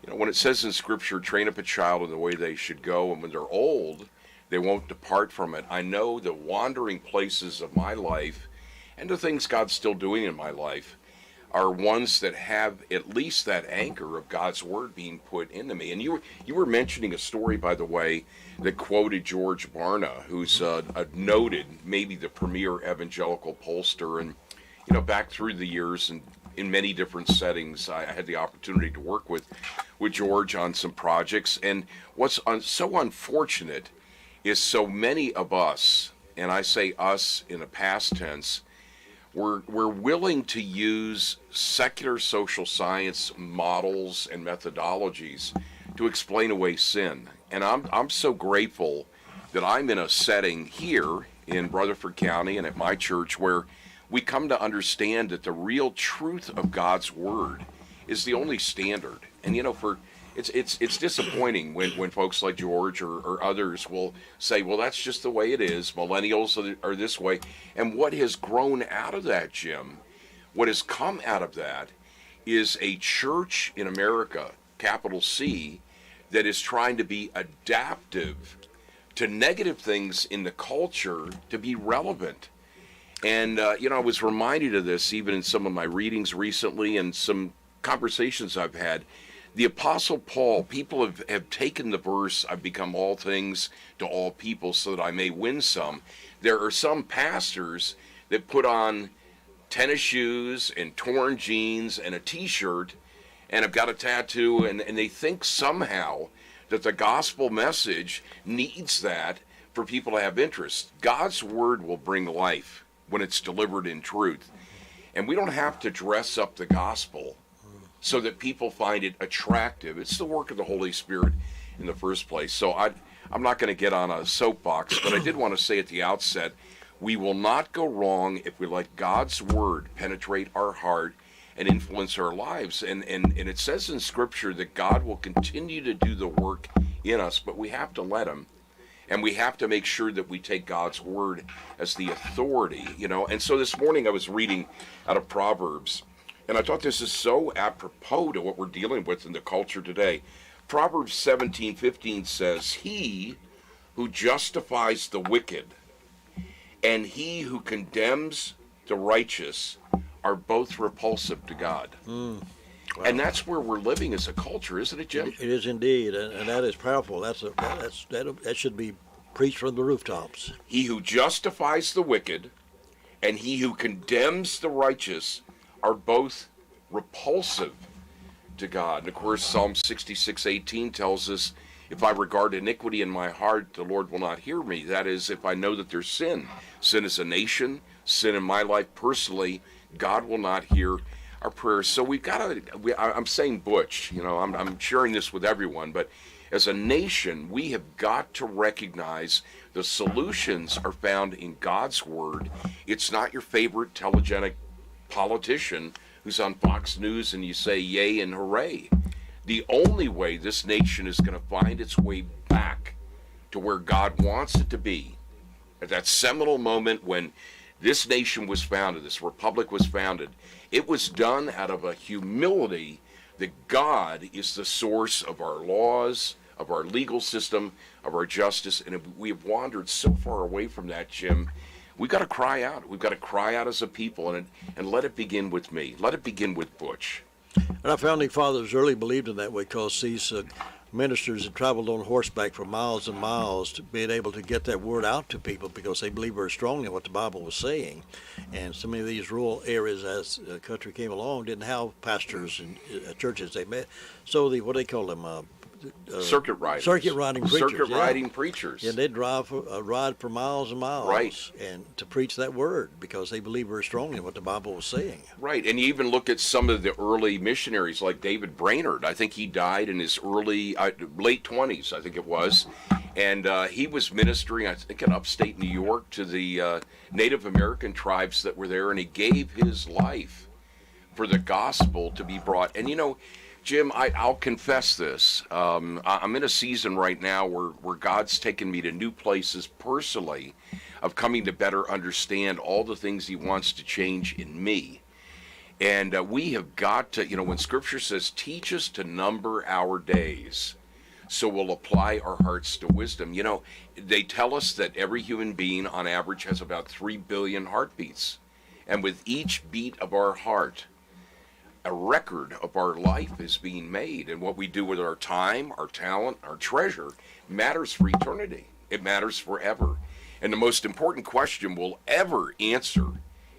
you know, when it says in Scripture, train up a child in the way they should go, and when they're old, they won't depart from it. I know the wandering places of my life and the things God's still doing in my life are ones that have at least that anchor of God's word being put into me. And you were mentioning a story, by the way, that quoted George Barna, who's a noted, maybe the premier evangelical pollster. And, you know, back through the years and in many different settings, I had the opportunity to work with George on some projects. And what's so unfortunate is so many of us, and I say us in a past tense, we're willing to use secular social science models and methodologies to explain away sin. And I'm so grateful that I'm in a setting here in Rutherford County and at my church where we come to understand that the real truth of God's word is the only standard. And, you know, it's disappointing when folks like George or others will say, well, that's just the way it is. Millennials are this way. And what has grown out of that, Jim, what has come out of that is a church in America, capital C, that is trying to be adaptive to negative things in the culture to be relevant. And, you know, I was reminded of this even in some of my readings recently and some conversations I've had. The Apostle Paul, people have taken the verse, I've become all things to all people so that I may win some. There are some pastors that put on tennis shoes and torn jeans and a t-shirt and have got a tattoo, and they think somehow that the gospel message needs that for people to have interest. God's word will bring life when it's delivered in truth. And we don't have to dress up the gospel so that people find it attractive. It's the work of the Holy Spirit in the first place. So I'm not going to get on a soapbox, but I did want to say at the outset, we will not go wrong if we let God's word penetrate our heart and influence our lives. And it says in Scripture that God will continue to do the work in us, but we have to let him. And we have to make sure that we take God's word as the authority, you know. And so this morning I was reading out of Proverbs, and I thought this is so apropos to what we're dealing with in the culture today. Proverbs 17:15 says, "He who justifies the wicked and he who condemns the righteous are both repulsive to God." Wow. And that's where we're living as a culture, isn't it, Jim? It is indeed, and that is powerful. That should be preached from the rooftops. He who justifies the wicked and he who condemns the righteous are both repulsive to God. And of course, Psalm 66:18 tells us, "If I regard iniquity in my heart, the Lord will not hear me." That is, if I know that there's sin as a nation, sin in my life personally, God will not hear our prayers. So we've got to, I'm saying, Butch, I'm sharing this with everyone, but as a nation, we have got to recognize the solutions are found in God's Word. It's not your favorite telegenic politician who's on Fox News and you say yay and hooray. The only way this nation is going to find its way back to where God wants it to be, at that seminal moment when this nation was founded, this republic was founded, it was done out of a humility that God is the source of our laws, of our legal system, of our justice, and we have wandered so far away from that, Jim. We've got to cry out. We've got to cry out as a people, and let it begin with me. Let it begin with Butch. And our founding fathers really believed in that way, because these ministers had traveled on horseback for miles and miles to be able to get that word out to people, because they believed very strongly in what the Bible was saying. And so many of these rural areas, as the country came along, didn't have pastors and churches they met. So what do they call them? Circuit riders. Circuit riding preachers. Circuit riding preachers. And they'd ride for miles and miles. Right. And to preach that word, because they believed very strongly in what the Bible was saying. Right. And you even look at some of the early missionaries like David Brainerd. I think he died in his late 20s, I think it was. And he was ministering, I think, in upstate New York to the Native American tribes that were there. And he gave his life for the gospel to be brought. And, Jim, I'll confess this. I'm in a season right now where God's taken me to new places personally of coming to better understand all the things he wants to change in me. And we have got to, when Scripture says, teach us to number our days, so we'll apply our hearts to wisdom. They tell us that every human being on average has about 3 billion heartbeats. And with each beat of our heart, a record of our life is being made, and what we do with our time, our talent, our treasure matters for eternity. It matters forever. And the most important question we'll ever answer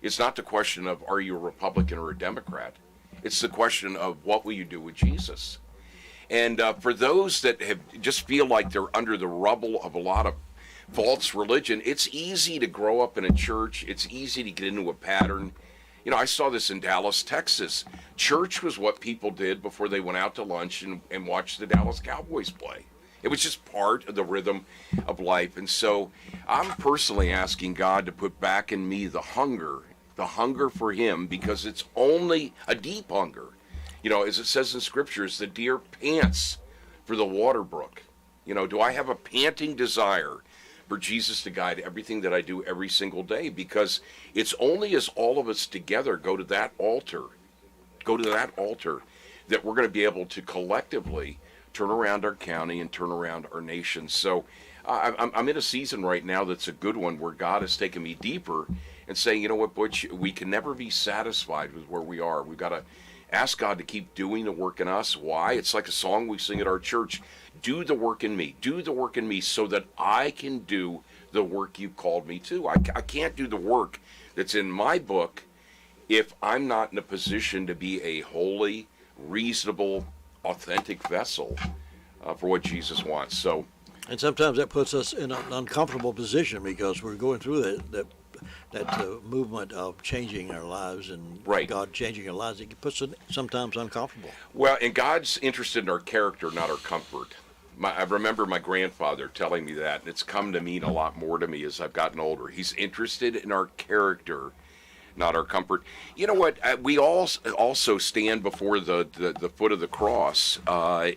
is not the question of, are you a Republican or a Democrat? It's the question of, what will you do with Jesus? And for those that just feel like they're under the rubble of a lot of false religion, it's easy to grow up in a church. It's easy to get into a pattern. I saw this in Dallas, Texas. Church was what people did before they went out to lunch and watched the Dallas Cowboys play. It was just part of the rhythm of life. And so I'm personally asking God to put back in me the hunger for him, because it's only a deep hunger. As it says in Scriptures, the deer pants for the water brook. Do I have a panting desire for Jesus to guide everything that I do every single day? Because it's only as all of us together go to that altar, that we're going to be able to collectively turn around our county and turn around our nation. So I'm in a season right now that's a good one, where God has taken me deeper and saying, you know what, Butch, we can never be satisfied with where we are. We've got to ask God to keep doing the work in us. Why? It's like a song we sing at our church. Do the work in me. Do the work in me so that I can do the work you've called me to. I can't do the work that's in my book if I'm not in a position to be a holy, reasonable, authentic vessel for what Jesus wants. And sometimes that puts us in an uncomfortable position, because we're going through that movement of changing our lives, and right. God changing our lives. It puts us sometimes uncomfortable. Well, and God's interested in our character, not our comfort. I remember my grandfather telling me that, and it's come to mean a lot more to me as I've gotten older. He's interested in our character, not our comfort. You know what? We all also stand before the foot of the cross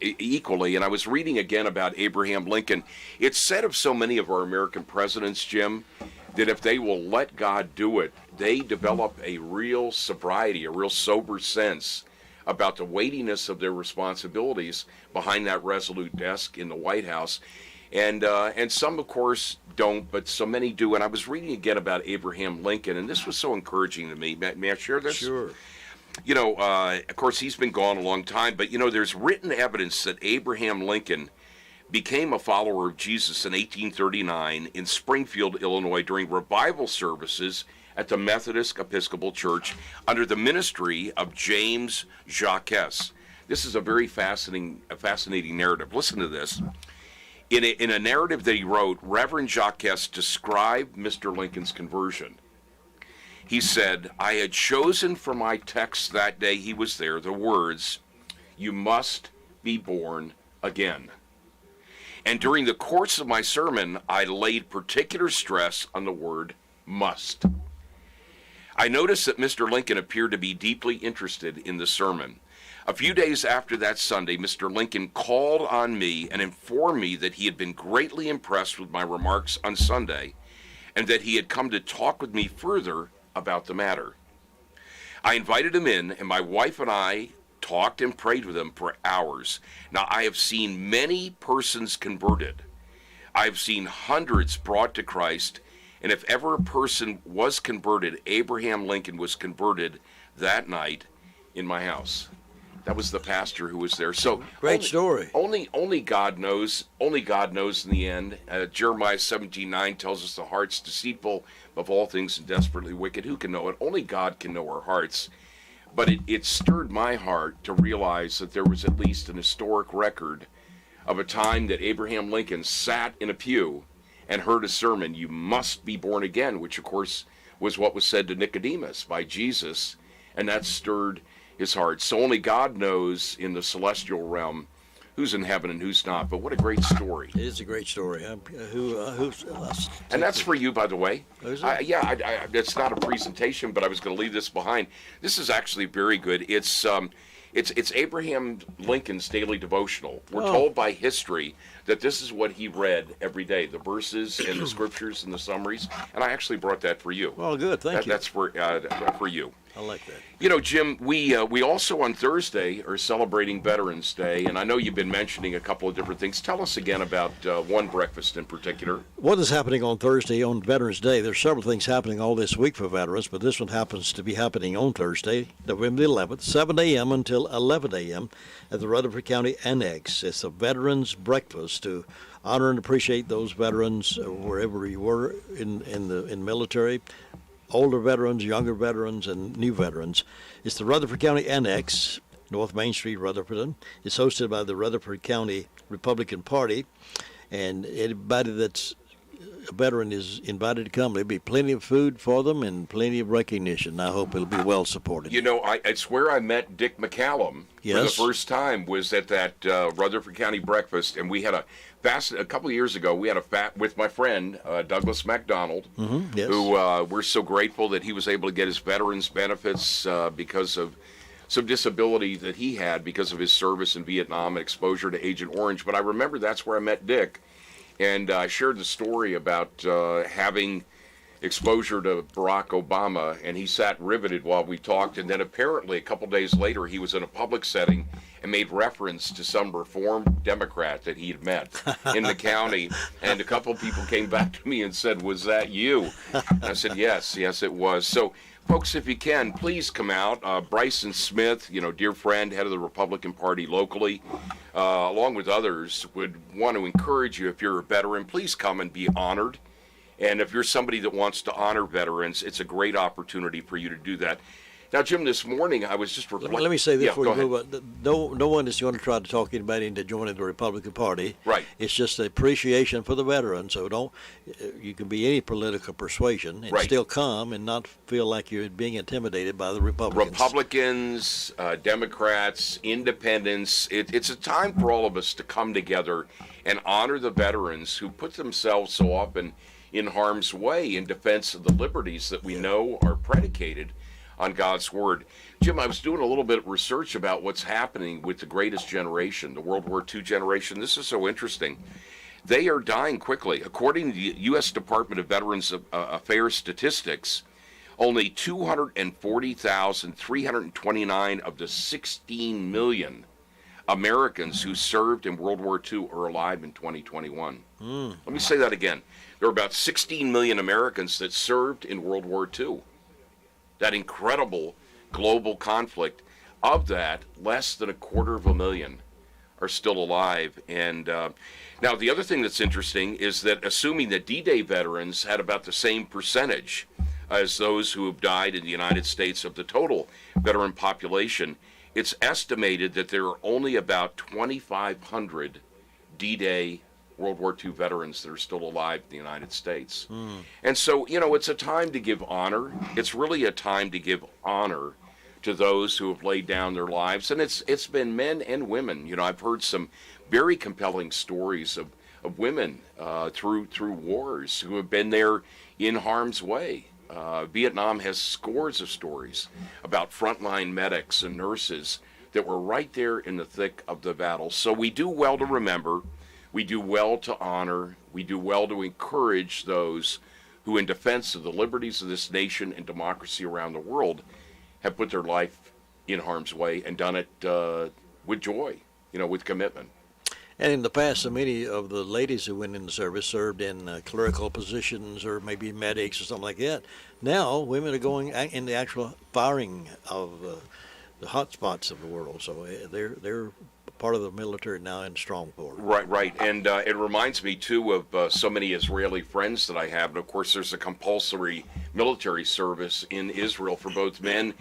equally. And I was reading again about Abraham Lincoln. It's said of so many of our American presidents, Jim, that if they will let God do it, they develop a real sobriety, a real sober sense about the weightiness of their responsibilities behind that resolute desk in the White House. And some, of course, don't, but so many do. And I was reading again about Abraham Lincoln, and this was so encouraging to me. May I share this? Sure. You know, of course, he's been gone a long time, but, you know, there's written evidence that Abraham Lincoln became a follower of Jesus in 1839 in Springfield, Illinois, during revival services at the Methodist Episcopal Church under the ministry of James Jacques. This is a very fascinating narrative. Listen to this. In a narrative that he wrote, Reverend Jacques described Mr. Lincoln's conversion. He said, I had chosen for my text that day he was there the words, "You must be born again." And during the course of my sermon, I laid particular stress on the word must. I noticed that Mr. Lincoln appeared to be deeply interested in the sermon. A few days after that Sunday, Mr. Lincoln called on me and informed me that he had been greatly impressed with my remarks on Sunday and that he had come to talk with me further about the matter. I invited him in, and my wife and I talked and prayed with him for hours. Now, I have seen many persons converted. I have seen hundreds brought to Christ, and if ever a person was converted, Abraham Lincoln was converted that night in my house. That was the pastor who was there. So great story. Only God knows. Only God knows in the end. Jeremiah 17:9 tells us the heart's deceitful above all things and desperately wicked. Who can know it? Only God can know our hearts. But it stirred my heart to realize that there was at least an historic record of a time that Abraham Lincoln sat in a pew and heard a sermon, "You must be born again," which of course was what was said to Nicodemus by Jesus, and that stirred his heart. So only God knows in the celestial realm who's in heaven and who's not. But what a great story! It is a great story. And that's for you, by the way. Is it? It's not a presentation, but I was going to leave this behind. This is actually very good. It's Abraham Lincoln's daily devotional. We're told by history that this is what he read every day, the verses and the scriptures and the summaries. And I actually brought that for you. Well, good. Thank you. That's for you. I like that. You know, Jim, we also on Thursday are celebrating Veterans Day, and I know you've been mentioning a couple of different things. Tell us again about one breakfast in particular. What is happening on Thursday on Veterans Day? There's several things happening all this week for veterans, but this one happens to be happening on Thursday, November 11th, 7 a.m. until 11 a.m. at the Rutherford County Annex. It's a veterans breakfast to honor and appreciate those veterans wherever you were in the military. Older veterans, younger veterans, and new veterans. It's the Rutherford County Annex, North Main Street, Rutherfordton. It's hosted by the Rutherford County Republican Party, and anybody that's a veteran is invited to come. There'll be plenty of food for them and plenty of recognition. I hope it'll be well supported. You know, it's where I met Dick McCallum for the first time was at that Rutherford County breakfast, and we had a couple of years ago, we had with my friend Douglas MacDonald, who we're so grateful that he was able to get his veterans benefits because of some disability that he had because of his service in Vietnam and exposure to Agent Orange. But I remember that's where I met Dick, and I shared the story about having exposure to Barack Obama, and he sat riveted while we talked. And then apparently a couple days later, he was in a public setting and made reference to some reformed Democrat that he had met in the county. And a couple of people came back to me and said, "Was that you?" And I said, yes, it was. So, folks, if you can, please come out. Bryson Smith, dear friend, head of the Republican Party locally, along with others, would want to encourage you, if you're a veteran, please come and be honored. And if you're somebody that wants to honor veterans, it's a great opportunity for you to do that. Now, Jim, this morning I was just reflecting. Let me say this before you move on. No one is going to try to talk anybody into joining the Republican Party. Right. It's just an appreciation for the veterans. So you can be any political persuasion and still come and not feel like you're being intimidated by the Republicans. Republicans, Democrats, independents. It's a time for all of us to come together and honor the veterans who put themselves so often in harm's way in defense of the liberties that we know are predicated on God's Word. Jim, I was doing a little bit of research about what's happening with the greatest generation, the World War II generation. This is so interesting. They are dying quickly. According to the U.S. Department of Veterans Affairs statistics, only 240,329 of the 16 million Americans who served in World War II are alive in 2021. Let me say that again. There are about 16 million Americans that served in World War II. That incredible global conflict. Of that, less than 250,000 are still alive. And now the other thing that's interesting is that assuming that D-Day veterans had about the same percentage as those who have died in the United States of the total veteran population, it's estimated that there are only about 2,500 D-Day World War II veterans that are still alive in the United States. And so, it's a time to give honor. It's really a time to give honor to those who have laid down their lives. And it's been men and women. I've heard some very compelling stories of women through wars who have been there in harm's way. Vietnam has scores of stories about frontline medics and nurses that were right there in the thick of the battle. So we do well to remember, we do well to honor, we do well to encourage those who, in defense of the liberties of this nation and democracy around the world, have put their life in harm's way and done it with joy, with commitment. And in the past, so many of the ladies who went in the service served in clerical positions or maybe medics or something like that. Now, women are going in the actual firing of the hot spots of the world. So they're part of the military now in strong force. Right. And it reminds me, too, of so many Israeli friends that I have. And, of course, there's a compulsory military service in Israel for both men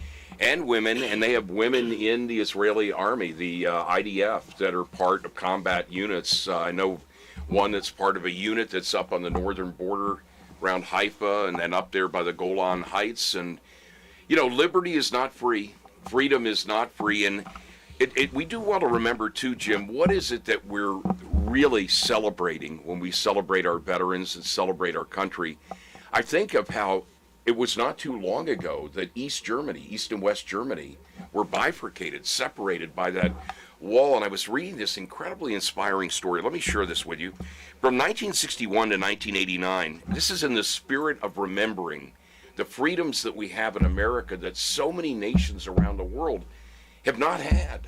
and women, and they have women in the Israeli army, the IDF, that are part of combat units. I know one that's part of a unit that's up on the northern border around Haifa and then up there by the Golan Heights. And, liberty is not free. Freedom is not free. And we do well to remember, too, Jim, what is it that we're really celebrating when we celebrate our veterans and celebrate our country? I think of how it was not too long ago that East and West Germany, were bifurcated, separated by that wall. And I was reading this incredibly inspiring story. Let me share this with you. From 1961 to 1989, this is in the spirit of remembering the freedoms that we have in America that so many nations around the world have not had.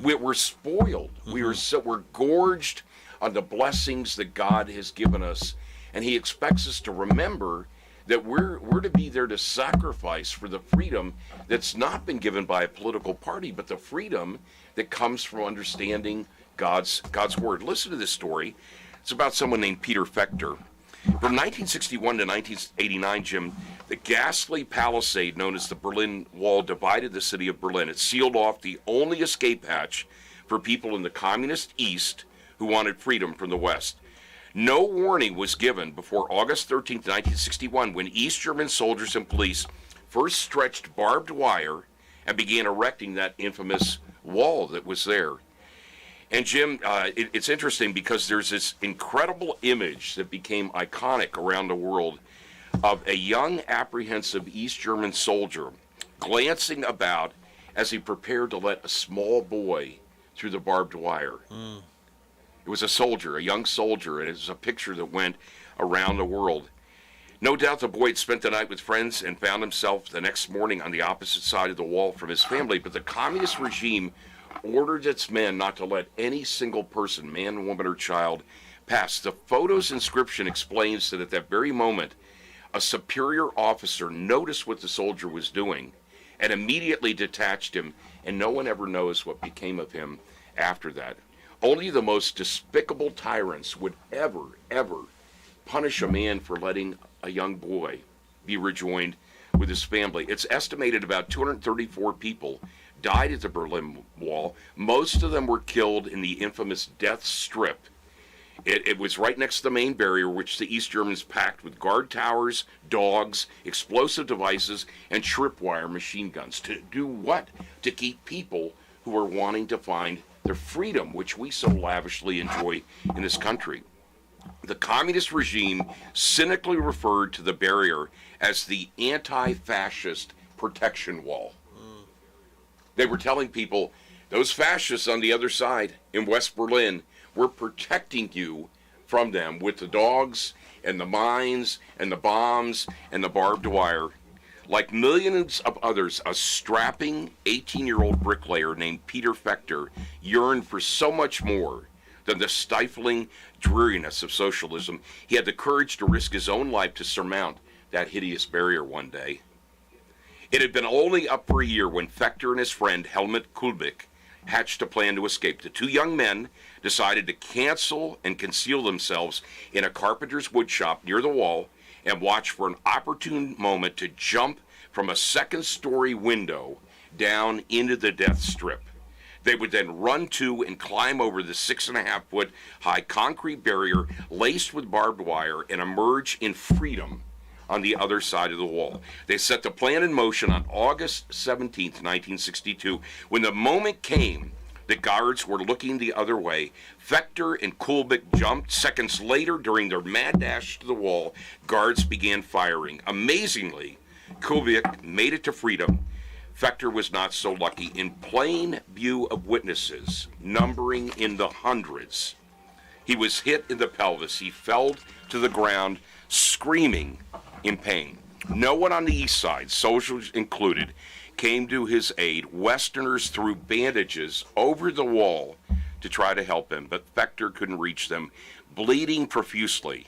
We're spoiled. We're gorged on the blessings that God has given us. And he expects us to remember that we're to be there to sacrifice for the freedom that's not been given by a political party, but the freedom that comes from understanding God's word. Listen to this story. It's about someone named Peter Fechter. From 1961 to 1989, Jim, the ghastly palisade known as the Berlin Wall divided the city of Berlin. It sealed off the only escape hatch for people in the communist East who wanted freedom from the West. No warning was given before August 13, 1961, when East German soldiers and police first stretched barbed wire and began erecting that infamous wall that was there. And Jim, it's interesting because there's this incredible image that became iconic around the world of a young, apprehensive East German soldier glancing about as he prepared to let a small boy through the barbed wire. It was a soldier, a young soldier, and it was a picture that went around the world. No doubt the boy had spent the night with friends and found himself the next morning on the opposite side of the wall from his family, but the communist regime ordered its men not to let any single person, man, woman, or child, pass. The photo's inscription explains that at that very moment, a superior officer noticed what the soldier was doing and immediately detached him, and no one ever knows what became of him after that. Only the most despicable tyrants would ever punish a man for letting a young boy be rejoined with his family. It's estimated about 234 people died at the Berlin Wall. Most of them were killed in the infamous death strip. It was right next to the main barrier, which the East Germans packed with guard towers, dogs, explosive devices, and tripwire machine guns. To do what? To keep people who were wanting to find their freedom, which we so lavishly enjoy in this country. The communist regime cynically referred to the barrier as the anti-fascist protection wall. They were telling people, those fascists on the other side in West Berlin, we're protecting you from them with the dogs and the mines and the bombs and the barbed wire. Like millions of others, a strapping 18-year-old bricklayer named Peter Fechter yearned for so much more than the stifling dreariness of socialism. He had the courage to risk his own life to surmount that hideous barrier one day. It had been only up for a year when Fechter and his friend Helmut Kulbik hatched a plan to escape. The two young men decided to cancel and conceal themselves in a carpenter's woodshop near the wall and watch for an opportune moment to jump from a second-story window down into the death strip. They would then run to and climb over the 6.5-foot high concrete barrier laced with barbed wire and emerge in freedom on the other side of the wall. They set the plan in motion on August 17th, 1962. When the moment came, the guards were looking the other way. Fechter and Kulbik jumped. Seconds later, during their mad dash to the wall, guards began firing. Amazingly, Kulbik made it to freedom. Fechter was not so lucky. In plain view of witnesses, numbering in the hundreds, he was hit in the pelvis. He fell to the ground, screaming in pain. No one on the east side, soldiers included, came to his aid. Westerners threw bandages over the wall to try to help him, but Fechter couldn't reach them. Bleeding profusely,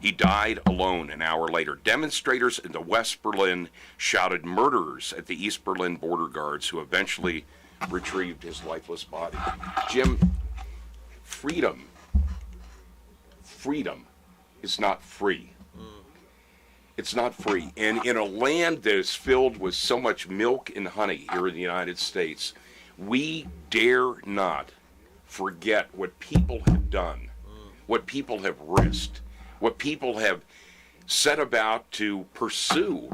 he died alone an hour later. Demonstrators in the West Berlin shouted murderers at the East Berlin border guards, who eventually retrieved his lifeless body. Jim, freedom is not free. It's not free. And in a land that is filled with so much milk and honey here in the United States, we dare not forget what people have done, what people have risked, what people have set about to pursue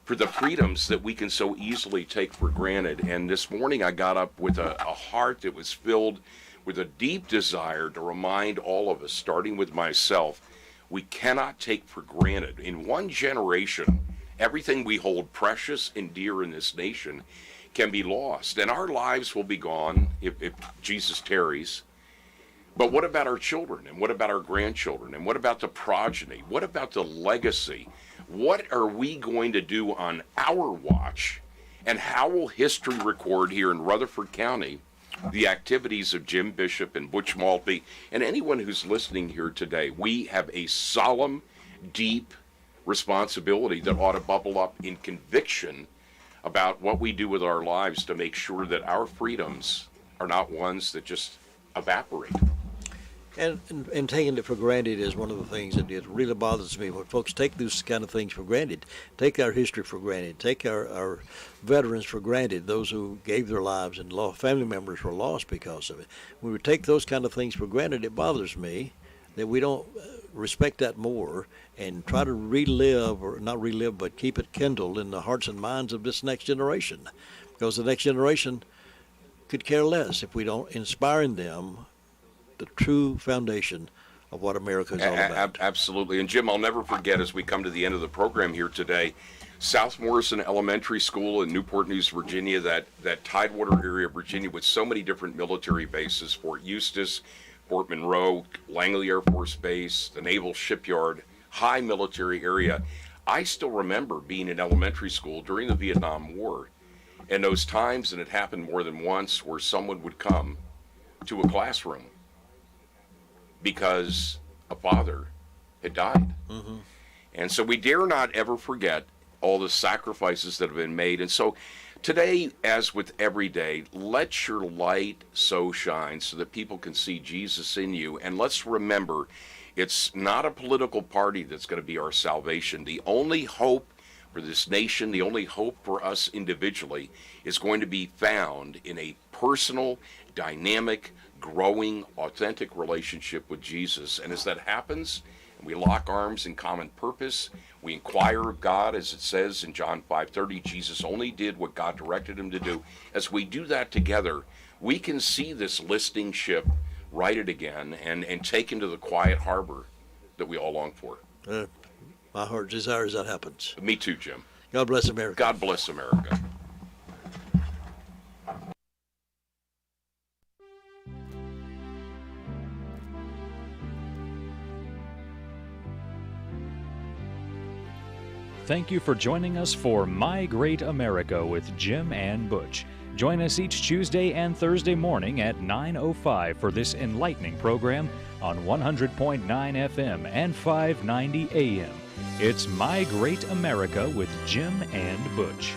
for the freedoms that we can so easily take for granted. And this morning I got up with a heart that was filled with a deep desire to remind all of us, starting with myself, we cannot take for granted. In one generation, everything we hold precious and dear in this nation can be lost, and our lives will be gone if Jesus tarries. But what about our children, and what about our grandchildren, and what about the progeny? What about the legacy? What are we going to do on our watch, and how will history record here in Rutherford County the activities of Jim Bishop and Butch Maltby and anyone who's listening here today? We have a solemn, deep responsibility that ought to bubble up in conviction about what we do with our lives to make sure that our freedoms are not ones that just evaporate. And taking it for granted is one of the things that it really bothers me when folks take these kind of things for granted, take our history for granted, take our veterans for granted, those who gave their lives and family members were lost because of it. When we take those kind of things for granted, it bothers me that we don't respect that more and try to relive, or not relive, but keep it kindled in the hearts and minds of this next generation. Because the next generation could care less if we don't inspire in them the true foundation of what America is all about. Absolutely. And Jim, I'll never forget, as we come to the end of the program here today, South Morrison Elementary School in Newport News, Virginia, that Tidewater area of Virginia with so many different military bases, Fort Eustis, Fort Monroe, Langley Air Force Base, the Naval Shipyard, high military area. I still remember being in elementary school during the Vietnam War, and those times, and it happened more than once, where someone would come to a classroom because a father had died. Mm-hmm. And so we dare not ever forget all the sacrifices that have been made. And so today, as with every day, let your light so shine so that people can see Jesus in you. And let's remember, it's not a political party that's going to be our salvation. The only hope for this nation, the only hope for us individually, is going to be found in a personal, dynamic, growing, authentic relationship with Jesus. And as that happens, and we lock arms in common purpose, we inquire of God, as it says in John 5:30, Jesus only did what God directed him to do. As we do that together, we can see this listing ship righted again and taken to the quiet harbor that we all long for. My heart desires that happens. Me too, Jim. God bless America. God bless America. thank you for joining us for My Great America with Jim and Butch. Join us each Tuesday and Thursday morning at 9:05 for this enlightening program on 100.9 FM and 590 AM. It's My Great America with Jim and Butch.